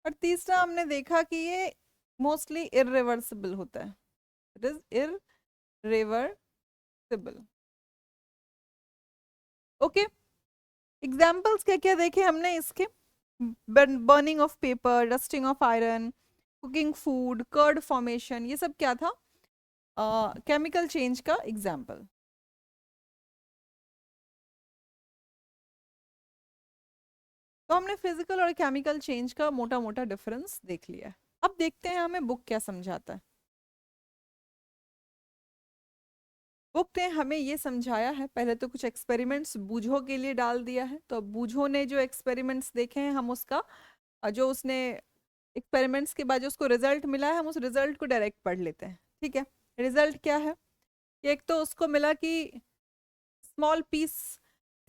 और तीसरा हमने देखा कि ये मोस्टली इरिवर्सिबल होता है। It is irreversible. Okay, examples क्या क्या देखे हमने इसके? Burning of paper, rusting of iron, cooking food, curd formation, ये सब क्या था? केमिकल चेंज का एग्जाम्पल। तो हमने फिजिकल और केमिकल चेंज का मोटा मोटा डिफरेंस देख लिया है। अब देखते हैं हमें बुक क्या समझाता है। बुक ने हमें ये समझाया है, पहले तो कुछ एक्सपेरिमेंट्स बूझो के लिए डाल दिया है। तो बूझो ने जो एक्सपेरिमेंट्स देखे हैं, हम उसका जो उसने एक्सपेरिमेंट्स के बाद जो उसको रिजल्ट मिला है, हम उस रिजल्ट को डायरेक्ट पढ़ लेते हैं। ठीक है, रिजल्ट क्या है? एक तो उसको मिला कि small piece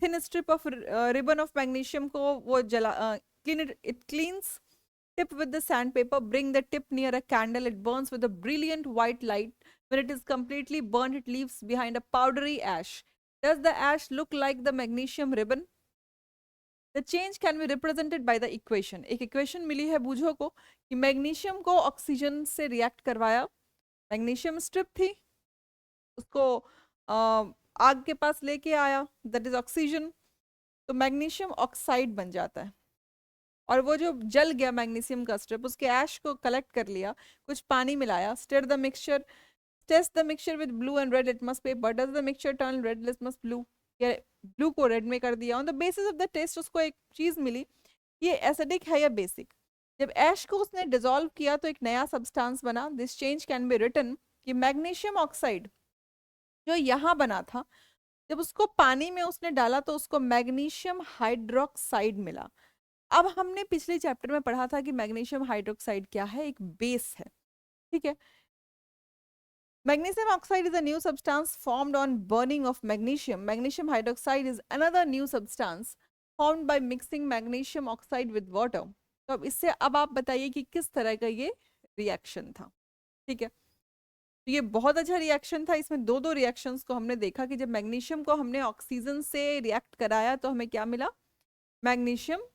thin strip of ribbon of magnesium को वो जला clean it cleans tip with the sandpaper, bring the tip near a candle, it burns with a brilliant white light. When it is completely burnt, it leaves behind a powdery ash. Does the ash look like the magnesium ribbon? The change can be represented by the equation. एक equation मिली है बूझो को कि magnesium को oxygen से react करवाया। Magnesium strip थी, उसको आग के पास लेके आया, दैट इज ऑक्सीजन, तो मैग्नीशियम ऑक्साइड बन जाता है। और वो जो जल गया मैग्नीशियम का स्ट्रिप, उसके ऐश को कलेक्ट कर लिया, कुछ पानी मिलाया, stir the mixture, test the mixture with blue and red litmus paper, does the mixture turn red litmus blue, या ब्लू को रेड में कर दिया। On the basis of the test उसको एक चीज मिली, ये एसिडिक है या बेसिक। जब ऐश को उसने डिसॉल्व किया तो एक नया सब्सटेंस बना। This change can be written कि मैग्नीशियम ऑक्साइड जो यहाँ बना था, जब उसको पानी में उसने डाला तो उसको मैग्नीशियम हाइड्रोक्साइड मिला। अब हमने पिछले चैप्टर में पढ़ा था कि मैग्नीशियम हाइड्रोक्साइड क्या है? एक बेस है। ठीक है, magnesium oxide is a new substance formed on burning of magnesium. Magnesium hydroxide is another new substance formed by mixing magnesium oxide with water. तो अब इससे अब आप बताइए कि किस तरह का ये रिएक्शन था। ठीक है, तो ये बहुत अच्छा रिएक्शन था। इसमें दो दो रिएक्शंस को हमने देखा कि जब मैग्नीशियम को हमने ऑक्सीजन से रिएक्ट कराया तो हमें क्या मिला? Magnesium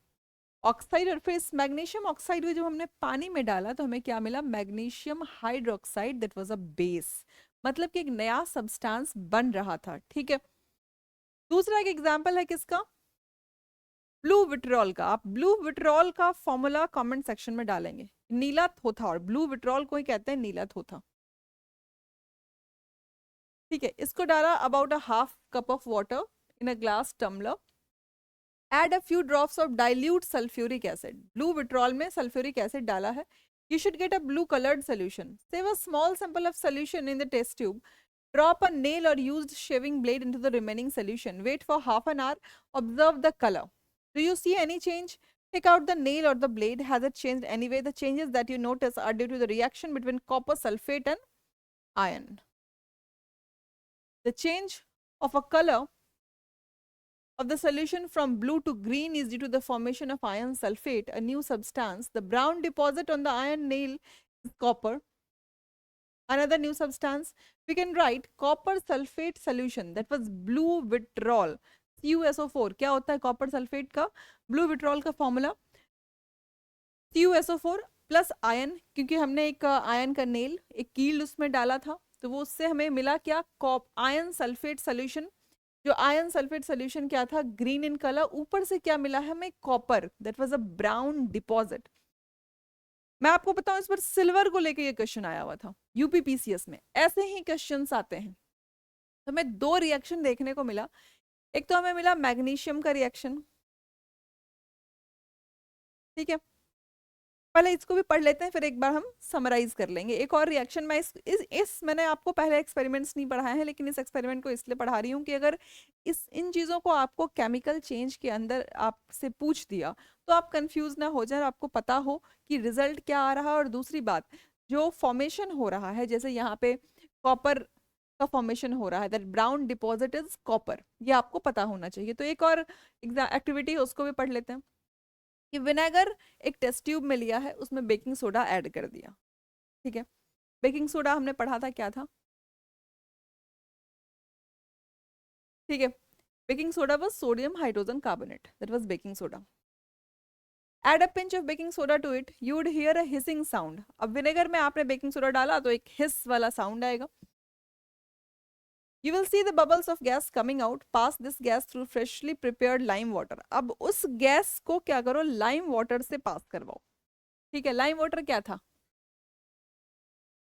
oxide. और फिर इस मैग्नीशियम ऑक्साइड को जब हमने पानी में डाला तो हमें क्या मिला? Magnesium hydroxide, that was a base. मतलब कि एक नया सब्सटेंस बन रहा था। ठीक है, दूसरा एक एग्जांपल है किसका? ब्लू विट्रॉल का। आप ब्लू विट्रॉल का फॉर्मूला कमेंट सेक्शन में डालेंगे। नीला थोथा, और ब्लू विट्रॉल को ही कहते हैं नीला थोथा। ठीक है, इसको डाला about a half cup of water in a glass tumbler, add a few drops of dilute sulfuric acid. Blue vitriol में sulfuric acid डाला है. You should get a blue colored solution. Save a small sample of solution in the test tube. Drop a nail or used shaving blade into the remaining solution. Wait for half an hour. Observe the color. Do you see any change? Take out the nail or the blade. Has it changed anyway? The changes that you notice are due to the reaction between copper sulfate and iron. The change of a color of the solution from blue to green is due to the formation of iron sulfate, a new substance. The brown deposit on the iron nail is copper. Another new substance, we can write copper sulfate solution, that was blue vitriol, CuSO4. क्या होता है copper sulphate का? Blue vitriol का formula CuSO4 plus ion, क्योंकि हमने एक ion का nail, एक कील उसमें डाला था, तो वो उससे हमें मिला क्या? Ion sulphate solution. जो आयन सल्फेट सोल्यूशन क्या था? Green in colour. ऊपर से क्या मिला है हमें? Copper, that was a brown deposit. मैं आपको बताऊं, इस पर सिल्वर को लेके ये क्वेश्चन आया हुआ था यूपीपीसीएस में। ऐसे ही क्वेश्चंस आते हैं। तो हमें दो रिएक्शन देखने को मिला। एक तो हमें मिला मैग्नीशियम का रिएक्शन, ठीक है, पहले इसको भी पढ़ लेते हैं, फिर एक बार हम समराइज कर लेंगे। एक और रिएक्शन, मैं इस मैंने आपको पहले एक्सपेरिमेंट्स नहीं पढ़ाए हैं, लेकिन इस एक्सपेरिमेंट को इसलिए पढ़ा रही हूँ कि अगर इन चीज़ों को आपको केमिकल चेंज के अंदर आपसे पूछ दिया तो आप कंफ्यूज ना हो जाए, आपको पता हो कि रिजल्ट क्या आ रहा है। और दूसरी बात, जो फॉर्मेशन हो रहा है, जैसे यहाँ पे कॉपर का फॉर्मेशन हो रहा है, that brown deposit is copper, ये आपको पता होना चाहिए। तो एक और एक्टिविटी है, उसको भी पढ़ लेते हैं कि विनेगर एक टेस्ट ट्यूब में लिया है, उसमें बेकिंग सोडा ऐड कर दिया, ठीक है। बेकिंग सोडा हमने पढ़ा था क्या था, ठीक है, baking soda was sodium hydrogen carbonate, that was baking soda. Add a pinch of baking soda to it, you would hear a hissing sound. अब विनेगर में आपने बेकिंग सोडा डाला तो एक हिस वाला साउंड आएगा। You will see the bubbles of gas coming out. Pass this gas through freshly prepared lime water. अब उस गैस को क्या करो? लाइम वाटर से पास करवाओ, ठीक है। लाइम वाटर क्या था?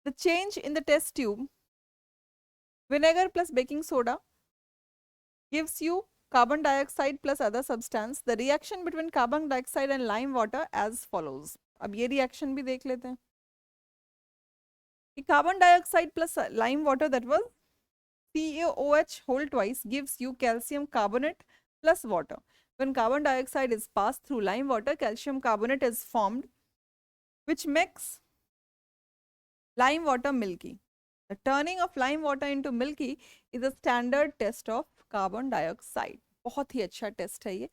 The change in the test tube, vinegar plus baking soda gives you carbon dioxide plus other substance. The reaction between carbon dioxide and lime water as follows. अब ये reaction भी देख लेते हैं कि carbon dioxide plus lime water, that was CaOH whole twice, gives you calcium carbonate plus water. When carbon dioxide is passed through lime water, calcium carbonate is formed, which makes lime water milky. The turning of lime water into milky is a standard test of carbon dioxide. बहुत ही अच्छा test है ये,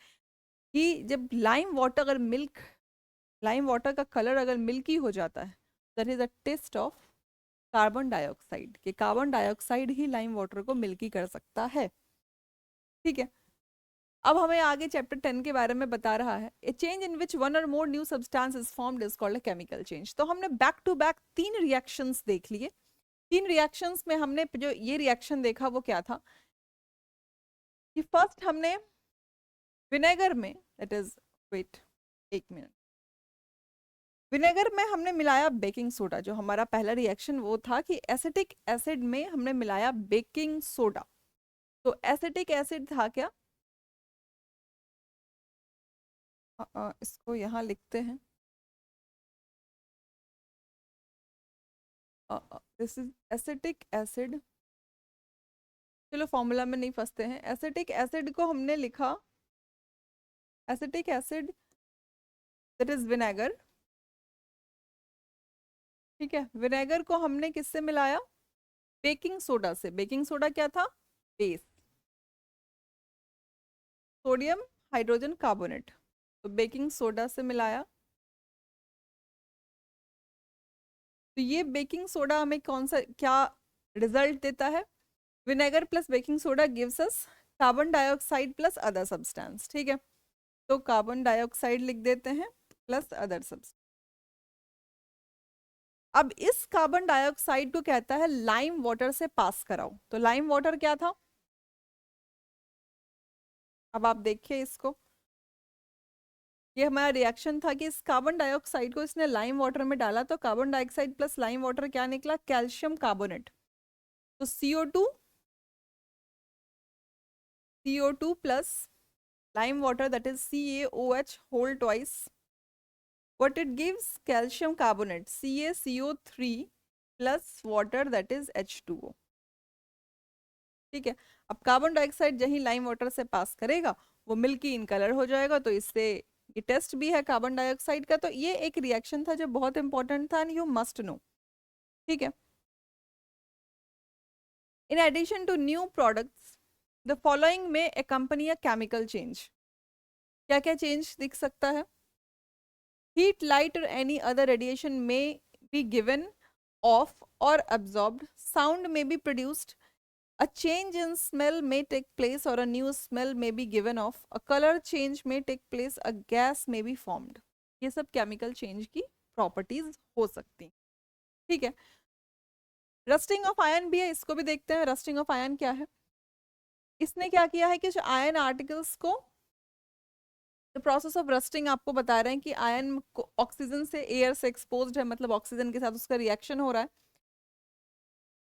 कि जब lime water अगर lime water का colour अगर milky हो जाता है, that is a test of carbon dioxide, कि कार्बन डाइऑक्साइड ही लाइम वाटर को मिल्की कर सकता है, ठीक है। अब हमें आगे चैप्टर 10 के बारे में बता रहा है, ए चेंज इन विच वन और more new substance is formed is called a chemical change. तो हमने बैक टू बैक 3 रिएक्शंस देख लिए। 3 रिएक्शंस में हमने जो ये रिएक्शन देखा वो क्या था कि फर्स्ट हमने विनेगर में, दैट इज, वेट एक मिनट, विनेगर में हमने मिलाया बेकिंग सोडा। जो हमारा पहला रिएक्शन वो था कि एसिटिक एसिड में हमने मिलाया बेकिंग सोडा। तो एसिटिक एसिड था क्या? इसको यहाँ लिखते हैं, दिस इज एसिटिक एसिड। चलो फॉर्मूला में नहीं फंसते हैं। एसिटिक एसिड को हमने लिखा, acetic acid that is vinegar, ठीक है। विनेगर को हमने किससे मिलाया? बेकिंग सोडा से। बेकिंग सोडा क्या था? Base, sodium hydrogen carbonate. तो बेकिंग सोडा से मिलाया, तो ये बेकिंग सोडा हमें कौन सा क्या रिजल्ट देता है? Vinegar plus baking soda gives us carbon dioxide plus other substance, ठीक है। तो कार्बन डाइऑक्साइड लिख देते हैं प्लस अदर सब्सटेंस। अब इस कार्बन डाइऑक्साइड को कहता है लाइम वाटर से पास कराओ। तो लाइम वाटर क्या था? अब आप देखिए इसको, ये हमारा रिएक्शन था कि इस कार्बन डाइऑक्साइड को इसने लाइम वाटर में डाला, तो carbon dioxide plus lime water क्या निकला? Calcium carbonate. तो CO2 plus lime water, that is CaOH whole twice. What it gives? Calcium carbonate, CaCO3 plus water, that is H2O. ठीक है। अब कार्बन डाइऑक्साइड जहीं लाइम वाटर से पास करेगा वो मिल्की इन कलर हो जाएगा, तो इससे ये टेस्ट भी है कार्बन डाइऑक्साइड का। तो ये एक रिएक्शन था जो बहुत इंपॉर्टेंट था एंड यू मस्ट नो। ठीक है। In addition to new products the following में accompany a chemical change। क्या क्या चेंज दिख सकता है? Heat, light or any other radiation may be given off or absorbed. Sound may be produced. A change in smell may take place or a new smell may be given off. A color change may take place. A gas may be formed. ये सब chemical change की properties हो सकती हैं। ठीक है। Rusting of ion भी है, इसको भी देखते हैं। रस्टिंग ऑफ आयन क्या है? इसने क्या किया है कि जो आयन आर्टिकल्स को, द प्रोसेस ऑफ रस्टिंग आपको बता रहे हैं कि आयन ऑक्सीजन से, एयर से एक्सपोज्ड है, मतलब ऑक्सीजन के साथ उसका रिएक्शन हो रहा है,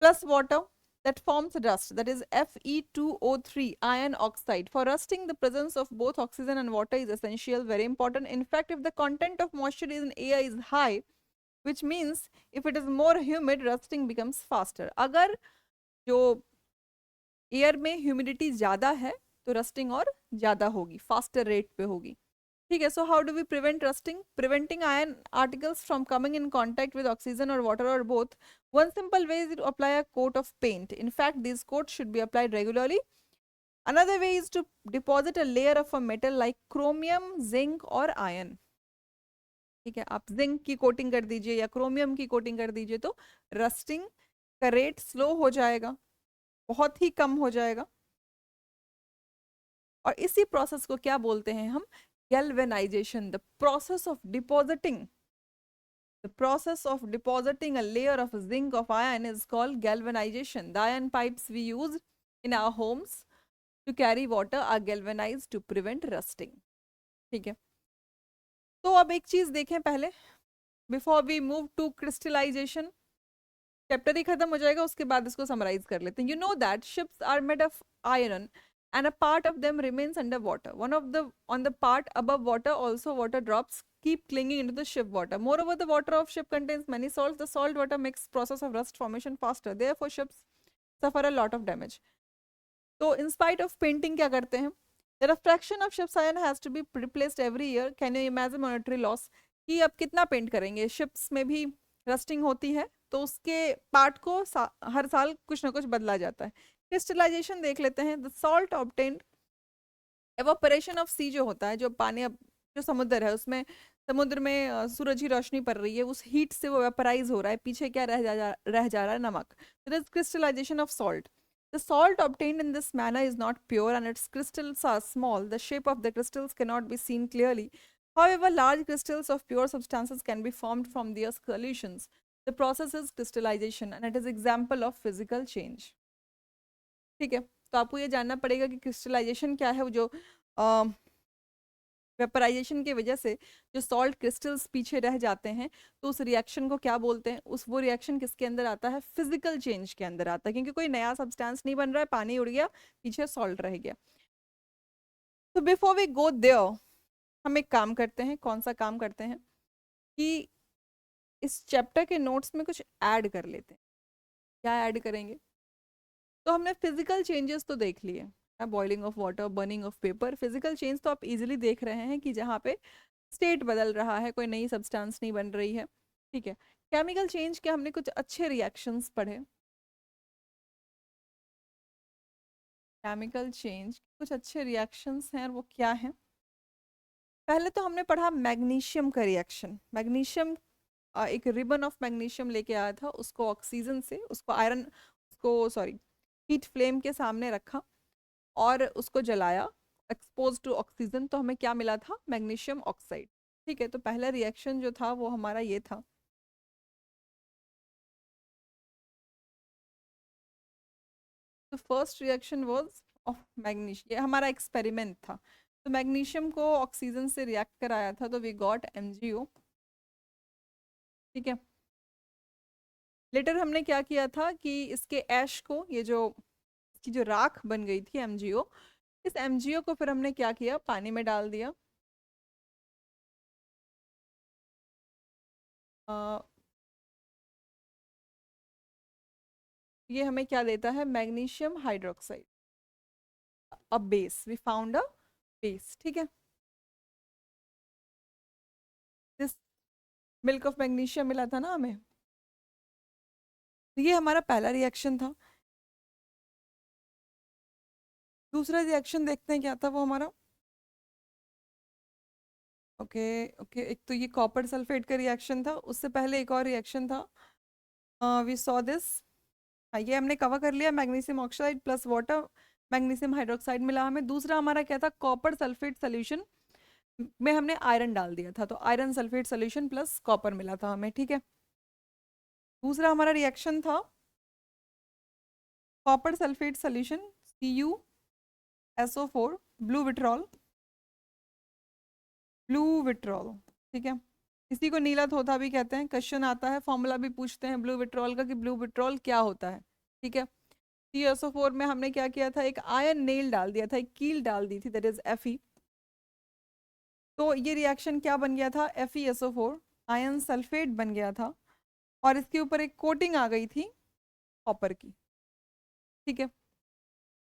plus water that forms rust, that is Fe2O3 iron oxide. For rusting, the presence of both oxygen and water is essential, very important. In fact, if the content of moisture in air is high, which means if it is more humid, rusting becomes faster. अगर जो air में humidity ज़्यादा है तो rusting और ज़्यादा होगी, faster rate पे होगी। ठीक है। So how do we prevent rusting? Preventing iron articles from coming in contact with oxygen और वाटर और both. One simple way is to apply a coat of paint. In fact this coat should be applied regularly. Another way is to deposit a layer of a metal like chromium, zinc और iron. ठीक है, आप zinc की coating कर दीजिए या chromium की coating कर दीजिए तो रस्टिंग का रेट स्लो हो जाएगा, बहुत ही कम हो जाएगा। और इसी प्रोसेस को क्या बोलते हैं हम? Galvanisation. The process of depositing The process of depositing a layer of zinc of iron is called galvanization. The iron pipes we use in our homes to carry water are galvanized to prevent rusting. ठीक है। तो अब एक चीज देखें पहले, before we move to crystallization. Chapter ही खत्म हो जाएगा, उसके बाद इसको समराइज कर लेते हैं। You know that ships are made of iron and a part of them remains under water. One of the on the part above water also water drops keep clinging into the ship water. Moreover, the water of ship contains many salts. The salt water makes process of rust formation faster. Therefore, ships suffer a lot of damage. तो in spite of painting क्या करते हैं? The refraction of ship's iron has to be replaced every year. Can you imagine monetary loss? कि अब कितना paint करेंगे? Ships में भी रस्टिंग होती है तो उसके पार्ट को हर साल कुछ ना कुछ बदला जाता है। क्रिस्टलाइजेशन देख लेते हैं। The salt obtained, evaporation of sea जो होता है, जो पानी, अब जो समुद्र है उसमें, समुद्र में सूरज की रोशनी पड़ रही है, उस हीट से वो वेपराइज हो रहा है, पीछे क्या रह जा रहा है? नमक। This is crystallisation of salt. The salt obtained in this manner is not pure and its crystals are small. The shape of the crystals cannot be seen clearly. However, large crystals of pure substances can be formed from their solutions. The process is crystallization and it is example of physical change. ठीक है, तो आपको ये जानना पड़ेगा कि crystallisation क्या है। वो जो वेपराइजेशन की वजह से जो सॉल्ट क्रिस्टल्स पीछे रह जाते हैं तो उस रिएक्शन को क्या बोलते हैं? उस वो रिएक्शन किसके अंदर आता है? फिजिकल चेंज के अंदर आता है, क्योंकि कोई नया सब्सटेंस नहीं बन रहा है, पानी उड़ गया, पीछे सॉल्ट रह गया। तो बिफोर वी गो देयर, हम एक काम करते हैं। कौन सा काम करते हैं? कि इस चैप्टर के नोट्स में कुछ ऐड कर लेते हैं। क्या ऐड करेंगे? तो हमने फिजिकल चेंजेस तो देख लिए, boiling of water, burning of paper. Physical change तो आप इजीली देख रहे हैं कि जहाँ पे स्टेट बदल रहा है, कोई नई सब्सटेंस नहीं बन रही है। ठीक है। केमिकल चेंज के हमने कुछ अच्छे रिएक्शंस पढ़े। केमिकल चेंज कुछ अच्छे रिएक्शंस हैं और वो क्या हैं? पहले तो हमने पढ़ा मैग्नीशियम का रिएक्शन। मैग्नीशियम, एक रिबन ऑफ मैग्नीशियम लेके आया था, उसको ऑक्सीजन से, उसको आयरन, उसको सॉरी हीट फ्लेम के सामने रखा और उसको जलाया, एक्सपोज टू ऑक्सीजन, तो हमें क्या मिला था? Magnesium oxide. ठीक है। तो पहला रिएक्शन जो था वो हमारा ये था। तो first reaction was of magnesium, ये हमारा एक्सपेरिमेंट था। तो मैग्नीशियम को ऑक्सीजन से रिएक्ट कराया था तो वी गॉट MgO। ठीक है। लेटर हमने क्या किया था कि इसके ऐश को, ये जो इसकी जो राख बन गई थी MgO, इस MgO को फिर हमने क्या किया? पानी में डाल दिया। ये हमें क्या देता है, magnesium hydroxide, a base, we found a base, ठीक है। दिस मिल्क ऑफ मैग्नीशियम मिला था ना हमें। ये हमारा पहला रिएक्शन था। दूसरा रिएक्शन देखते हैं क्या था वो हमारा। ओके ओके, एक तो ये कॉपर सल्फेट का रिएक्शन था, उससे पहले एक और रिएक्शन था, वी सॉ दिस। हाँ, ये हमने कवर कर लिया, magnesium oxide plus water, magnesium hydroxide मिला हमें। दूसरा हमारा क्या था, कॉपर सल्फेट सोल्यूशन में हमने आयरन डाल दिया था, तो iron sulphate solution plus copper मिला था हमें, ठीक है। दूसरा हमारा रिएक्शन था copper sulphate solution, CuSO4, blue vitriol, blue vitriol, ठीक है। इसी को नीला थोथा भी कहते हैं। क्वेश्चन आता है, फॉर्मूला भी पूछते हैं ब्लू विट्रॉल का कि ब्लू विट्रॉल क्या होता है, ठीक है। CuSO4 में हमने क्या किया था, एक आयन नेल डाल दिया था, एक कील डाल दी थी, दैट इज Fe। तो ये रिएक्शन क्या बन गया था, FeSO4 आयन सल्फेट बन गया था, और इसके ऊपर एक कोटिंग आ गई थी कॉपर की, ठीक है।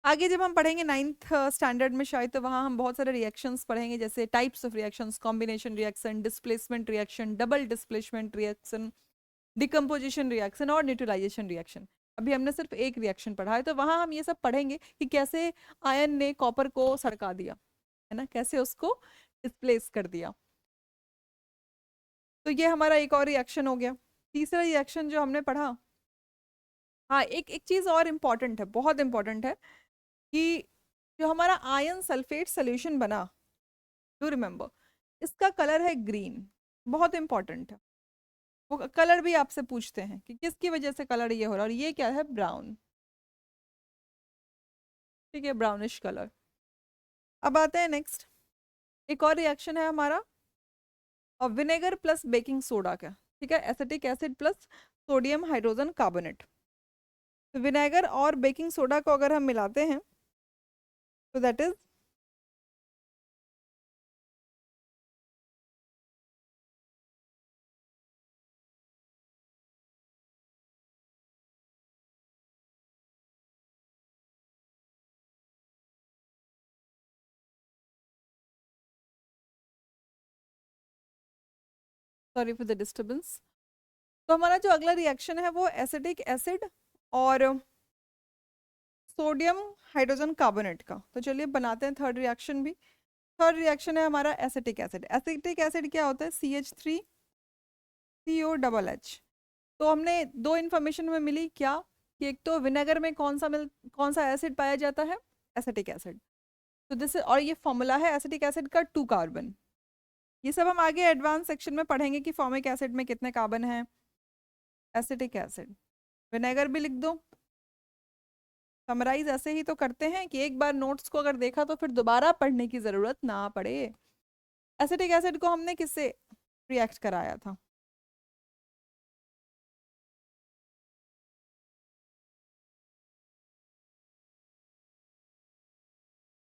आगे जब हम पढ़ेंगे नाइन्थ स्टैंडर्ड में शायद, तो वहाँ हम बहुत सारे रिएक्शंस पढ़ेंगे, जैसे types of reactions, combination reaction, displacement reaction, double displacement reaction, decomposition reaction और न्यूट्रलाइजेशन रिएक्शन। अभी हमने सिर्फ एक रिएक्शन पढ़ा है, तो वहाँ हम ये सब पढ़ेंगे कि कैसे आयन ने कॉपर को सड़का दिया, है ना, कैसे उसको डिस्प्लेस कर दिया। तो ये हमारा एक और रिएक्शन हो गया। तीसरा रिएक्शन जो हमने पढ़ा, हाँ, एक एक चीज और इम्पॉर्टेंट है, बहुत इंपॉर्टेंट है, कि जो हमारा आयन सल्फेट सोल्यूशन बना, डू रिमेम्बर, इसका कलर है ग्रीन, बहुत इंपॉर्टेंट है। वो कलर भी आपसे पूछते हैं कि किसकी वजह से कलर ये हो रहा है, और ये क्या है, ब्राउन, ठीक है, ब्राउनिश कलर। अब आते हैं नेक्स्ट, एक और रिएक्शन है हमारा, और विनेगर प्लस बेकिंग सोडा का, ठीक है, acetic acid plus sodium hydrogen carbonate. तो विनेगर और बेकिंग सोडा को अगर हम मिलाते हैं, तो that is, sorry for the disturbance. तो हमारा जो अगला रिएक्शन है वो एसिटिक एसिड और सोडियम हाइड्रोजन कार्बोनेट का। तो चलिए बनाते हैं थर्ड रिएक्शन भी। थर्ड रिएक्शन है हमारा एसिटिक एसिड। एसिटिक एसिड क्या होता है, CH3CO H। तो हमने दो इन्फॉर्मेशन में मिली क्या, कि एक तो विनेगर में कौन सा एसिड पाया जाता है, एसिटिक एसिड। तो दिस, और ये फॉर्मूला है एसिटिक एसिड का, 2 कार्बन। ये सब हम आगे एडवांस सेक्शन में पढ़ेंगे कि फॉर्मिक एसिड में कितने कार्बन हैं। एसिटिक एसिड, विनेगर भी लिख दो। समराइज ऐसे ही तो करते हैं कि एक बार नोट्स को अगर देखा तो फिर दोबारा पढ़ने की जरूरत ना पड़े। एसिटिक एसिड को हमने किससे रिएक्ट कराया था,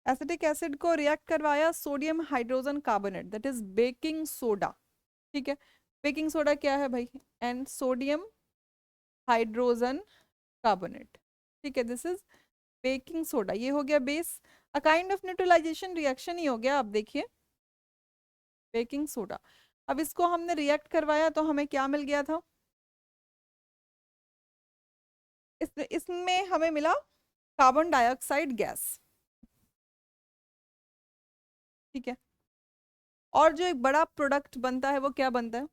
एसिटिक एसिड को रिएक्ट करवाया sodium hydrogen carbonate, that is baking soda, ठीक है। बेकिंग सोडा क्या है भाई, एंड सोडियम हाइड्रोजन कार्बोनेट, ठीक है, दिस इज बेकिंग सोडा। ये हो गया base, a kind of neutralization reaction ही हो गया। आप देखिए बेकिंग सोडा, अब इसको हमने रिएक्ट करवाया तो हमें क्या मिल गया था, इसमें हमें मिला कार्बन डाइऑक्साइड गैस, ठीक है। और जो एक बड़ा प्रोडक्ट बनता है वो क्या बनता है,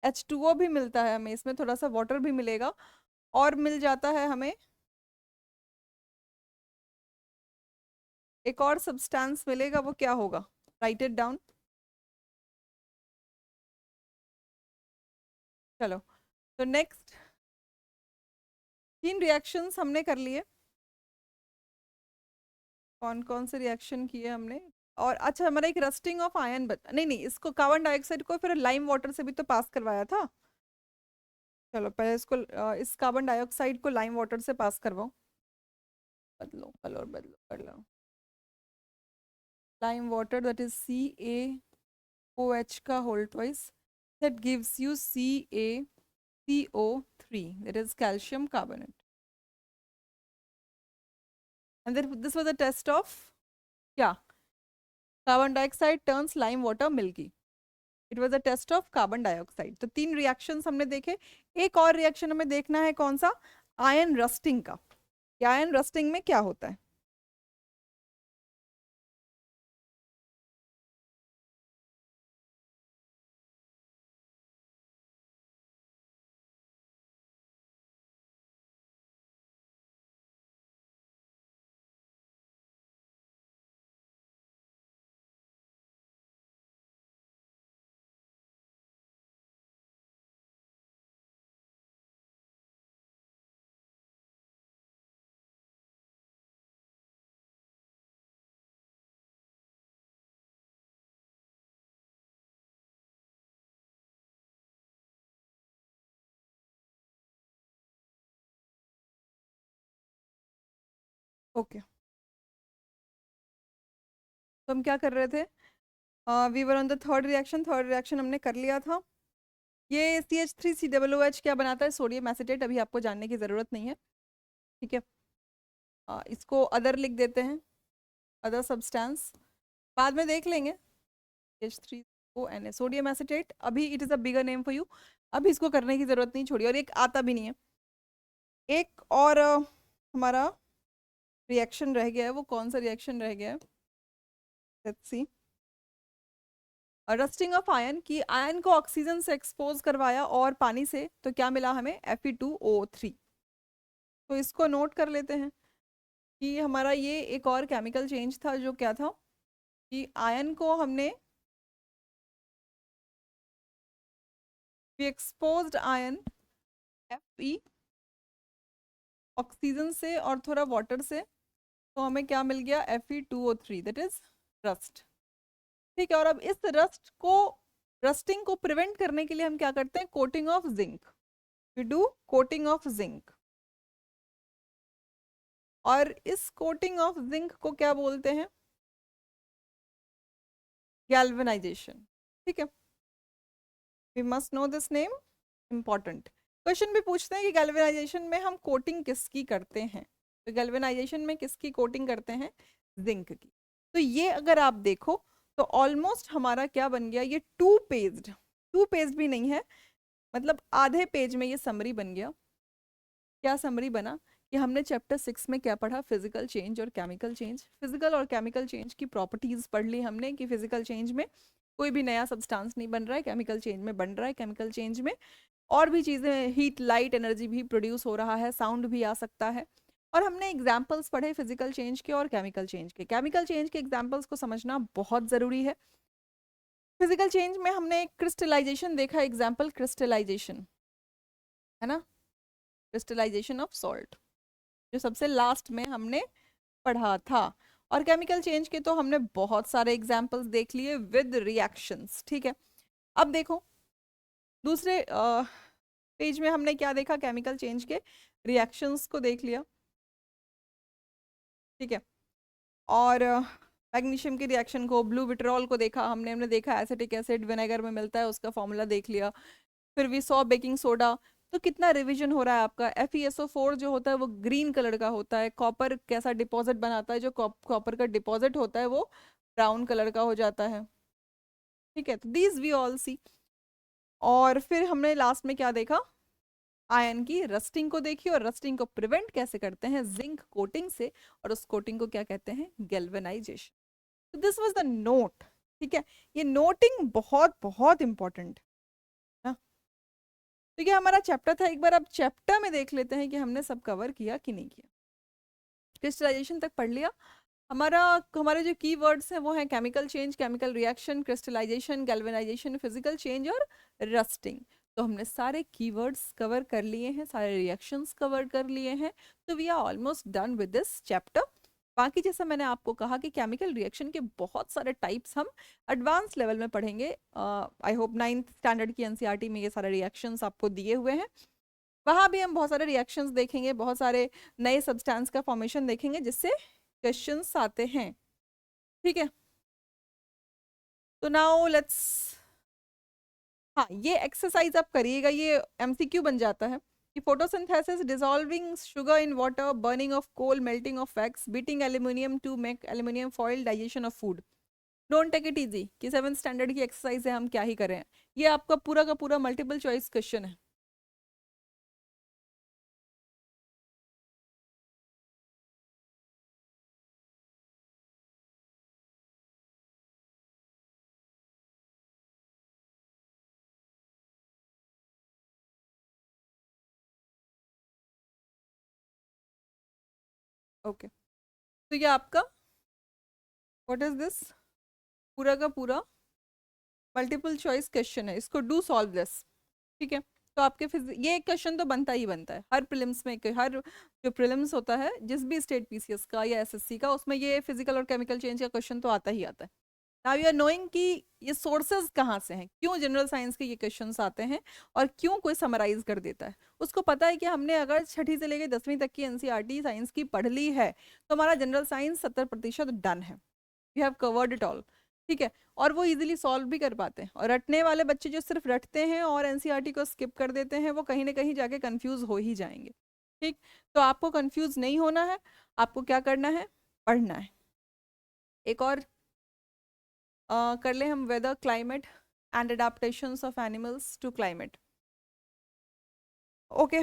H2O भी मिलता है हमें, इसमें थोड़ा सा वाटर भी मिलेगा, और मिल जाता है हमें एक और सब्सटेंस मिलेगा, वो क्या होगा, राइट इट डाउन। चलो, तो नेक्स्ट 3 रिएक्शंस हमने कर लिए। कौन कौन से रिएक्शन किए हमने, और अच्छा हमारा एक रस्टिंग ऑफ आयन नहीं नहीं, इसको कार्बन डाइऑक्साइड को फिर लाइम वाटर से भी तो पास करवाया था। चलो पहले इसको इस कार्बन डाइऑक्साइड को लाइम वाटर से पास करवाओ, बदलो कलर, बदलो कर लो, lime water that is CaOH का whole twice, that gives you CaCO3, that is calcium carbonate, and this was the test of क्या, carbon dioxide turns lime water milky, it was a test of carbon dioxide. तो 3 reactions हमने देखे। एक और reaction हमें देखना है, कौन सा, आयन रस्टिंग का। आयन रस्टिंग में क्या होता है? ओके, तो हम क्या कर रहे थे, we were on the third reaction. Third reaction हमने कर लिया था। ये CH3COOH क्या बनाता है, सोडियम एसिटेट, अभी आपको जानने की ज़रूरत नहीं है, ठीक है। इसको अदर लिख देते हैं, अदर सब्सटेंस, बाद में देख लेंगे। CH3ONA सोडियम एसिटेट, अभी it is a bigger name for you, अभी इसको करने की ज़रूरत नहीं, छोड़िए। और एक आता भी नहीं है। एक और हमारा रिएक्शन रह गया है, वो कौन सा रिएक्शन रह गया है, let's see. Rusting of ion, की आयन को ऑक्सीजन से एक्सपोज करवाया और पानी से, तो क्या मिला हमें, Fe2O3। तो इसको नोट कर लेते हैं कि हमारा ये एक और केमिकल चेंज था, जो क्या था कि आयन को हमने, we exposed iron Fe oxygen से और थोड़ा वाटर से, तो हमें क्या मिल गया, Fe2O3, दैट इज रस्ट, ठीक है। और अब इस रस्ट को, रस्टिंग को प्रिवेंट करने के लिए हम क्या करते हैं, coating of zinc, we do coating of zinc. और इस कोटिंग ऑफ जिंक को क्या बोलते हैं, गैल्वेनाइजेशन, ठीक है। We must know this name, important. Question भी पूछते हैं कि गैल्वेनाइजेशन में हम कोटिंग किसकी करते हैं, तो गैल्वेनाइजेशन में किसकी कोटिंग करते हैं, जिंक की। तो ये अगर आप देखो तो ऑलमोस्ट हमारा क्या बन गया, ये टू पेज भी नहीं है, मतलब आधे पेज में ये समरी बन गया। क्या समरी बना कि हमने चैप्टर 6 में क्या पढ़ा, फिजिकल चेंज और केमिकल चेंज। फिजिकल और केमिकल चेंज की प्रॉपर्टीज पढ़ ली हमने कि फिजिकल चेंज में कोई भी नया सब्सटेंस नहीं बन रहा है, केमिकल चेंज में बन रहा है। केमिकल चेंज में और भी चीज़ें, हीट, लाइट, एनर्जी भी प्रोड्यूस हो रहा है, साउंड भी आ सकता है। और हमने एग्जाम्पल्स पढ़े फिजिकल चेंज के और केमिकल चेंज के। केमिकल चेंज के एग्जाम्पल्स को समझना बहुत ज़रूरी है। फिजिकल चेंज में हमने क्रिस्टलाइजेशन देखा, एग्जाम्पल क्रिस्टलाइजेशन, है ना, क्रिस्टलाइजेशन ऑफ सॉल्ट, जो सबसे लास्ट में हमने पढ़ा था। और केमिकल चेंज के तो हमने बहुत सारे एग्जाम्पल्स देख लिए विद रिएक्शंस, ठीक है। अब देखो दूसरे पेज में हमने क्या देखा, केमिकल चेंज के रिएक्शंस को देख लिया, ठीक है। और मैग्नीशियम के रिएक्शन को, ब्लू विट्रॉल को देखा हमने देखा एसिटिक एसिड विनेगर में मिलता है, उसका फॉर्मूला देख लिया। फिर वी सॉ बेकिंग सोडा। तो कितना रिवीजन हो रहा है आपका, FeSO4 जो होता है वो ग्रीन कलर का होता है। कॉपर कैसा डिपॉजिट बनाता है, जो कॉपर का डिपॉजिट होता है वो ब्राउन कलर का हो जाता है, ठीक है। तो दीज वी ऑल सी। और फिर हमने लास्ट में क्या देखा, आयन की रस्टिंग को देखी, और रस्टिंग को प्रिवेंट कैसे करते हैं, जिंक कोटिंग से, और उस कोटिंग को क्या कहते हैं, गैल्वेनाइजेशन। तो दिस वाज द नोट, ठीक है। ये नोटिंग बहुत बहुत इंपॉर्टेंट है। तो ये हमारा चैप्टर था। एक बार अब चैप्टर में देख लेते हैं कि हमने सब कवर किया कि नहीं किया। क्रिस्टलाइजेशन तक पढ़ लिया। हमारे जो की वर्ड्स हैं वो हैं chemical change, chemical reaction, crystallisation, galvanisation, physical change और रस्टिंग। तो हमने सारे कीवर्ड्स कवर कर लिए हैं, सारे रिएक्शंस कवर कर लिए हैं। तो we are almost done with this chapter. बाकी जैसा मैंने आपको कहा कि केमिकल रिएक्शन के बहुत सारे टाइप्स हम एडवांस लेवल में पढ़ेंगे। आई होप 9th स्टैंडर्ड की एनसीईआरटी में ये सारे रिएक्शंस आपको दिए हुए हैं। वहाँ भी हम बहुत सारे रिएक्शंस देखेंगे, बहुत सारे नए सब्सटेंस का फॉर्मेशन देखेंगे जिससे क्वेश्चंस आते हैं, ठीक है। तो नाउ लेट्स, हाँ ये एक्सरसाइज आप करिएगा, ये MCQ बन जाता है कि photosynthesis, dissolving sugar in water, burning of coal, melting of wax, beating aluminium to make aluminium foil, digestion of food. Don't take it easy कि 7th स्टैंडर्ड की एक्सरसाइज है, हम क्या ही करें। ये आपका पूरा का पूरा मल्टीपल चॉइस क्वेश्चन है। ओके, तो ये आपका व्हाट इज दिस, पूरा का पूरा मल्टीपल चॉइस क्वेश्चन है, इसको डू सॉल्व दिस। ठीक है, तो आपके ये क्वेश्चन तो बनता ही बनता है हर प्रीलिम्स में, हर जो प्रीलिम्स होता है जिस भी स्टेट पीसीएस का या एसएससी का, उसमें ये फिजिकल और केमिकल चेंज का क्वेश्चन तो आता ही आता है। नाउ यू आर नोइंग कि ये सोर्सेज कहाँ से हैं, क्यों जनरल साइंस के ये क्वेश्चंस आते हैं और क्यों कोई समराइज कर देता है। उसको पता है कि हमने अगर छठी से लेकर 10वीं तक की एनसीईआरटी साइंस की पढ़ ली है तो हमारा जनरल साइंस 70% डन है, we have covered it all. ठीक है, और वो इजीली सॉल्व भी कर पाते हैं। और रटने वाले बच्चे जो सिर्फ रटते हैं और एनसीईआरटी को स्किप कर देते हैं, वो कहीं ना कहीं जाके कंफ्यूज हो ही जाएंगे। ठीक, तो आपको कंफ्यूज नहीं होना है, आपको क्या करना है, पढ़ना है। एक और कर ले हम, weather, climate and adaptations of animals to climate. Okay,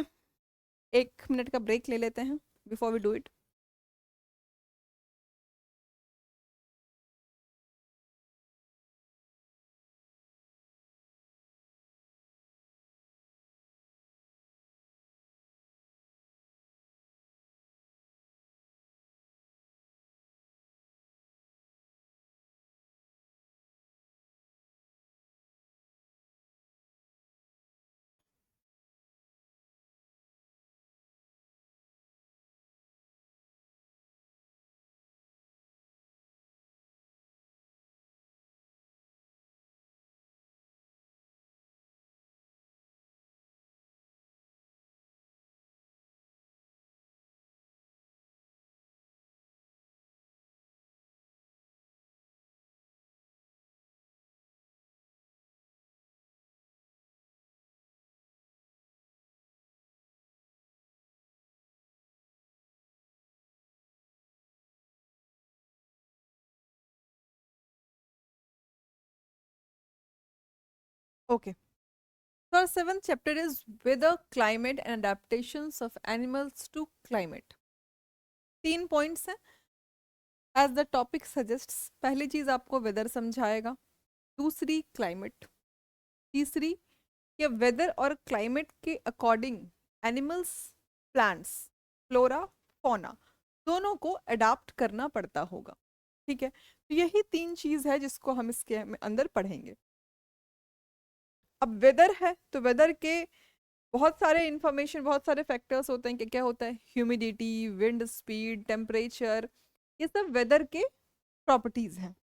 1 minute का ब्रेक ले लेते हैं before we do it. Okay, so our 7th chapter is weather, climate and adaptations of animals to climate। 3 points हैं एज द टॉपिक सजेस्ट्स। पहली चीज आपको weather समझाएगा, दूसरी climate, तीसरी ये वेदर और क्लाइमेट के according animals, plants, flora, fauna दोनों को अडाप्ट करना पड़ता होगा। ठीक है, तो यही 3 चीज है जिसको हम इसके अंदर पढ़ेंगे। अब वेदर है तो वेदर के बहुत सारे इंफॉर्मेशन, बहुत सारे फैक्टर्स होते हैं कि क्या होता है, ह्यूमिडिटी, विंड स्पीड, टेम्परेचर, ये सब वेदर के प्रॉपर्टीज हैं।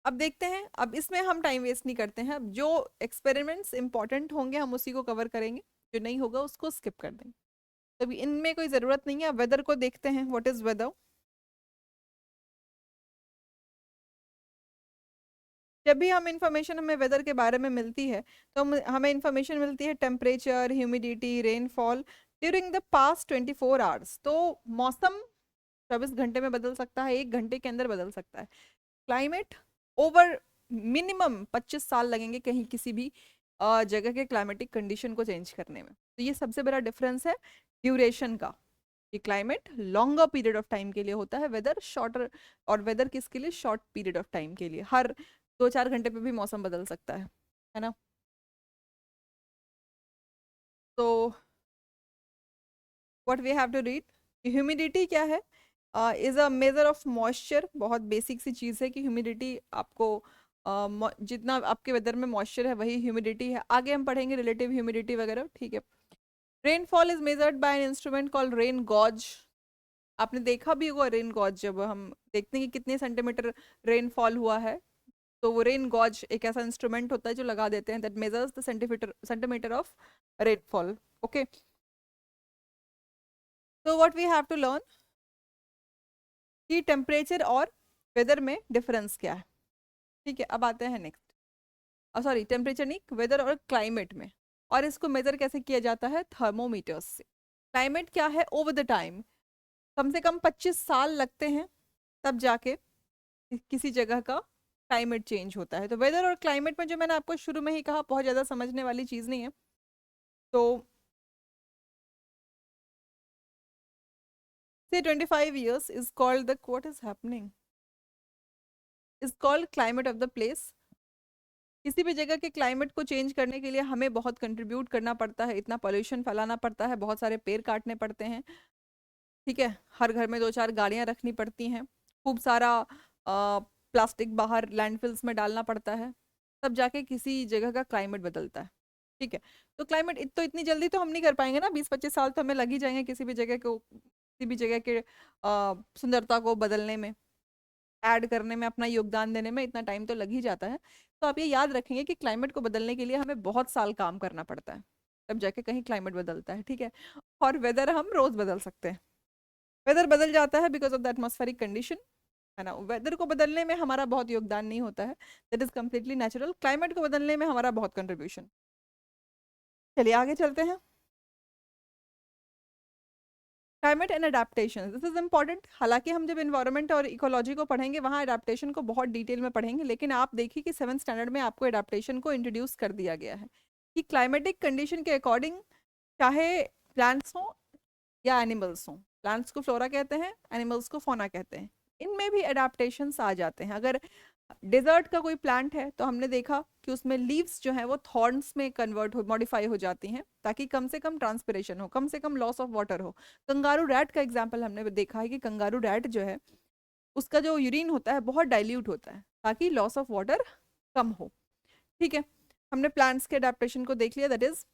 अब देखते हैं, अब इसमें हम टाइम वेस्ट नहीं करते हैं, अब जो एक्सपेरिमेंट्स इंपॉर्टेंट होंगे हम उसी को कवर करेंगे, जो नहीं होगा उसको स्किप कर देंगे। तभी इनमें कोई ज़रूरत नहीं है। अब वेदर को देखते हैं, व्हाट इज़ वेदर। जब भी हम इंफॉर्मेशन, हमें वेदर के बारे में मिलती है तो हमें इंफॉर्मेशन मिलती है temperature, humidity, rainfall during the past 24 hours. तो मौसम 24 घंटे में बदल सकता है, 1 घंटे के अंदर बदल सकता है। क्लाइमेट ओवर मिनिमम 25 साल लगेंगे कहीं किसी भी जगह के क्लाइमेटिक कंडीशन को चेंज करने में। तो ये सबसे बड़ा डिफरेंस है ड्यूरेशन का, कि climate longer period of time के लिए होता है, वेदर शॉर्टर, और वेदर किसके लिए, शॉर्ट पीरियड ऑफ टाइम के लिए, हर 2-4 घंटे पे भी मौसम बदल सकता है ना। तो what we have to read, humidity क्या है, is a measure of moisture. बहुत बेसिक सी चीज़ है कि ह्यूमिडिटी आपको जितना आपके वेदर में मॉइस्चर है वही ह्यूमिडिटी है। आगे हम पढ़ेंगे रिलेटिव ह्यूमिडिटी वगैरह। ठीक है, rainfall is measured by an instrument called rain gauge. आपने देखा भी होगा रेन गॉज, जब हम देखते हैं कि कितने सेंटीमीटर रेनफॉल हुआ है, तो वो रेन गॉज एक ऐसा इंस्ट्रूमेंट होता है जो लगा देते हैं, that measures the centimetre of rainfall. Okay, तो what we have to learn कि टेम्परेचर और वेदर में डिफरेंस क्या है। ठीक है, अब आते हैं नेक्स्ट, सॉरी टेम्परेचर नहीं, वेदर और क्लाइमेट में और इसको मेजर कैसे किया जाता है? थर्मोमीटर्स से। क्लाइमेट क्या है? ओवर द टाइम कम से कम 25 साल लगते हैं तब जाके किसी जगह का क्लाइमेट चेंज होता है। तो वेदर और क्लाइमेट में जो मैंने आपको शुरू में ही कहा, बहुत ज़्यादा समझने वाली चीज़ नहीं है। तो say 25 years is called the, what is happening, is called climate of the place। किसी भी जगह के क्लाइमेट को चेंज करने के लिए हमें बहुत कंट्रीब्यूट करना पड़ता है, इतना पॉल्यूशन फैलाना पड़ता है, बहुत सारे पेड़ काटने पड़ते हैं, ठीक है, हर घर में 2-4 गाड़ियां रखनी पड़ती हैं, खूब सारा प्लास्टिक बाहर लैंडफिल्स में डालना पड़ता है, तब जाके किसी जगह का क्लाइमेट बदलता है, ठीक है। तो क्लाइमेट तो इतनी जल्दी तो हम नहीं कर पाएंगे ना, 20-25 साल तो हमें लग ही जाएंगे किसी भी जगह को, किसी भी जगह के सुंदरता को बदलने में, ऐड करने में, अपना योगदान देने में इतना टाइम तो लग ही जाता है। तो आप ये याद रखेंगे कि क्लाइमेट को बदलने के लिए हमें बहुत साल काम करना पड़ता है, तब जाके कहीं क्लाइमेट बदलता है, ठीक है। और वेदर हम रोज बदल सकते हैं, वेदर बदल जाता है because of the atmospheric condition, है ना। वेदर को बदलने में हमारा बहुत योगदान नहीं होता है, that is completely natural. Climate को बदलने में हमारा बहुत कंट्रीब्यूशन। चलिए आगे चलते हैं। Climate and adaptation, this is important. हालांकि हम जब इन्वायरमेंट और इकोलॉजी को पढ़ेंगे वहाँ अडेप्टेशन को बहुत डिटेल में पढ़ेंगे, लेकिन आप देखिए कि 7th स्टैंडर्ड में आपको अडेप्टेशन को इंट्रोड्यूस कर दिया गया है कि क्लाइमेटिक कंडीशन के अकॉर्डिंग, चाहे प्लांट्स हो या एनिमल्स हों, प्लांट्स को फ्लोरा कहते हैं, एनिमल्स को फोना कहते हैं, इनमें भी अडेप्टेशंस आ जाते हैं। अगर डेजर्ट का कोई प्लांट है तो हमने देखा कि उसमें लीव्स जो है वो थॉर्न्स में कन्वर्ट हो, मॉडिफाई हो जाती हैं, ताकि कम से कम ट्रांसपिरेशन हो, कम से कम लॉस ऑफ वाटर हो। कंगारू रैट का एग्जाम्पल हमने देखा है कि कंगारू रैट जो है उसका जो यूरिन होता है बहुत डाइल्यूट होता है, ताकि लॉस ऑफ वाटर कम हो, ठीक है। हमने प्लांट्स के अडेप्टेशन को देख लिया, दैट इज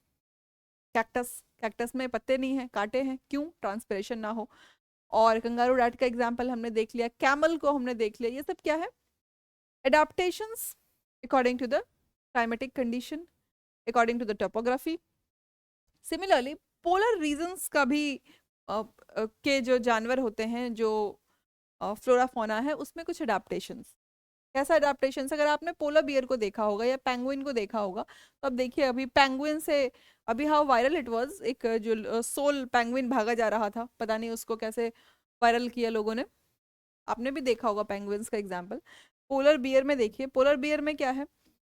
कैक्टस, कैक्टस में पत्ते नहीं है, कांटे हैं, क्यों? ट्रांसपिरेशन ना हो। और कंगारू रैट का एग्जाम्पल हमने देख लिया, कैमल को हमने देख लिया। ये सब क्या है? adaptations according to the climatic condition, according to the topography। Similarly polar regions का भी के जो जानवर होते हैं, जो फ्लोरा फोना है, उसमें कुछ अडेप्टेशंस। कैसा अडेप्टेशंस? अगर आपने पोलर बियर को देखा होगा या पेंगुइन को देखा होगा, तो अब देखिए अभी पेंगुइन से, अभी हाउ वायरल इट वाज, एक जो सोल पेंगुइन भागा जा रहा था, पता नहीं उसको कैसे वायरल किया लोगों ने, आपने भी देखा होगा पेंगुइन्स का एग्जाम्पल। पोलर बियर में देखिए, पोलर बियर में क्या है,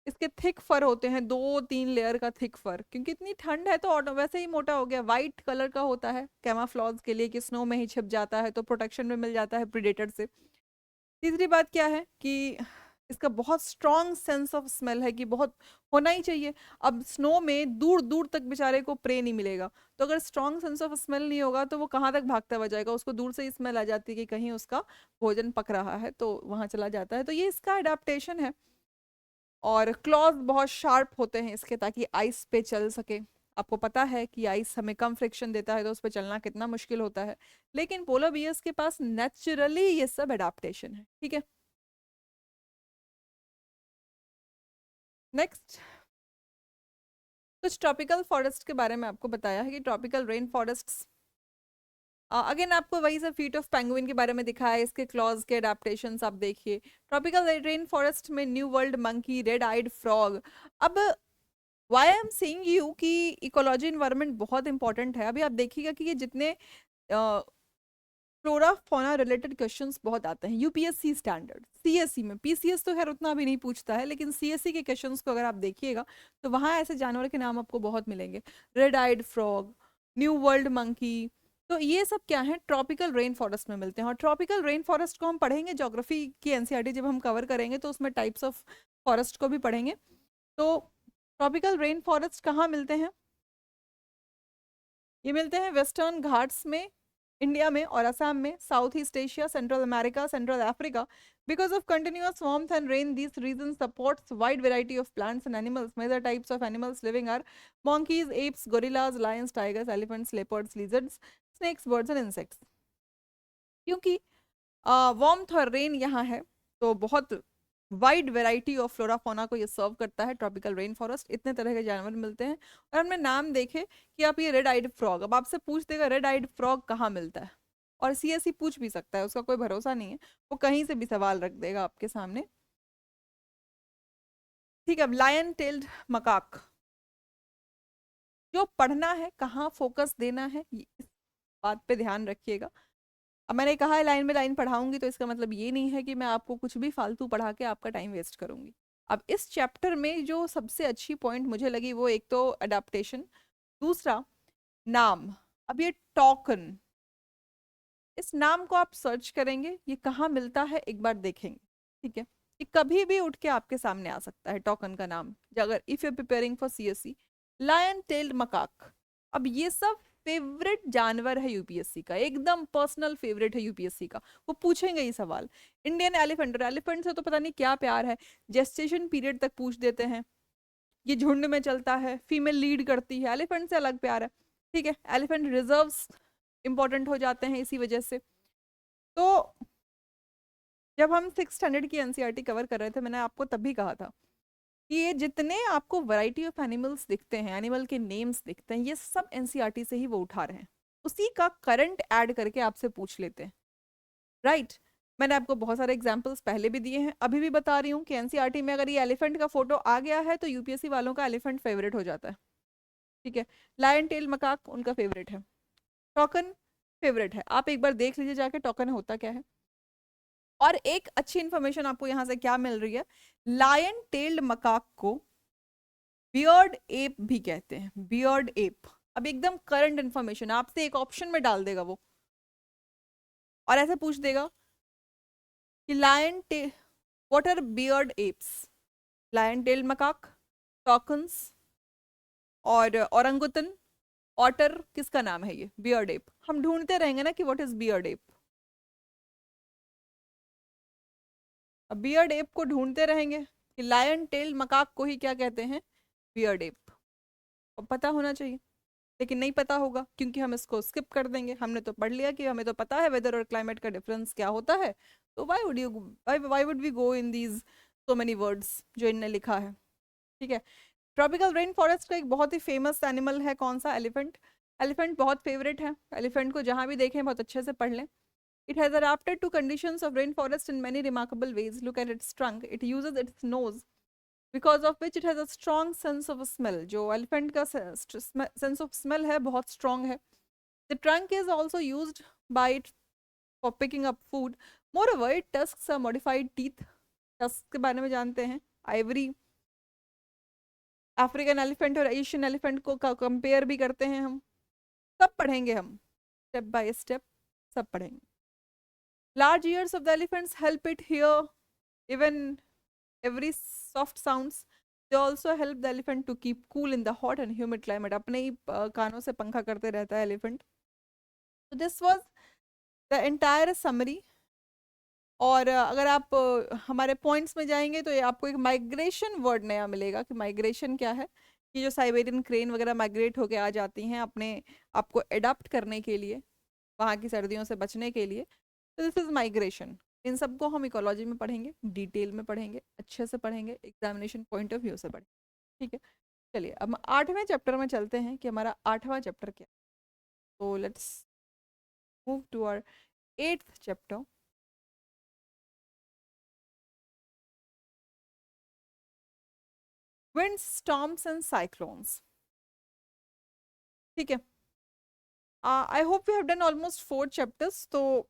इसके थिक फर होते हैं, 2-3 लेयर का थिक फर, क्योंकि इतनी ठंड है तो ऑटो वैसे ही मोटा हो गया। वाइट कलर का होता है कैमाफ्लॉज के लिए, कि स्नो में ही छिप जाता है तो प्रोटेक्शन में मिल जाता है प्रीडेटर से। तीसरी बात क्या है कि इसका बहुत स्ट्रॉन्ग सेंस ऑफ स्मेल है, कि बहुत होना ही चाहिए। अब स्नो में दूर दूर तक बेचारे को प्रे नहीं मिलेगा, तो अगर स्ट्रॉन्ग सेंस ऑफ स्मेल नहीं होगा तो वो कहाँ तक भागता हुआ जाएगा? उसको दूर से ही स्मेल आ जाती है कि कहीं उसका भोजन पक रहा है, तो वहां चला जाता है। तो ये इसका अडेप्टेशन है। और क्लॉज बहुत शार्प होते हैं इसके, ताकि आइस पे चल सके। आपको पता है कि आइस हमें कम फ्रिक्शन देता है, तो उस पर चलना कितना मुश्किल होता है, लेकिन पोलर बियर्स के पास नेचुरली ये सब अडेप्टेशन है, ठीक है। नेक्स्ट, कुछ ट्रॉपिकल फॉरेस्ट के बारे में आपको बताया है कि ट्रॉपिकल रेन फॉरेस्ट, अगेन आपको वही सब फीट ऑफ पेंगुइन के बारे में दिखाया है, इसके क्लॉज के अडेप्टेशंस आप देखिए। ट्रॉपिकल रेन फॉरेस्ट में new world monkey, red eyed frog. अब why I am saying you कि इकोलॉजी इन्वायरमेंट बहुत इंपॉर्टेंट है। अभी आप देखिएगा कि ये जितने फ्लोरा फौना रिलेटेड क्वेश्चंस बहुत आते हैं यूपीएससी स्टैंडर्ड, सीएससी में, पीसीएस तो खैर उतना भी नहीं पूछता है, लेकिन सीएससी के क्वेश्चंस को अगर आप देखिएगा तो वहाँ ऐसे जानवर के नाम आपको बहुत मिलेंगे, red eyed frog, new world monkey. तो ये सब क्या है? ट्रॉपिकल रेन फॉरेस्ट में मिलते हैं। और ट्रॉपिकल रेन फॉरेस्ट को हम पढ़ेंगे ज्योग्राफी की एनसीईआरटी जब हम कवर करेंगे, तो उसमें टाइप्स ऑफ फॉरेस्ट को भी पढ़ेंगे। तो ट्रॉपिकल रेन फॉरेस्ट कहाँ मिलते हैं? ये मिलते हैं वेस्टर्न घाट्स में, इंडिया में और असम में, south east Asia, central America, central Africa. Because of continuous warmth and rain, these regions supports wide variety of plants and animals. Major types of animals living are monkeys, apes, gorillas, lions, tigers, elephants, leopards, lizards, snakes, birds and insects. क्योंकि warmth और rain यहाँ है, तो बहुत wide variety of flora fauna को ये सर्व करता है ट्रॉपिकल रेन फॉरेस्ट। इतने तरह के जानवर मिलते हैं। और हमने नाम देखे कि आप ये रेड आइड फ्रॉग, अब आपसे पूछ देगा रेड आइड फ्रॉग कहाँ मिलता है, और सीएससी पूछ भी सकता है, उसका कोई भरोसा नहीं है, वो कहीं से भी सवाल रख देगा आपके सामने, ठीक है। अब लायन टेल्ड मकाक, जो पढ़ना है, कहाँ फोकस देना है, इस बात पे ध्यान रखिएगा। अब मैंने कहा है लाइन में लाइन पढ़ाऊंगी, तो इसका मतलब ये नहीं है कि मैं आपको कुछ भी फालतू पढ़ा के आपका टाइम वेस्ट करूंगी। अब इस चैप्टर में जो सबसे अच्छी पॉइंट मुझे लगी वो एक तो अडेप्टेशन, दूसरा नाम। अब ये टोकन, इस नाम को आप सर्च करेंगे, ये कहाँ मिलता है एक बार देखेंगे, ठीक है। ये कभी भी उठ के आपके सामने आ सकता है टोकन का नाम, अगर if you preparing for CSC. Lion tailed macaque, अब ये सब फेवरेट जानवर है यूपीएससी का, एकदम पर्सनल फेवरेट है यूपीएससी का, वो पूछेंगे ये सवाल। इंडियन एलिफेंट, और एलिफेंट से तो पता नहीं क्या प्यार है, जेस्टेशन पीरियड तक पूछ देते हैं, ये झुंड में चलता है, फीमेल लीड करती है, एलिफेंट से अलग प्यार है, ठीक है। एलिफेंट रिजर्व्स इंपॉर्टेंट हो जाते हैं इसी वजह से। तो जब हम 6 स्टैंडर्ड की एनसीईआरटी कवर कर रहे थे, मैंने आपको तभी कहा था कि ये जितने आपको वैरायटी ऑफ एनिमल्स दिखते हैं, एनिमल के नेम्स दिखते हैं, ये सब एनसीईआरटी से ही वो उठा रहे हैं, उसी का करंट ऐड करके आपसे पूछ लेते हैं, राइट। मैंने आपको बहुत सारे एग्जांपल्स पहले भी दिए हैं, अभी भी बता रही हूँ कि एनसीईआरटी में अगर ये एलिफेंट का फोटो आ गया है तो यूपीएससी वालों का एलिफेंट फेवरेट हो जाता है, ठीक है। लायन टेल मकाक उनका फेवरेट है, टोकन फेवरेट है, आप एक बार देख लीजिए जाके टोकन होता क्या है। और एक अच्छी इंफॉर्मेशन आपको यहां से क्या मिल रही है, लायन टेल्ड मकाक को बियर्ड एप भी कहते हैं, बियर्ड एप। अब एकदम करंट इंफॉर्मेशन आपसे एक ऑप्शन में डाल देगा वो, और ऐसे पूछ देगा कि lion tail, what are beard apes, lion tailed macaque, toucans और औरंगुतन, ऑटर किसका नाम है, ये बियर्ड एप। हम ढूंढते रहेंगे ना कि व्हाट इज बियर्ड एप, अब बियर्ड एप को ढूंढते रहेंगे कि लायन टेल मकाक को ही क्या कहते हैं, बियर्ड एप। और पता होना चाहिए, लेकिन नहीं पता होगा क्योंकि हम इसको स्किप कर देंगे, हमने तो पढ़ लिया कि हमें तो पता है वेदर और क्लाइमेट का डिफरेंस क्या होता है, तो why would we go in these so many words जो इनने लिखा है, ठीक है। ट्रॉपिकल रेन फॉरेस्ट का एक बहुत ही फेमस एनिमल है कौन सा, एलिफेंट। एलिफेंट बहुत फेवरेट है, एलिफेंट को जहां भी देखें बहुत अच्छे से पढ़ लें। It has adapted to conditions of rainforest in many remarkable ways. Look at its trunk. It uses its nose, because of which it has a strong sense of smell. जो elephant का sense of smell है बहुत strong है. The trunk is also used by it for picking up food. Moreover, its tusks are modified teeth. Tusks के बारे में जानते हैं. Ivory, अफ्रीकन एलिफेंट और एशियन एलिफेंट को कंपेयर भी करते हैं हम, सब पढ़ेंगे हम, स्टेप बाय स्टेप सब पढ़ेंगे। Large ears of the elephants help it hear even every soft sounds. They also help the elephant to keep cool in the hot and humid climate. अपने ही कानों से पंखा करते रहता है elephant. So this was the entire summary. और अगर आप हमारे पॉइंट्स में जाएंगे तो ये आपको एक माइग्रेशन वर्ड नया मिलेगा कि माइग्रेशन क्या है, कि जो साइबेरियन क्रेन वगैरह माइग्रेट होके आ जाती हैं अपने आपको अडॉप्ट करने के लिए, वहाँ की सर्दियों से बचने के लिए, तो दिस इज माइग्रेशन। इन सबको हम इकोलॉजी में पढ़ेंगे, डिटेल में पढ़ेंगे, अच्छे से पढ़ेंगे, एग्जामिनेशन पॉइंट ऑफ व्यू से पढ़ेंगे, ठीक है। चलिए अब हम 8वें चैप्टर में चलते हैं कि हमारा 8वां चैप्टर क्या है। तो let's move to our 8th chapter. Wind storms and cyclones, ठीक है। I hope we have done almost 4 chapters, तो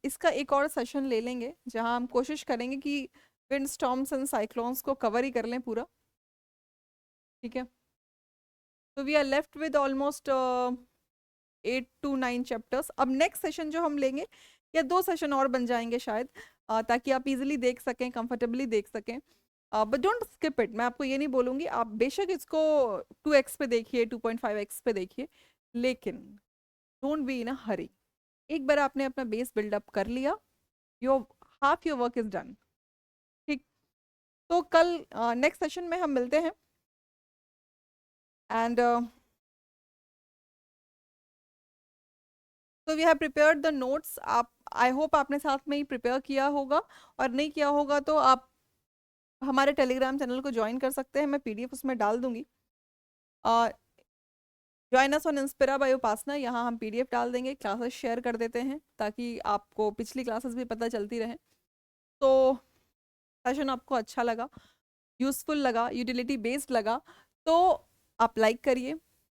इसका एक और सेशन ले लेंगे जहां हम कोशिश करेंगे कि विंड स्टॉर्म्स एंड साइक्लोन्स को कवर ही कर लें पूरा, ठीक है। तो we are left with almost 8 to 9 chapters. अब नेक्स्ट सेशन जो हम लेंगे, या 2 सेशन और बन जाएंगे शायद, ताकि आप इजीली देख सकें, कंफर्टेबली देख सकें। बट डोंट स्किप इट, मैं आपको ये नहीं बोलूँगी आप बेशक इसको 2x पे देखिए, 2.5x पे देखिए, लेकिन डोंट बी इन अ हरी। एक बार आपने अपना बेस बिल्डअप कर लिया, your half your work is done, ठीक। तो कल नेक्स्ट सेशन में हम मिलते हैं, एंड तो we have prepared the notes. आप, आई होप आपने साथ में ही प्रिपेयर किया होगा, और नहीं किया होगा तो आप हमारे टेलीग्राम चैनल को ज्वाइन कर सकते हैं, मैं पीडीएफ उसमें डाल दूंगी। Join us on Inspira by Upasana, यहाँ हम पीडीएफ डाल देंगे, क्लासेस शेयर कर देते हैं ताकि आपको पिछली क्लासेस भी पता चलती रहे। तो सेशन आपको अच्छा लगा, यूजफुल लगा, यूटिलिटी बेस्ड लगा, तो आप लाइक करिए,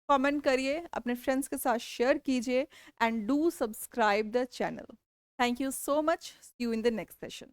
कमेंट करिए, अपने फ्रेंड्स के साथ शेयर कीजिए and do subscribe the channel. Thank you so much, see you in the next session.